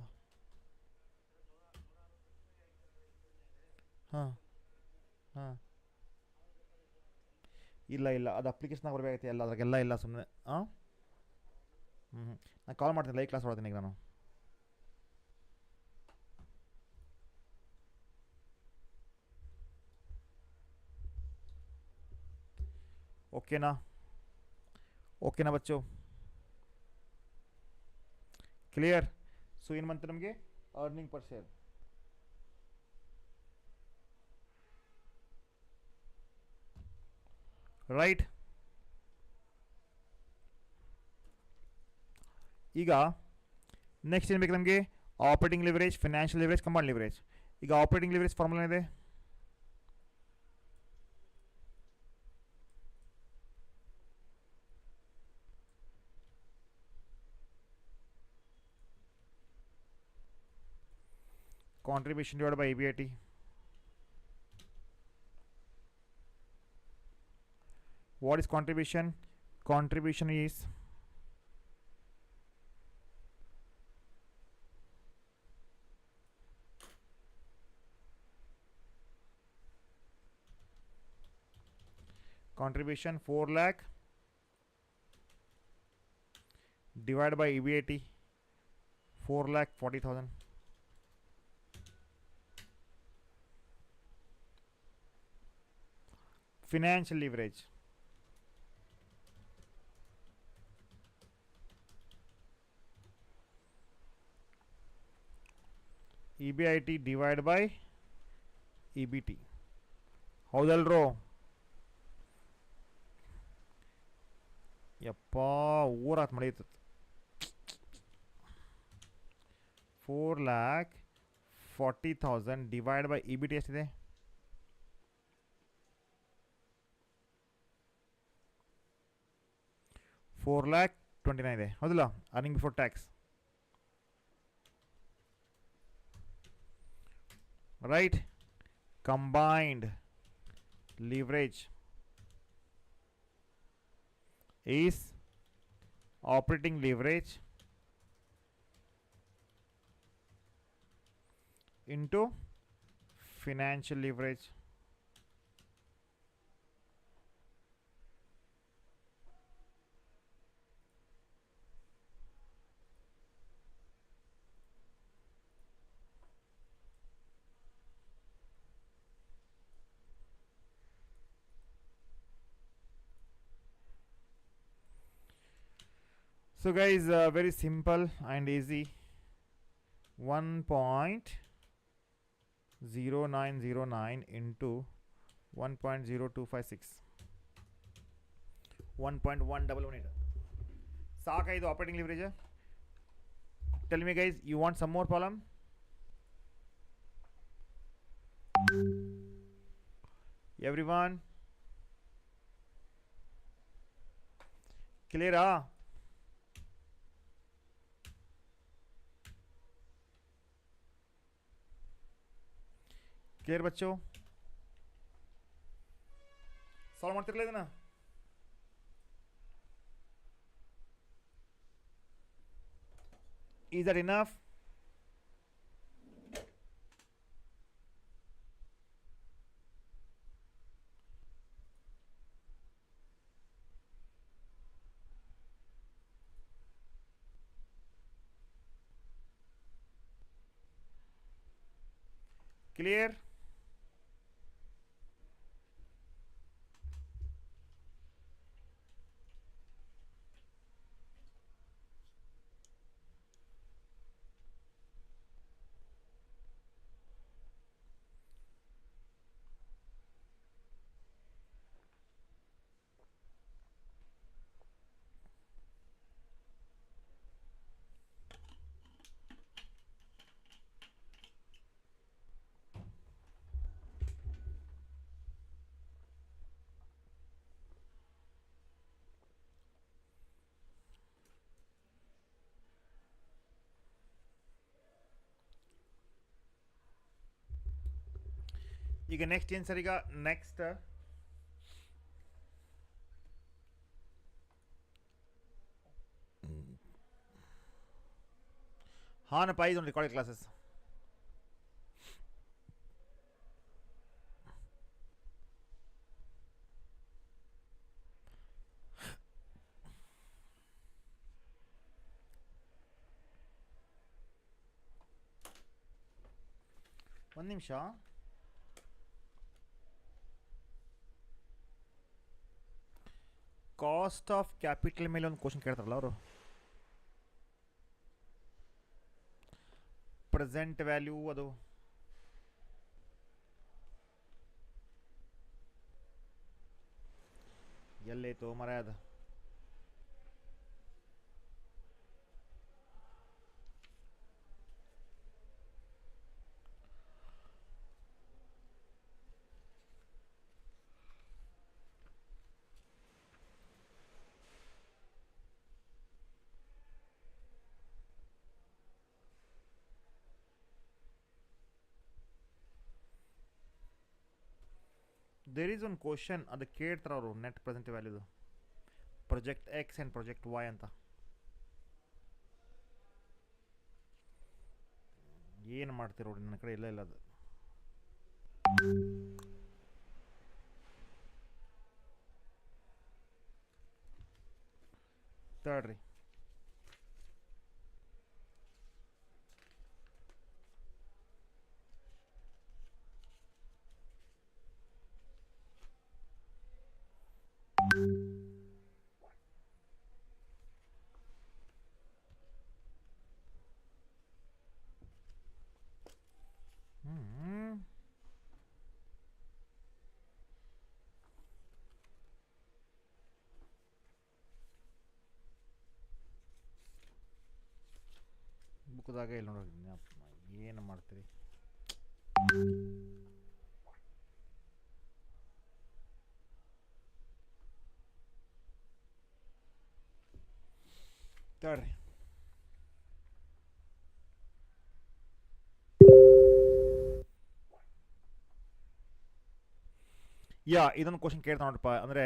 ಹಾಂ ಹಾಂ ಇಲ್ಲ ಅದು ಅಪ್ಲಿಕೇಶನ್ ಬರಬೇಕಾಗತ್ತೆ. ಎಲ್ಲ ಅದ್ರಾಗೆಲ್ಲ ಇಲ್ಲ ಸುಮ್ಮನೆ. ಹಾಂ ನಾನು ಕಾಲ್ ಮಾಡ್ತೀನಿ, ಲೈವ್ ಕ್ಲಾಸ್ ಮಾಡ್ತೀನಿ ಈಗ ನಾನು. ಓಕೆನಾ ಬಚ್ಚು? ಕ್ಲಿಯರ್? ಸೊ ಏನು ಬಂತು ನಮಗೆ? Earning per share. ರೈಟ್. ಈಗ ನೆಕ್ಸ್ಟ್ ಏನು ಬೇಕು ನಮಗೆ? Operating leverage, financial leverage, combined leverage. ಈಗ ಆಪರೇಟಿಂಗ್ ಲಿವರೇಜ್ ಫಾರ್ಮುಲಾ ಇದೆ. Contribution divided by EBIT. What is contribution? Contribution is contribution 4 lakh divided by EBIT 4,40,000. Financial leverage. EBIT divided by EBT. ಹೌದಲ್ರೋ? ಯಪ್ಪ ಊರಾತ್ ಮಳೆಯುತ್ತೆ. 4,40,000 divided by EBT ಎಷ್ಟಿದೆ? 4,29,000 ಇದೆ ಹೌದಲ್ಲ earning before tax right combined leverage is operating leverage into financial leverage. So guys, very simple and easy. 1.0909 into 1.0256 1.1118 ಸಾಕ ಇದು operating leverage tell me guys you want some more problem everyone ಕ್ಲಿಯರಾ clear ಬಚ್ಚೋ solve ಮಾಡ್ತಿರಲ್ಲ ಇದನ್ನ is that enough clear ಈಗ next ಏನು sir ಈಗ next ಹಾನಪ್ಪ ಇದೊಂದು ರೆಕಾರ್ಡೆಡ್ ಕ್ಲಾಸಸ್ ಒಂದು ನಿಮಿಷ ಕಾಸ್ಟ್ ಆಫ್ ಕ್ಯಾಪಿಟಲ್ ಮೇಲೆ ಒಂದು ಕ್ವಶನ್ ಕೇಳ್ತಾರಲ್ಲ ಅವರು ಪ್ರೆಸೆಂಟ್ ವ್ಯಾಲ್ಯೂ ಅದು ಎಲ್ಲೈತೋ ಮರ ಅದು ದೇರ್ ಈಸ್ ಒಂದು ಕ್ವಶನ್ ಅದು ಕೇಳ್ತಾರೆ ಅವರು ನೆಟ್ ಪ್ರೆಸೆಂಟ್ ವ್ಯಾಲ್ಯೂದು project X and project Y ಅಂತ ಏನು ಮಾಡ್ತೀರೋ ನನ್ನ ಕಡೆ ಇಲ್ಲ ಅದು ತಡ್ರಿ ಬುಕ್ದಾಗ ಇಲ್ಲ ನೋಡ್ರಿ ಏನು ಮಾಡ್ತೀರಿ ತಡ್ರಿ. ಯಾ ಇದೊಂದು ಕ್ವಶನ್ ಕೇಳ್ತಾ ನೋಡ್ರಪ್ಪ, ಅಂದರೆ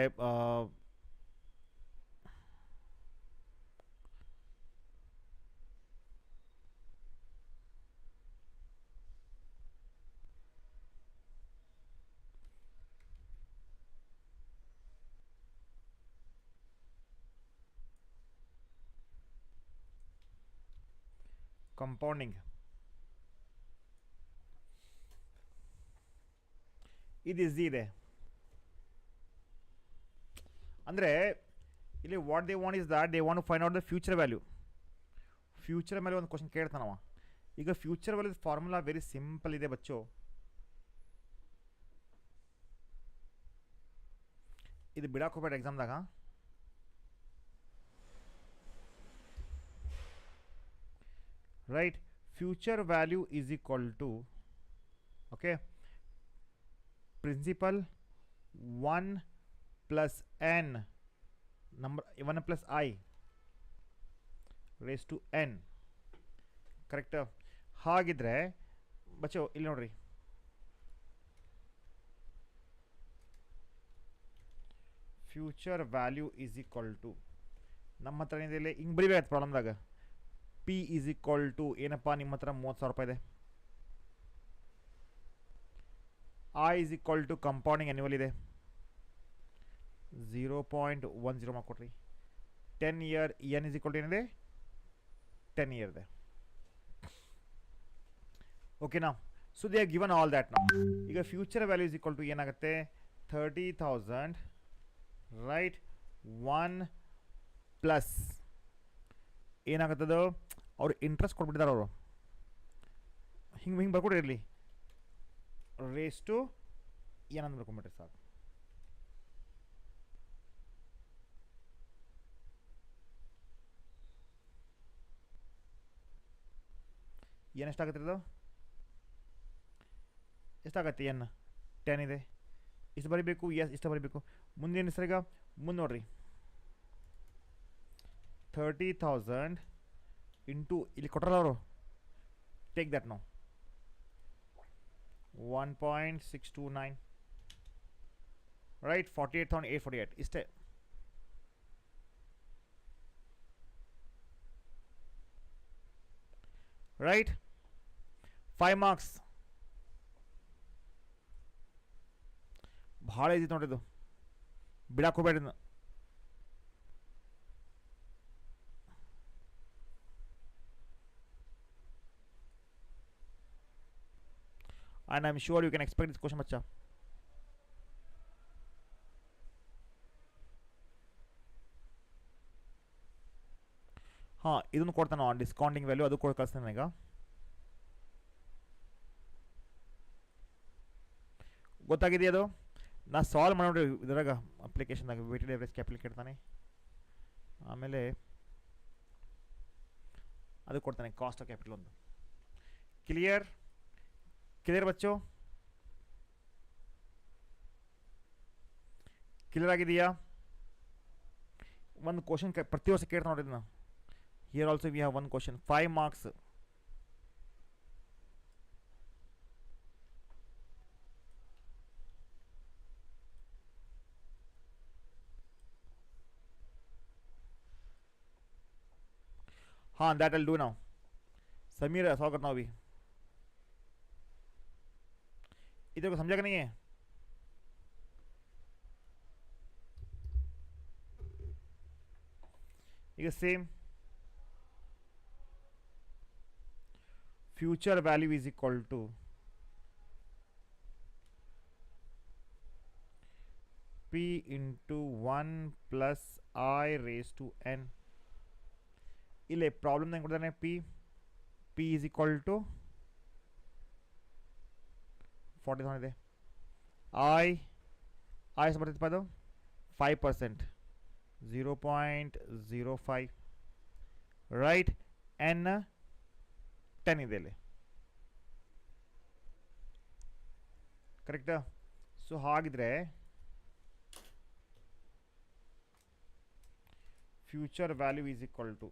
ಕಂಪೌಂಡಿಂಗ್ ಇದು ಈಸಿ ಇದೆ. ಅಂದರೆ ಇಲ್ಲಿ what they want is that they want to find out the future value. Future ಮೇಲೆ ಒಂದು ಕ್ವಶನ್ ಕೇಳ್ತಾನವ. ಈಗ future value formula very simple ಇದೆ ಬಚ್ಚು. ಇದು ಬಿಡಕ್ಕೆ ಹೋಗ್ಬೇಡ ಎಕ್ಸಾಮ್ದಾಗ. Right, future value is equal to okay principal 1 plus N number 1 plus I raise to N. Correct? ಹಾಗಿದ್ರೆ ಬಚ್ಚೋ ಇಲ್ಲಿ ನೋಡ್ರಿ, future value is equal to ನಮ್ಮ ಹತ್ರ ಏನಿದೆ ಹಿಂಗೆ ಬರಿಬೇಕಾಯ್ತು ಪ್ರಾಬ್ಲಮ್ದಾಗ. ಪಿ ಈಸ್ ಈಕ್ವಲ್ ಟು ಏನಪ್ಪ, ನಿಮ್ಮ ಹತ್ರ 30,000 ರೂಪಾಯಿ ಇದೆ. I is equal to compounding annual ಇದೆ 0.10 ಮಾಡಿಕೊಡ್ರಿ. 10 year N is equal to ಏನಿದೆ 10 ಇಯರ್ ಇದೆ. ಓಕೆನಾ? So they are given all that. ನಾವು ಈಗ future value is equal to ಏನಾಗುತ್ತೆ 30,000 ರೈಟ್ 1 ಪ್ಲಸ್ ಏನಾಗುತ್ತದು ಅವ್ರು ಇಂಟ್ರೆಸ್ಟ್ ಕೊಟ್ಬಿಟ್ಟಿದ್ದಾರೆ ಅವರು. ಹಿಂಗೆ ಬರ್ಕೊಡ್ರಿ ಇರಲಿ ರೇಸ್ ಟು ಏನಂತ ಬರ್ಕೊಂಬಿಟ್ರಿ ಸಾಕು. ಏನು ಎಷ್ಟಾಗುತ್ತೆ ಇದು? ಎಷ್ಟಾಗತ್ತೆ? ಎನ್ 10 ಇದೆ, ಇಷ್ಟು ಬರೀಬೇಕು. ಎಸ್ ಇಷ್ಟು ಬರೀಬೇಕು. ಮುಂದೇನು ಸರ್? ಈಗ ಮುಂದೆ ನೋಡ್ರಿ 30,000 ಇಂಟು ಇಲ್ಲಿ ಕೊಟ್ರಲ್ಲ ಅವರು, ಟೇಕ್ ದ್ಯಾಟ್ ನಾವು 1.629 ರೈಟ್ 48,848 ಇಷ್ಟೇ. Right 5 marks. ಭಾಳ ಈಸಿ ನೋಡಿದ್ದು, ಬಿಡಕ್ಕೆ ಹೋಗ್ಬೇಡಿ. And I'm sure you can expect this question बच्चा. हाँ ಇದನ್ನು ಕೊಡ್ತಾನೆ ಡಿಸ್ಕೌಂಟಿಂಗ್ ವ್ಯಾಲ್ಯೂ, ಅದು ಕೂಡ ಕಳಿಸ್ತಾನೆ ಈಗ. ಗೊತ್ತಾಗಿದೆಯಾ ಅದು? ನಾ ಸಾಲ್ವ್ ಮಾಡಿ ಇದ್ರಾಗ ಅಪ್ಲಿಕೇಶನ್ದಾಗ ವೇಟೆಡ್ ಎವರೇಜ್ ಕ್ಯಾಪಿಟಲ್ ಕೇಳ್ತಾನೆ, ಆಮೇಲೆ ಅದು ಕೊಡ್ತಾನೆ ಕಾಸ್ಟ್ ಆಫ್ ಕ್ಯಾಪಿಟಲ್ ಒಂದು. ಕ್ಲಿಯರ್? ಕ್ಲಿಯರ್ ಬಚ್ಚೋ? ಕ್ಲಿಯರ್ ಆಗಿದೆಯಾ? ಒಂದು ಕ್ವಶನ್ ಪ್ರತಿ ವರ್ಷ ಕೇಳ್ತಾ ನೋಡಿದ್ನ. Here also we have 1 question 5 marks. हाँ that will do now. Sameer solve करना अभी. इधर को समझा कि नहीं है? ಈಗ same future value is equal to P into 1 plus I raise to N. ಇಲ್ಲಿ ಪ್ರಾಬ್ಲಮ್ ಹೆಂಗೆ ಕೊಡ್ತಾನೆ? ಪಿ ಈಸ್ ಈಕ್ವಲ್ ಟು 40,000 ಇದೆ. ಐ ಎಷ್ಟು ಬರ್ತೈತಪ್ಪ ಅದು? 5%, 0.05 ರೈಟ್. ಎನ್ 10 ಇದೆ ಇಲ್ಲಿ. ಕರೆಕ್ಟಾ? ಸೊ ಹಾಗಿದ್ರೆ future value is equal to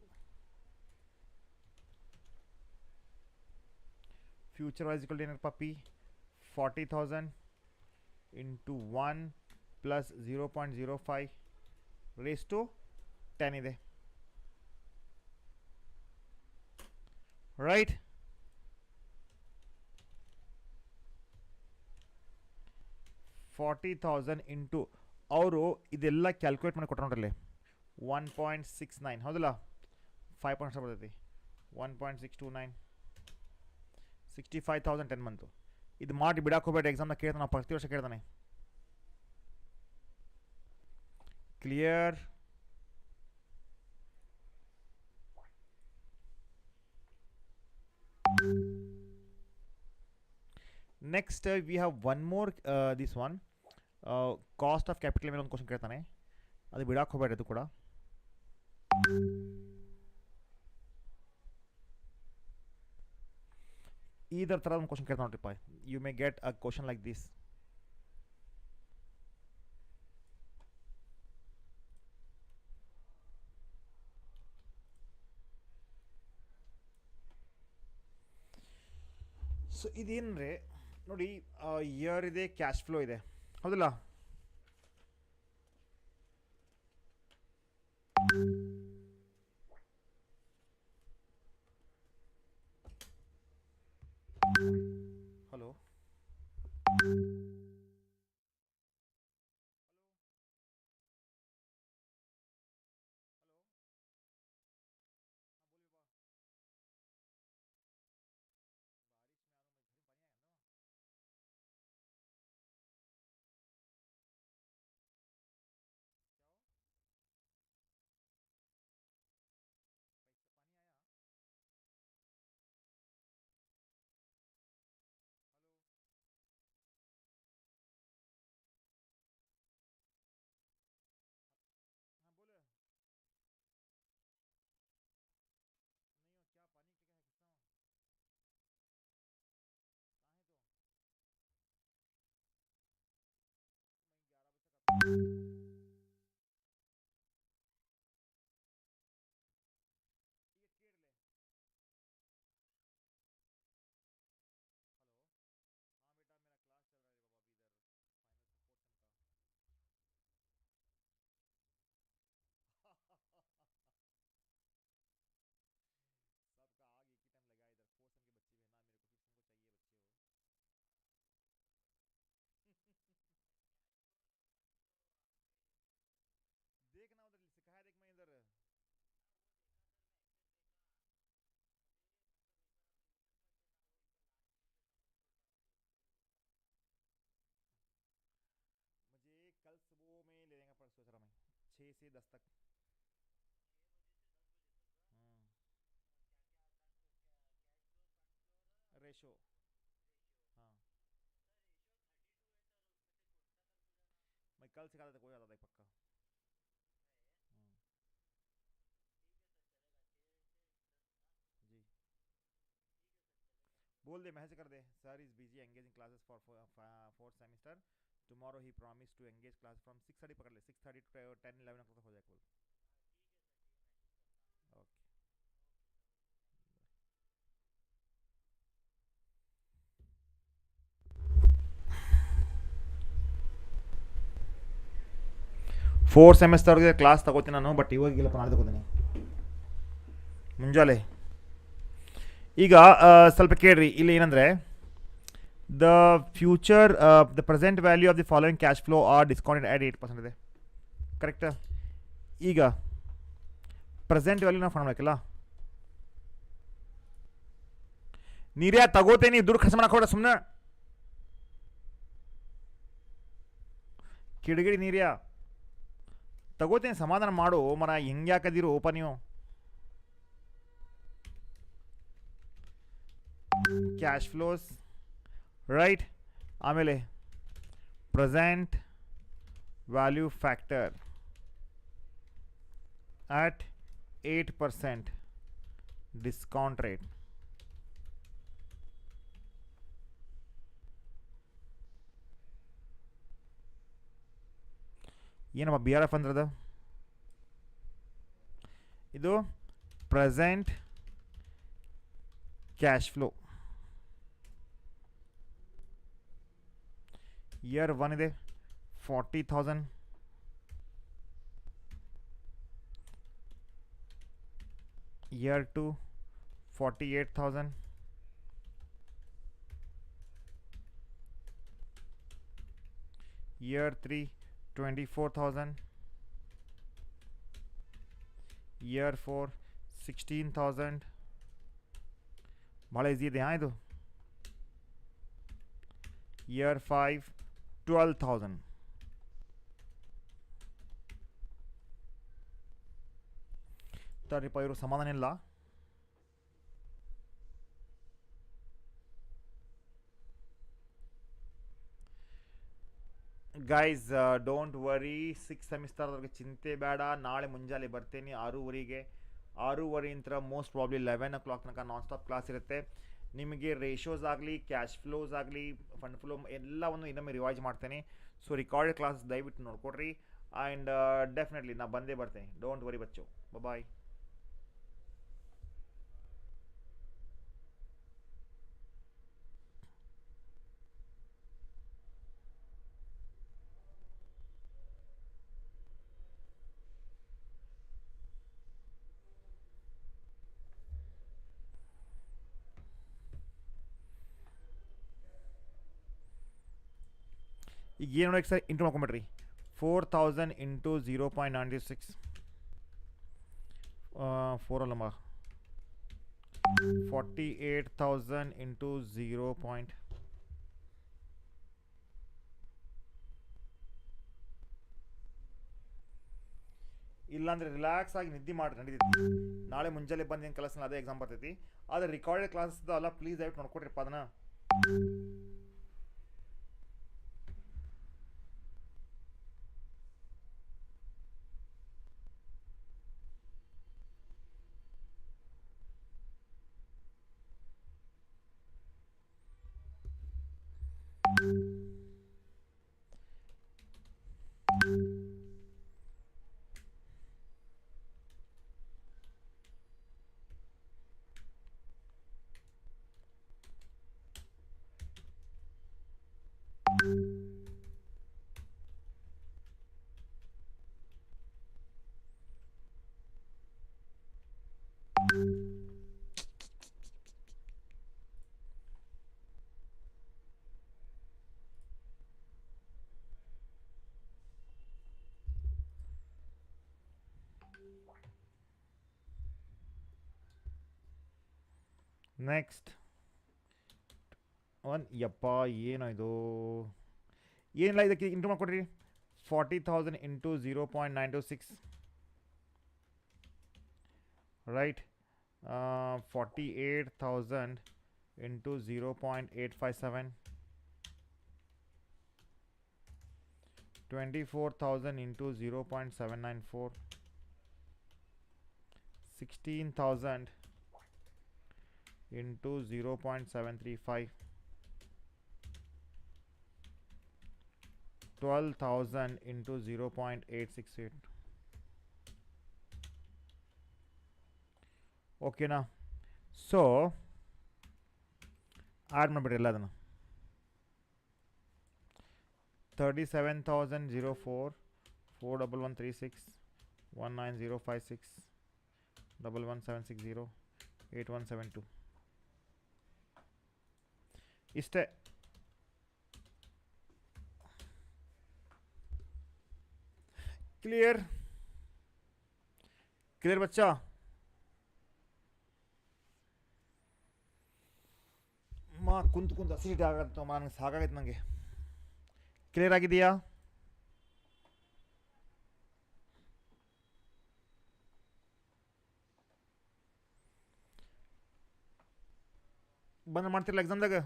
future wise equal ಏನಪ್ಪ P 40,000 into 1 plus 0.05 raise to 10 ಇದೆ ರೈಟ್. $40,000 ಇಂಟು ಅವರು ಇದೆಲ್ಲ ಕ್ಯಾಲ್ಕುಲೇಟ್ ಮಾಡಿ ಕೊಟ್ಟರೆ 1.69 ಹೌದಲ್ಲ 5 ಪಾಯಿಂಟ್ಸ್ ಬರ್ತೈತಿ 1.629 65,000 10 ಮಂತು. ಇದು ಮಾಡಿ ಬಿಡಕ್ಕೆ ಹೋಗ್ಬೇಡಿ, ಎಕ್ಸಾಮ್ನ ಕೇಳ್ತಾನೆ, ನಾವು ಪ್ರತಿ ವರ್ಷ ಕೇಳ್ತಾನೆ. Clear? Next we have one more this one cost of capital ಮೇಲೆ ಒಂದು ಕ್ವಶನ್ ಕೇಳ್ತಾನೆ, ಅದು ಬಿಡಕ್ಕೆ ಹೋಗ್ಬೇಡಿ ಅದು ಕೂಡ. ಇದರ ಥರ ಒಂದು ಕ್ವಶನ್ ಕೇಳ್ತಾನೆ ನೋಡ್ರಿಪ್ಪ, you may get a question like this. So ಇದೇನಂದರೆ ನೋಡಿ, ಇಯರ್ ಇದೆ, ಕ್ಯಾಶ್ ಫ್ಲೋ ಇದೆ ಹೌದಲ್ಲ. ಹಲೋ देखना उधर सिखाया देख मैं इधर मुझे कल सुबह में ले लेंगे, पर सोच रहा मैं 6 से 10 तक. रेशो हाँ मैं कल सिखा देता, कोई आता था पक्का. जी बोल दे, मैसेज कर दे, sir is busy engaging classes for fourth semester, tomorrow he promise to engage class from 6:30 पकड़ ले, 6:30 to 10-11 o'clock तक हो जाए बोल. ओके 4th ಸೆಮಿಸ್ಟರ್ಗೆ ಕ್ಲಾಸ್ ತಗೋತೀನಿ ನಾನು, ಬಟ್ ಇವಾಗಿಲ್ಲಪ್ಪ, ನಾಳೆ ತಗೋತೀನಿ ಮುಂಜಾನೆ. ಈಗ ಸ್ವಲ್ಪ ಕೇಳ್ರಿ, ಇಲ್ಲಿ ಏನಂದರೆ the future the present value of the following cash flow are discounted at 8% ಇದೆ, ಕರೆಕ್ಟಾ? ಈಗ ಪ್ರೆಸೆಂಟ್ ವ್ಯಾಲ್ಯೂ ನಾವು ಫಾರ್ಮ್ ಹಾಕಿಲ್ಲ, ನೀರ್ಯಾ ತಗೋತೇನೆ, ದುಡ್ಡು ಖರ್ಚು ಮಾಡಕ್ಕೆ ಹೊಡ ಸುಮ್ಮನೆ ಕಿಡಿಗಿಡಿ, ನೀರ್ಯಾ ತಗೋತೇನೆ, ಸಮಾಧಾನ ಮಾಡು ಮರ, ಹೆಂಗೆ ಯಾಕದಿರು ಓಪ ನೀವು. ಕ್ಯಾಶ್ ಫ್ಲೋಸ್ ರೈಟ್, ಆಮೇಲೆ present value factor at 8% discount rate. ಏನಪ್ಪ ಬಿ ಆರ್ ಎಫ್ ಅಂದ್ರದ? ಇದು ಪ್ರೆಸೆಂಟ್ ಕ್ಯಾಶ್ ಫ್ಲೋ ಇಯರ್ 1 ಇದೆ 40,000. ಇಯರ್ 2 48,000. ಇಯರ್ 3 24,000. ಇಯರ್ 4 16,000. ಭಾಳ ಈಸಿ ಇದೆ ಹಾಂ ಇದು. ಇಯರ್ 5 12,000. ತರ್ರಿಪ್ಪ ಇವರು ಸಮಾಧಾನ ಇಲ್ಲ. ಗೈಸ್ ಡೋಂಟ್ ವರಿ, 6th ಸೆಮಿಸ್ಟರ್ದವ್ರಿಗೆ ಚಿಂತೆ ಬೇಡ. ನಾಳೆ ಮುಂಜಾನೆ ಬರ್ತೀನಿ 6:30ಗೆ. 6:30 ಮೋಸ್ಟ್ ಪ್ರಾಬ್ಲಿ 11 o'clock ತನಕ ನಾನ್ ಸ್ಟಾಪ್ ಕ್ಲಾಸ್ ಇರುತ್ತೆ. ನಿಮಗೆ ರೇಷೋಸ್ ಆಗಲಿ, ಕ್ಯಾಶ್ ಫ್ಲೋಸ್ ಆಗಲಿ, ಫಂಡ್ ಫ್ಲೋ ಎಲ್ಲವನ್ನು ಇನ್ನೊಮ್ಮೆ ರಿವೈಸ್ ಮಾಡ್ತೇನೆ. ಸೊ ರಿಕಾರ್ಡೆಡ್ ಕ್ಲಾಸ್ ದಯವಿಟ್ಟು ನೋಡ್ಕೊಡ್ರಿ. ಆ್ಯಂಡ್ ಡೆಫಿನೆಟ್ಲಿ ನಾ ಬಂದೇ ಬರ್ತೇನೆ. ಡೋಂಟ್ ವರಿ ಬಚ್ಚು. ಬಾಯ್. ಈಗ ಏನು ನೋಡಿ ಸರ್, ಇಂಟು ಮಾಡ್ಕೊಂಬಿಟ್ರಿ. 4,000 ಇಂಟು 0.96 4 ಅಲ್ಲಮ್ಮ 48,000 ಇಂಟು 0. ಇಲ್ಲಾಂದರೆ ರಿಲ್ಯಾಕ್ಸ್ ಆಗಿ ನಿದ್ದೆ ಮಾಡಿ ನಡೀತೈತಿ. ನಾಳೆ ಮುಂಜಾನೆ ಬಂದು ಏನು ಕ್ಲಾಸ್ ಅದೇ ಎಕ್ಸಾಮ್ ಬರ್ತೈತಿ. ಆದರೆ ರಿಕಾರ್ಡೆಡ್ ಕ್ಲಾಸ್ ಅಲ್ಲ, ಪ್ಲೀಸ್ ದಯವಿಟ್ಟು ನೋಡ್ಕೊಡ್ರಿಪ್ಪ ಅದನ್ನು. ನೆಕ್ಸ್ಟ್ ಯಪ್ಪ ಏನಾಯ್ತು, ಏನಿಲ್ಲ, ಇದಕ್ಕೆ ಇಂಟು ಮಾಡಿಕೊಡ್ರಿ. 40,000 into 0.926 right. 48,000 into 0.857. 24,000 into 0.794. 16,000 into 0.735. 12,000 into 0.868. ಓಕೆನಾ? ಸೊ ಆ್ಯಡ್ ಮಾಡಿಬಿಡ್ರಿ ಎಲ್ಲ ಅದನ್ನು. 37,004 41136 19056 11760 8172 ಇಷ್ಟೇ. ಕ್ಲಿಯರ್ ಕ್ಲಿಯರ್ ಬಚ್ಚಾ? ಕುಂತು ಅಸಿಡಿಟಿ ಆಗತ್ತೆ ನನಗೆ, ಸಾಕಾಗೈತೆ ನನಗೆ. ಕ್ಲಿಯರ್ ಆಗಿದೆಯಾ? ಬಂದು ಮಾಡ್ತಿರಲ್ಲ ಎಕ್ಸಾಮ್ದಾಗ?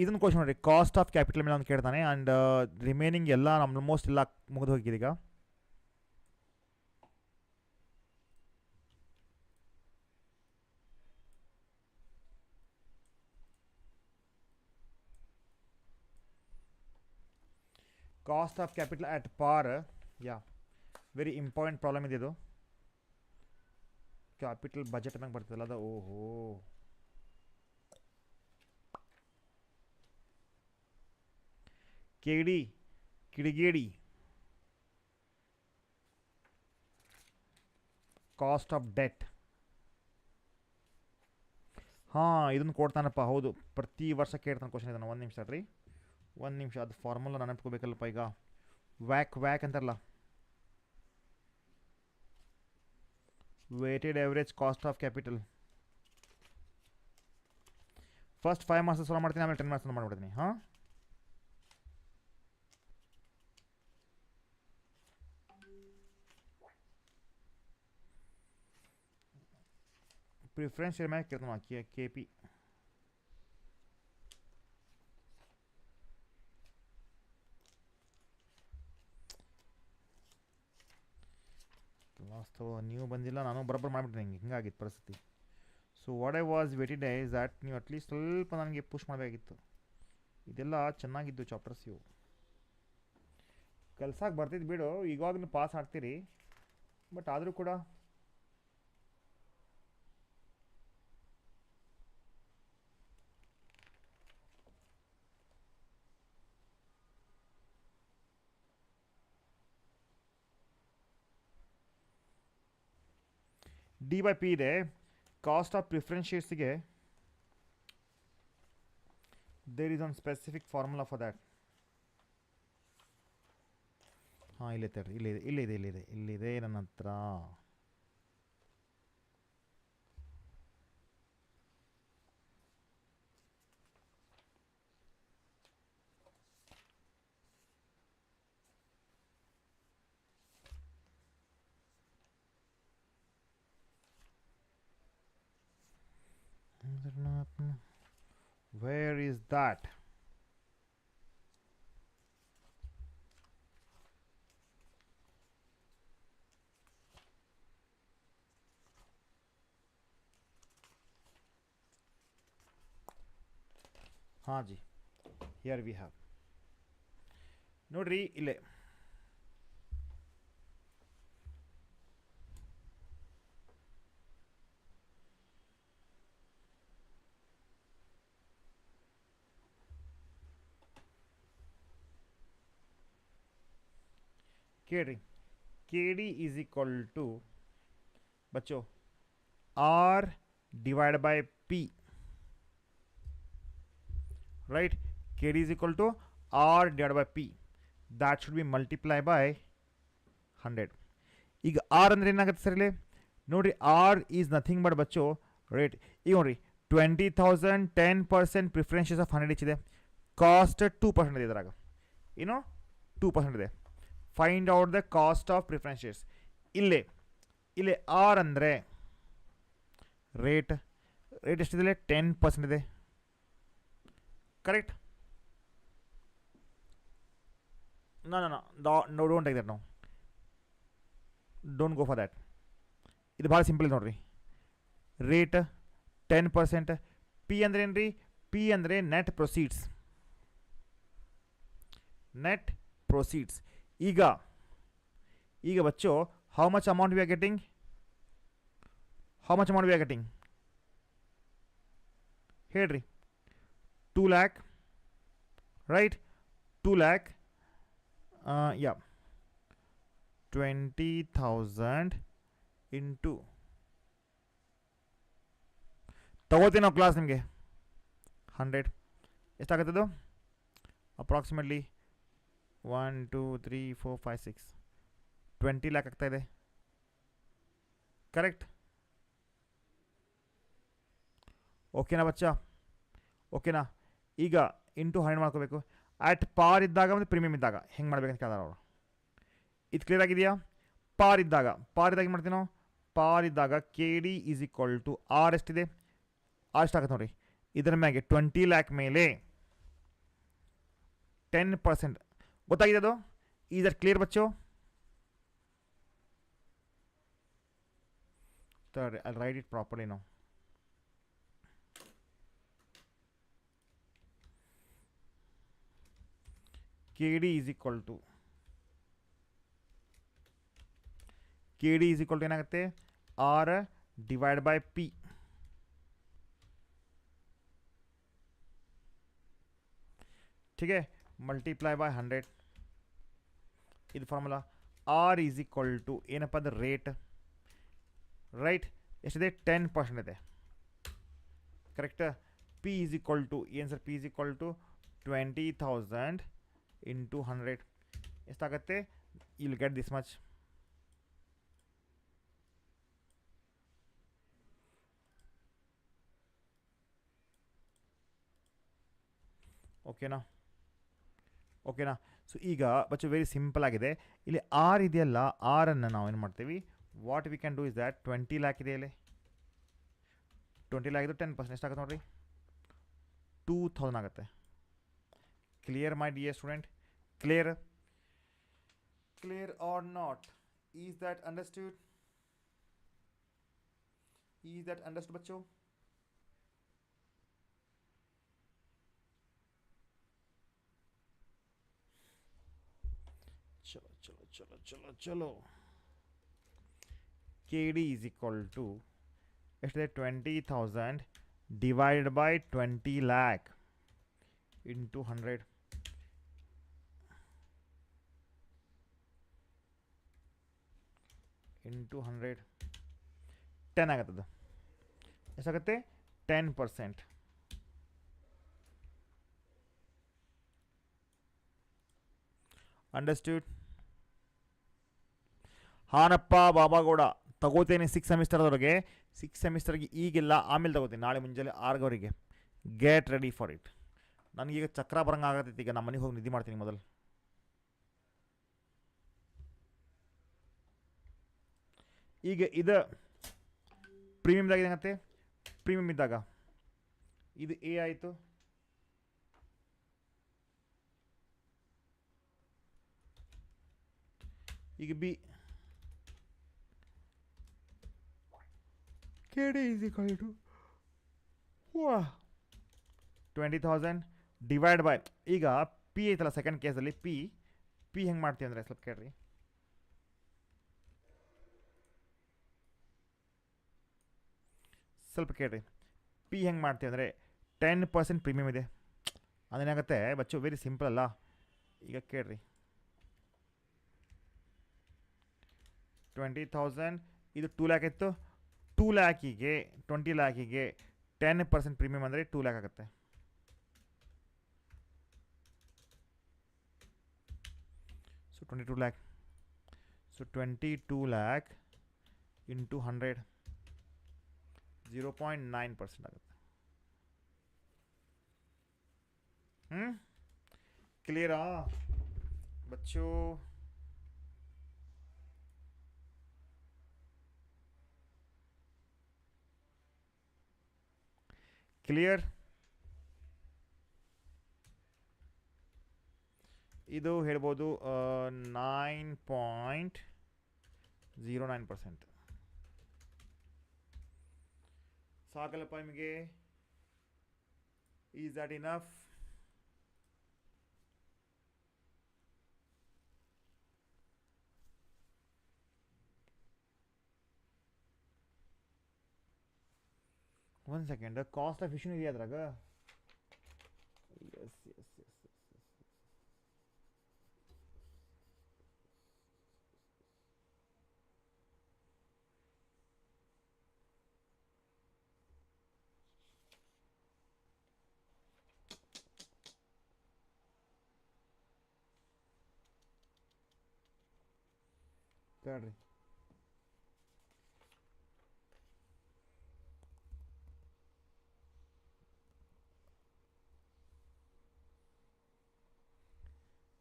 ಇದನ್ನು ಕ್ವಶನ್ ನೋಡಿ, ಕಾಸ್ಟ್ ಆಫ್ ಕ್ಯಾಪಿಟಲ್ ಮೇಲೆ ಅಂತ ಕೇಳ್ತಾನೆ. ಆ್ಯಂಡ್ ರಿಮೈನಿಂಗ್ ಎಲ್ಲ ಆಲ್ಮೋಸ್ಟ್ ಎಲ್ಲ ಮುಗಿದು ಹೋಗಿದೆ ಈಗ. Cost of capital at par, yeah very important problem ಇದೆ ಇದು. ಕ್ಯಾಪಿಟಲ್ ಬಜೆಟ್ ಅನ್ನಂಗೆ ಬರ್ತದಲ್ಲ ಅದು. ಓಹೋ, ಕೇಡಿ ಕಿಡಿಗೇಡಿ ಕಾಸ್ಟ್ ಆಫ್ ಡೆಟ್. ಹಾಂ, ಇದನ್ನು ಕೊಡ್ತಾನಪ್ಪ. ಹೌದು, ಪ್ರತಿ ವರ್ಷ ಕೇಳ್ತಾನೆ ಕ್ವಶನ್ ಇದನ್ನು. ಒಂದು ನಿಮಿಷ ರೀ, ಒಂದು ನಿಮಿಷ. ಅದು ಫಾರ್ಮುಲಾ ನಾನು ನೆನಪ್ಕೋಬೇಕಲ್ಲಪ್ಪ. ಈಗ ವ್ಯಾಕ್ ಅಂತಾರಲ್ಲ, weighted average cost of capital. First 5 marks solve ಮಾಡ್ತೀನಿ, ಆಮೇಲೆ 10 ಮಾರ್ಕ್ಸ್ ಮಾಡ್ಬಿಡ್ತೀನಿ. ಹಾಂ, ಪ್ರಿಫರೆನ್ಸ್ ಶೇರ್ ಮ್ಯಾಗ ಕೇಳ್ತಾನೆ ಕೆ ಪಿ. ನೀವು ಬಂದಿಲ್ಲ, ನಾನು ಬರೋಬ್ಬರ ಮಾಡಿಬಿಟ್ರೆ ಹಿಂಗಾಗಿತ್ತು ಪರಿಸ್ಥಿತಿ. So what I was weighted is that ನೀವು ಅಟ್ಲೀಸ್ಟ್ ಸ್ವಲ್ಪ ನನಗೆ ಪುಷ್ ಮಾಡಬೇಕಾಗಿತ್ತು. ಇದೆಲ್ಲ ಚೆನ್ನಾಗಿದ್ದು ಚಾಪ್ಟರ್ಸ್ ಇವು. ಕಲ್ಸಕ್ಕೆ ಬರ್ತಿದ್ದು ಬಿಡು, ಈಗಾಗಲೂ ಪಾಸ್ ಆಗ್ತೀರಿ. ಬಟ್ ಆದರೂ ಕೂಡ ಡಿ ಬೈ ಪಿ ಇದೆ. ಕಾಸ್ಟ್ ಆಫ್ ಪ್ರಿಫರೆನ್ಸ್ ಶೇರ್ಸ್ಗೆ there is one specific formula for that. ಹಾಂ, ಇಲ್ಲೇ ತರ್ರಿ, ಇಲ್ಲಿದೆ ನನ್ನ ಹತ್ರ. Where is that? ಹಾಂ ಜಿ, ಹಿಯರ್ ವಿ ಹ್ಯಾವ್. ನೋಡ್ರಿ ಇಲ್ಲೇ ಕೇಳ್ರಿ. K D is equal to ಬಚ್ಚೋ R divide by P. Right, K D is equal to R divide by P. That should be multiply by 100. ಈಗ ಆರ್ ಅಂದರೆ ಏನಾಗುತ್ತೆ sir ಇಲ್ಲಿ ನೋಡಿರಿ. ಆರ್ ಈಸ್ ನಥಿಂಗ್ ಬಟ್ ಬಚ್ಚೋ ರೇಟ್. ಈಗ ನೋಡಿರಿ 20,000 10% preferences of 100 ಇದೆ. ಕಾಸ್ಟ್ 2% ಇದೆ ಇದ್ರಾಗ. ಏನು 2% ಇದೆ. Find out the cost of preference shares. ಇಲ್ಲೇ ಆರ್ ಅಂದರೆ ರೇಟ್ ಎಷ್ಟಿದೆ? 10% ಇದೆ. Correct? No don't take that. ನಾವು ಡೋಂಟ್ ಗೋ ಫಾರ್ ದ್ಯಾಟ್. ಇದು ಭಾಳ ಸಿಂಪಲ್ ಇದೆ ನೋಡ್ರಿ. ರೇಟ್ 10%. ಪಿ ಅಂದ್ರೆ ಏನು ರೀ? ಪಿ ಅಂದರೆ ನೆಟ್ ಪ್ರೊಸೀಡ್ಸ್. Net proceeds. ಈಗ ಬಚ್ಚೋ how much amount we are getting? ಹೇಳ್ರಿ. 2 lakh, right? 2 lakh. Yeah, 20,000 into ತಗೋತೀವಿ ನಾವು ಕ್ಲಾಸ್ ನಿಮಗೆ 100 ಎಷ್ಟಾಗುತ್ತದು? ಅಪ್ರಾಕ್ಸಿಮೇಟ್ಲಿ 1 2 3 4 5 6 20 lakh ಆಗ್ತಾ ಇದೆ. ಕರೆಕ್ಟ್? ಓಕೆನಾ ಬಚ್ಚಾ? ಓಕೆನಾ? ಈಗ ಇಂಟು 100 ಮಾಡ್ಕೋಬೇಕು. ಆಟ್ ಪಾರ್ ಇದ್ದಾಗ ಮತ್ತು ಪ್ರೀಮಿಯಮ್ ಇದ್ದಾಗ ಹೆಂಗೆ ಮಾಡ್ಬೇಕಂತ ಕೇಳಿದಾರೆ ಅವರು. ಇದು ಕ್ಲಿಯರ್ ಆಗಿದೆಯಾ? ಪಾರ್ ಇದ್ದಾಗ ಏನು ಮಾಡ್ತೀವಿ ನಾವು? ಪಾರ್ ಇದ್ದಾಗ k D is equal to r ಎಷ್ಟಿದೆ? ಆರ್ ಎಷ್ಟಾಗುತ್ತೆ ನೋಡಿರಿ. ಇದರ ಮ್ಯಾಗೆ 20 lakh ಮೇಲೆ 10%. ಗೊತ್ತಾಗಿದೆ ಅದು? ಈಸ್ ದಟ್ ಕ್ಲಿಯರ್ ಬಚ್ಚೋ? Third, I'll write it properly now. KD is equal to K D is equal to ಏನಾಗುತ್ತೆ ಆರ್ ಡಿವೈಡ್ ಬೈ ಪಿ. ठीक है, ಮಲ್ಟಿಪ್ಲೈ ಬೈ 100. ಇದು formula. R is equal to ಏನಪ್ಪ ಅದು ರೇಟ್, ರೈಟ್? ಎಷ್ಟಿದೆ 10% ಇದೆ, correct? P is equal to ಏನು sir? P is equal to 20,000 into 100 ಎಷ್ಟಾಗುತ್ತೆ? You will get this much. ಓಕೆನಾ? ಓಕೆನಾ? ಸೊ ಈಗ ಬಚ್ಚು ವೆರಿ ಸಿಂಪಲ್ ಆಗಿದೆ. ಇಲ್ಲಿ ಆರ್ ಇದೆಯಲ್ಲ, ಆರನ್ನು ನಾವು ಏನು ಮಾಡ್ತೀವಿ, what we can do is that 20 lac ಇದೆ ಇಲ್ಲಿ. 20 ಲ್ಯಾಕ್ ಇದು 10% ಎಷ್ಟಾಗುತ್ತೆ ನೋಡಿರಿ? 2,000 ಆಗುತ್ತೆ. Clear my dear student? Clear? Clear or not? Is that understood? Is that understood ಬಚ್ಚು? चलो चलो चलो चलो चलो. KD is equal to एष्टिದೆ 20,000 divided by 20 lakh into 100. into 100 10 ಆಗುತ್ತದೆ. ಎಷ್ಟಾಗುತ್ತೆ? 10%. ಅಂಡರ್ಸ್ಟ್ಯೂಡ್? ಹಾನಪ್ಪ ಬಾಬಾಗೌಡ ತಗೋತೇನೆ 6 ಸೆಮಿಸ್ಟರ್ದವರೆಗೆ. 6 ಸೆಮಿಸ್ಟರ್ಗೆ ಈಗಿಲ್ಲ, ಆಮೇಲೆ ತಗೋತೀನಿ, ನಾಳೆ ಮುಂಜಾನೆ 6 ಗೆಟ್ ರೆಡಿ ಫಾರ್ ಇಟ್. ನನಗೀಗ ಚಕ್ರ ಬರಂಗೆ ಆಗತ್ತೈತಿ. ಈಗ ನಮ್ಮ ಮನೆಗೆ ಹೋಗಿ ನಿದ್ದೆ ಮಾಡ್ತೀನಿ ಮೊದಲು. ಈಗ ಇದು ಪ್ರೀಮಿಯಮ್ದಾಗ ಏನಾಗುತ್ತೆ? ಪ್ರೀಮಿಯಮ್ ಇದ್ದಾಗ ಇದು ಎ ಆಯಿತು, ಈಗ b. K D is equal to 20,000 divide by, ಈಗ ಪಿ ಐತಲ್ಲ ಸೆಕೆಂಡ್ ಕೇಸಲ್ಲಿ, ಪಿ ಹೆಂಗೆ ಮಾಡ್ತೀವಿ ಅಂದರೆ ಸ್ವಲ್ಪ ಕೇಳ್ರಿ. ಸ್ವಲ್ಪ ಕೇಳ್ರಿ, ಪಿ ಹೆಂಗೆ ಮಾಡ್ತೀವಿ ಅಂದರೆ 10% ಪ್ರೀಮಿಯಮ್ ಇದೆ. ಅದೇನಾಗುತ್ತೆ ಬಚ್ಚು? ವೆರಿ ಸಿಂಪಲ್ ಅಲ್ಲ. ಈಗ ಕೇಳ್ರಿ, 20,000 ಇದು 2 ಲ್ಯಾಕ್ ಇತ್ತು. 2 ಲ್ಯಾಕಿಗೆ 20 ಲ್ಯಾಕಿಗೆ 10% ಪ್ರೀಮಿಯಮ್ ಅಂದರೆ 2 ಲ್ಯಾಕ್ ಆಗುತ್ತೆ. So 22 lac. So 22 lac into 100 0.9% ಆಗುತ್ತೆ. ಕ್ಲಿಯರಾ ಬಚ್ಚು? ಕ್ಲಿಯರ್? ಇದು ಹೇಳ್ಬೋದು 9.09%. ಸಾಕಲ್ಲಪ್ಪ ನಿಮಗೆ? Is that enough? ಒಂದು ಸೆಕೆಂಡ್, ಕಾಸ್ಟ್ ಆಫ್ ಇಶ್ಯೂನು ಇದೆಯಾ ಅದ್ರಾಗ? ಎಸ್ ಎಸ್ ಎಸ್ ಎಸ್ ತಡ್ರಿ.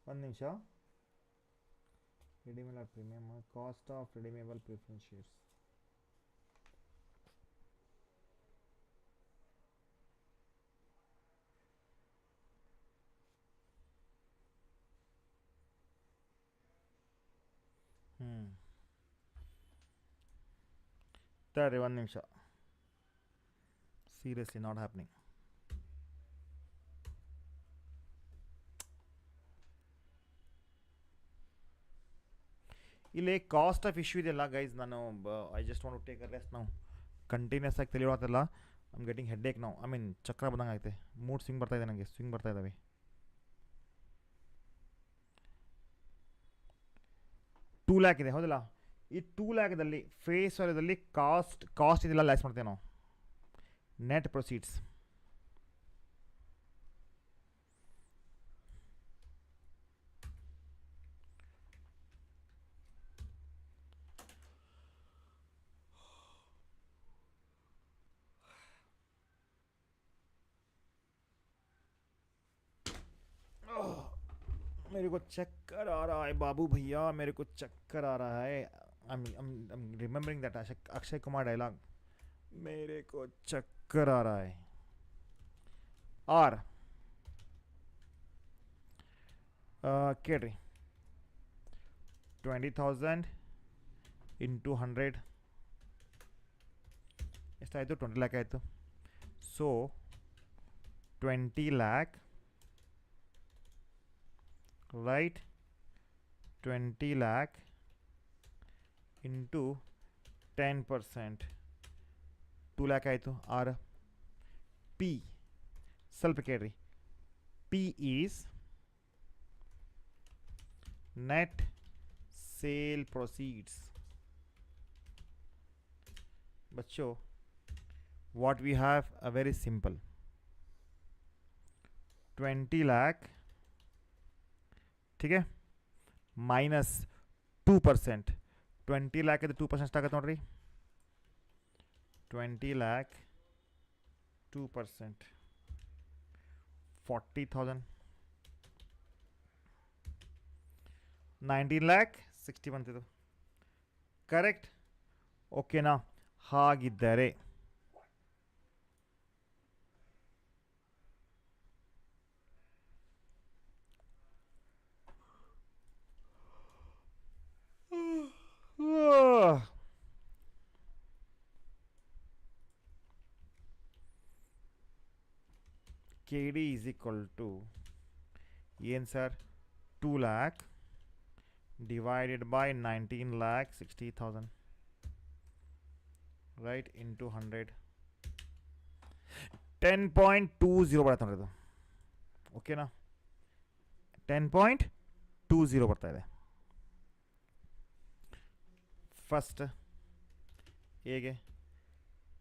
ಒಂದು ನಿಮಿಷ. Redeemable premium, cost of redeemable preference shares. ತಡ್ರಿ ಒಂದು ನಿಮಿಷ. Seriously not happening. ಇಲ್ಲಿ ಕಾಸ್ಟ್ ಆಫ್ ಇಶ್ಯೂ ಇದೆಯಲ್ಲ ಗೈಸ್, ನಾನು I just want to take a rest ನಾವು. ಕಂಟಿನ್ಯೂಸ್ ಆಗಿ ತಿಳಿಯೋತ್ತಲ್ಲ, ಐಮ್ ಗೆಟಿಂಗ್ ಹೆಡ್ಡೇಕ್ ನಾವು, ಐ ಮೀನ್ ಚಕ್ರ ಬಂದಂಗೆ ಆಯ್ತೆ, ಮೂಡ್ ಸ್ವಿಂಗ್ ಬರ್ತಾಯಿದೆ ನನಗೆ, ಸ್ವಿಂಗ್ ಬರ್ತಾ ಇದ್ದಾವೆ. ಟೂ ಲ್ಯಾಕ್ ಇದೆ ಹೌದಲ್ಲ, ಈ 2 ಲ್ಯಾಕ್ದಲ್ಲಿ ಫೇಸ್ ವ್ಯಾಲ್ಯೂದಲ್ಲಿ ಕಾಸ್ಟ್ ಇದೆಲ್ಲ ಲೆಸ್ ಮಾಡ್ತೇವೆ ನಾವು. ನೆಟ್ ಪ್ರೊಸೀಡ್ಸ್ मेरे को चक्कर आ रहा है बाबू भैया, मेरे को चक्कर आ रहा है. I'm remembering that Akshay Kumar dialogue, मेरे को चक्कर आ रहा है. और ಕೇಳ್ರಿ, 20,000 ಇಂಟು 100 ಎಷ್ಟಾಯಿತು? 20 ಲ್ಯಾಕ್ ಆಯಿತು. So 20 lac right, 20 lakh into 10%, 2 lakh ಆಯಿತು. ಆರ್ ಪಿ ಸ್ವಲ್ಪ ಕೇಳ್ರಿ, P is net sale proceeds. बच्चों what we have a very simple 20 lakh, ठीक है, माइनस 2%. 20 ಲ್ಯಾಕ್ ಇದು 2% ಆಗತ್ತೆ ನೋಡ್ರಿ. 20 ಲ್ಯಾಕ್ 2%, 40,000. 19 lac 60 ಬಂತಿದ್ದು, correct? ಓಕೆನಾ? ಹಾಗಿದ್ದರೆ KD is equal to ಏನು sir? 2 lakh divided by 19 lakh 60,000, right, into 100, 10.20 ಬರುತ್ತೆ ನೋಡ್ರಿ ಇದು. ಓಕೆನಾ? 10.20 ಬರ್ತಾ ಇದೆ. ಫಸ್ಟ್ ಹೇಗೆ,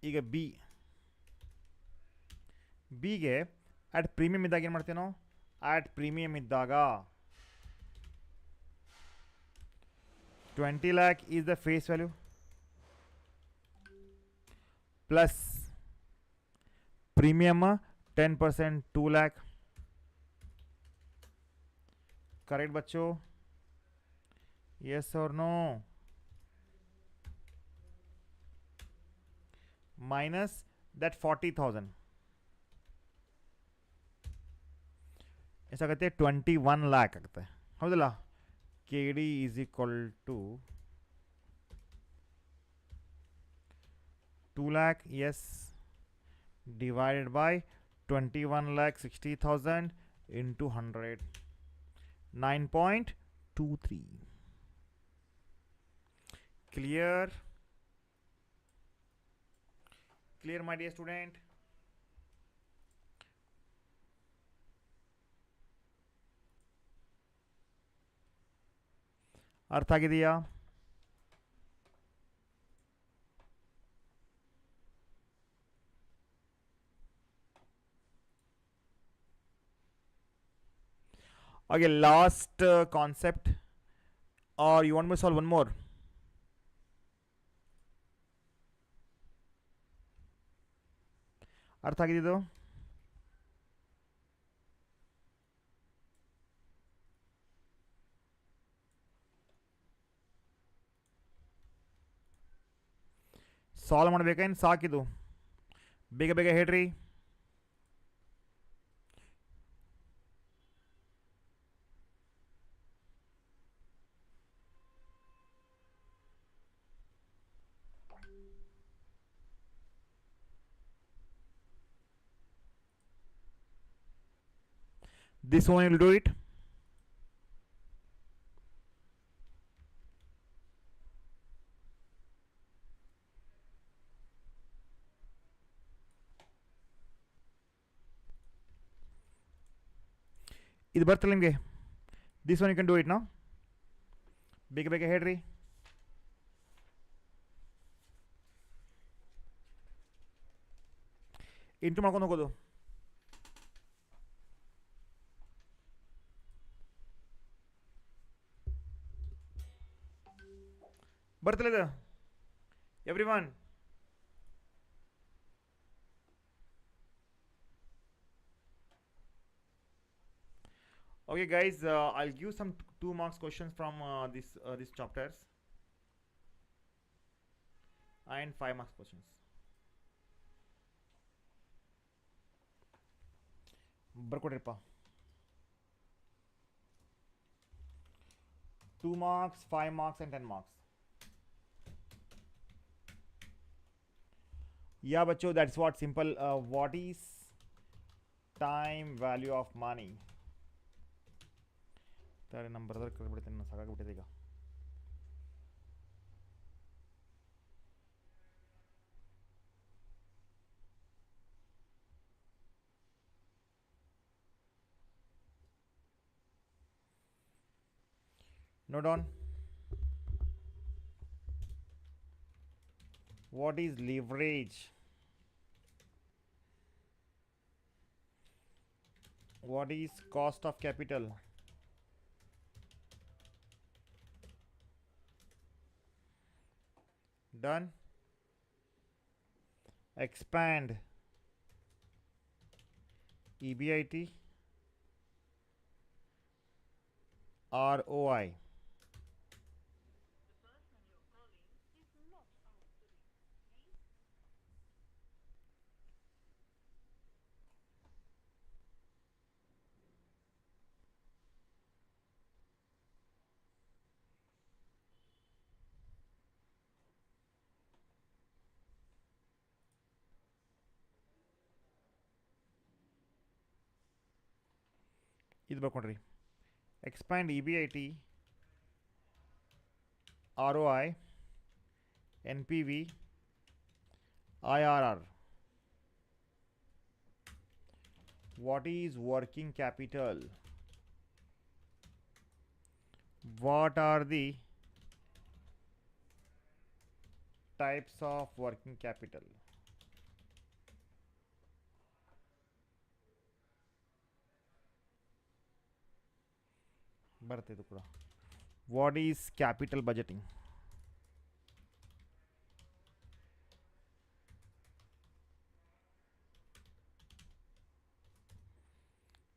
ಈಗ ಬಿಗೆ ಆಟ್ ಪ್ರೀಮಿಯಮ್ ಇದ್ದಾಗ ಏನು ಮಾಡ್ತೀವಿ ನಾವು? ಆಟ್ ಪ್ರೀಮಿಯಮ್ ಇದ್ದಾಗ 20 lakh is the face value plus premium 10%, 2 lakh. Correct बच्चों? यस और नो? माइनस दैट 40,000 ऐसा कहते हैं 21 लाख आगता है हौदಲ್ಲ. KD is equal to 2 lakh, yes, divided by 21 lakh 60,000 into 100, 9.23. Clear? Clear my dear student? अर्थ ಆಗಿದೆಯಾ? Okay, last concept, or you want me to solve one more? ಅರ್ಥ ಆಗಿದ್ದು? ಸಾಲ್ವ್ ಮಾಡಬೇಕೇನು ಸಾಕಿದು? ಬೇಗ ಬೇಗ ಹೇಳ್ರಿ. This one will do it. ಇದು ಬರ್ತಲ್ಲ ನಿಮಗೆ, this one you can do it ನಾವು. ಬೇಗ ಬೇಗ ಹೇಳ್ರಿ. ಇಂಟು ಮಾಡ್ಕೊಂಡು ಹೋಗೋದು. ಬರ್ತಲ್ಲ ಇದು every one? Okay guys, I'll give some 2 marks questions from this chapters and 5 marks questions. ಬರ್ಕೊಡ್ರಿಪ್ಪ. 2 marks, 5 marks and 10 marks. Yeah bachcho, that's what simple. What is time value of money? ತಾರೆ ನಮ್ಮ brother ಕರೆದ್ಬಿಡ್ತೀನಿ, ನಾನು ಸಾಕಾಗ್ಬಿಟ್ಟಿದೆ ಈಗ. Note on. What is leverage? What is cost of capital? Done. Expand. EBIT. ROI. ಇದು ಬರ್ಕೊಂಡ್ರಿ. Expand EBIT, ROI, NPV, IRR. What is working capital? What are the types of working capital? ಬರುತ್ತೆ ಇದು ಕೂಡ. What is capital budgeting?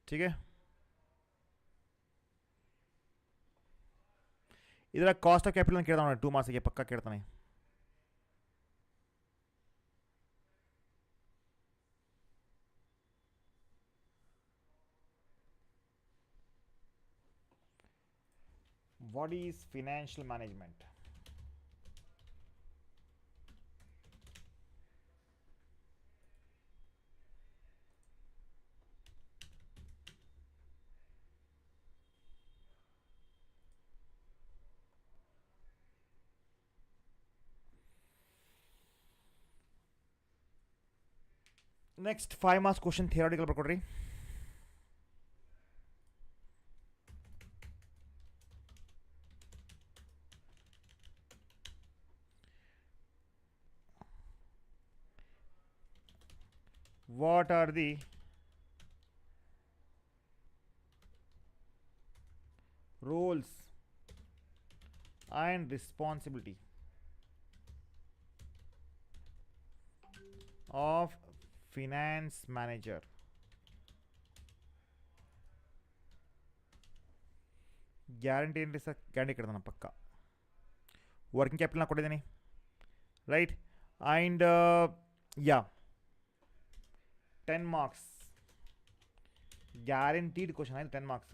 ठीक है. ಇದರ cost of capital ಕೇಳ್ತಾನೆ 2 ಮಾರ್ಕ್ಸ್ಗೆ ಪಕ್ಕ ಕೇಳ್ತಾನೆ. What is financial management? Next 5 marks question theoretical ಬರ್ಕೊಡ್ರಿ. What are the roles and responsibility of finance manager? Guarantee ಏನ್ರಿ ಸರ್? ಗ್ಯಾರಂಟಿ ಕೇಳ್ತಾನೆ ಪಕ್ಕ. ವರ್ಕಿಂಗ್ ಕ್ಯಾಪಿಟಲ್ನ ಕೊಟ್ಟಿದ್ದೀನಿ, right. And yeah 10 marks guaranteed question ಆಯ್ತು. 10 marks.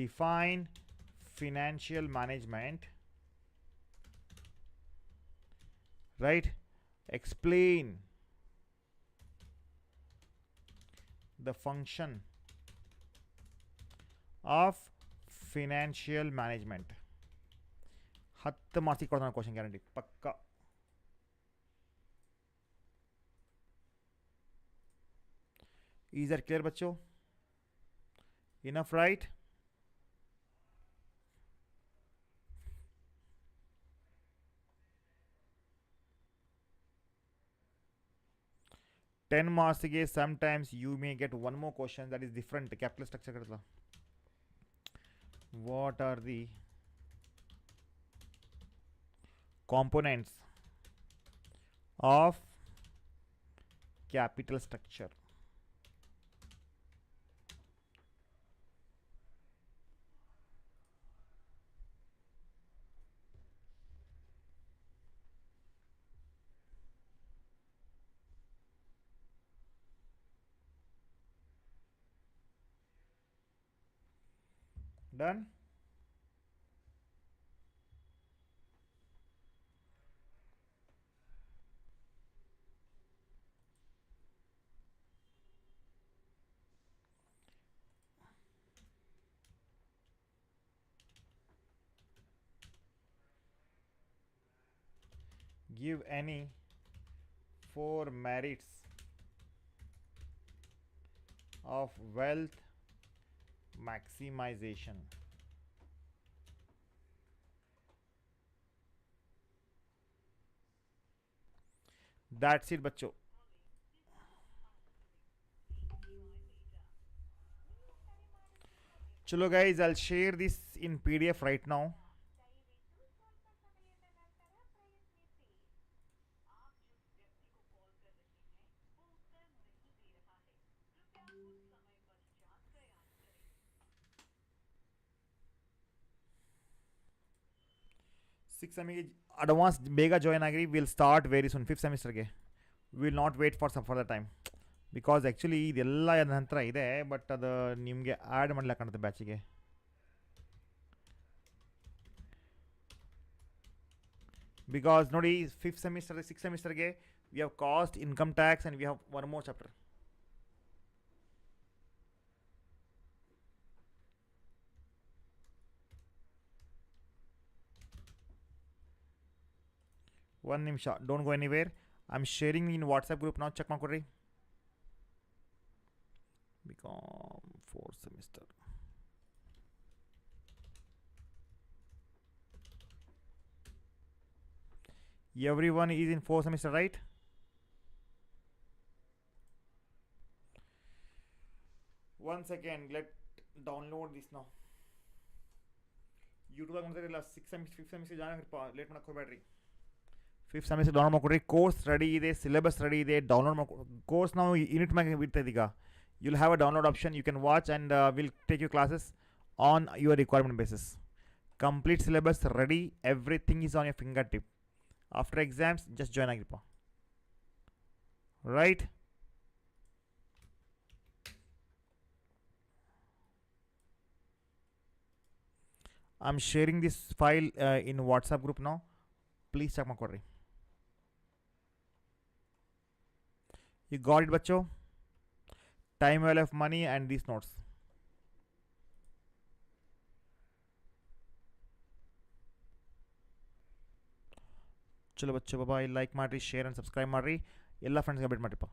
Define financial management, right? Explain the function of financial management. 10 marks ಕೊಡ್ತಾನೆ question guarantee ಪಕ್ಕ. Is that clear बच्चों? Enough, right? Ten marks ಗೆ sometimes you may get one more question that is different capital structure ಕಡಲ. What are the components of capital structure? Done? Give any four merits of wealth maximization. That's it, बच्चों. Chalo guys, I'll share this in PDF right now. Six semester advanced ಬೇಗ join ಆಗಿರಿ. Will start very soon fifth ಸೆಮಿಸ್ಟರ್ಗೆ. Will not wait for some for the time because actually ಇದೆಲ್ಲ ನಂತರ ಇದೆ, but ಅದು ನಿಮಗೆ add ಮಾಡಲಿಕ್ಕೆ ಕಾಣುತ್ತೆ ಬ್ಯಾಚಿಗೆ. ಬಿಕಾಸ್ ನೋಡಿ, ಫಿಫ್ತ್ ಸೆಮಿಸ್ಟರ್ ಸಿಕ್ಸ್ ಸೆಮಿಸ್ಟರ್ಗೆ we have cost, income tax and we have one more chapter. ಒಂದು ನಿಮಿಷ, don't go anywhere. I am sharing in WhatsApp group ನಾವು, ಚೆಕ್ ಮಾಡ್ಕೊಡ್ರಿ. BCom fourth semester everyone is in fourth semester, right? One second, let download this now. YouTube ನೋಡ್ತಿರಲ್ಲ, six semester fifth semester join ಆಗಿರಪ್ಪ, late ಮಾಡಕ್ಕೆ ಹೋಗ್ಬೇಡ್ರಿ. Fifth semester download ಮಾಡ್ಕೊಡ್ರಿ. Course ready ಇದೆ, syllabus ready ಇದೆ, download ಮಾಡ್ಕೊ. Course ನಾವು unit ಮ್ಯಾಗೆ ಬಿಡ್ತಾಯಿದ್ದು ಈಗ. you'll have a download option, you can watch and we'll take your classes on your requirement basis. Complete syllabus ready, everything is on your fingertip. After exams just join agripa, right? I'm sharing this file in WhatsApp group now, please check ಮಾಡ್ಕೊಡ್ರಿ. You got it bachcho? Time well of money and these notes. ಚಲೋ ಬಚ್ಚೋ, ಬಾಯ್. Like ಮಾಡಿರಿ, share and subscribe ಮಾಡಿರಿ, ಎಲ್ಲ ಫ್ರೆಂಡ್ಸ್ಗೆ update ಮಾಡಿರಿಪ್ಪ.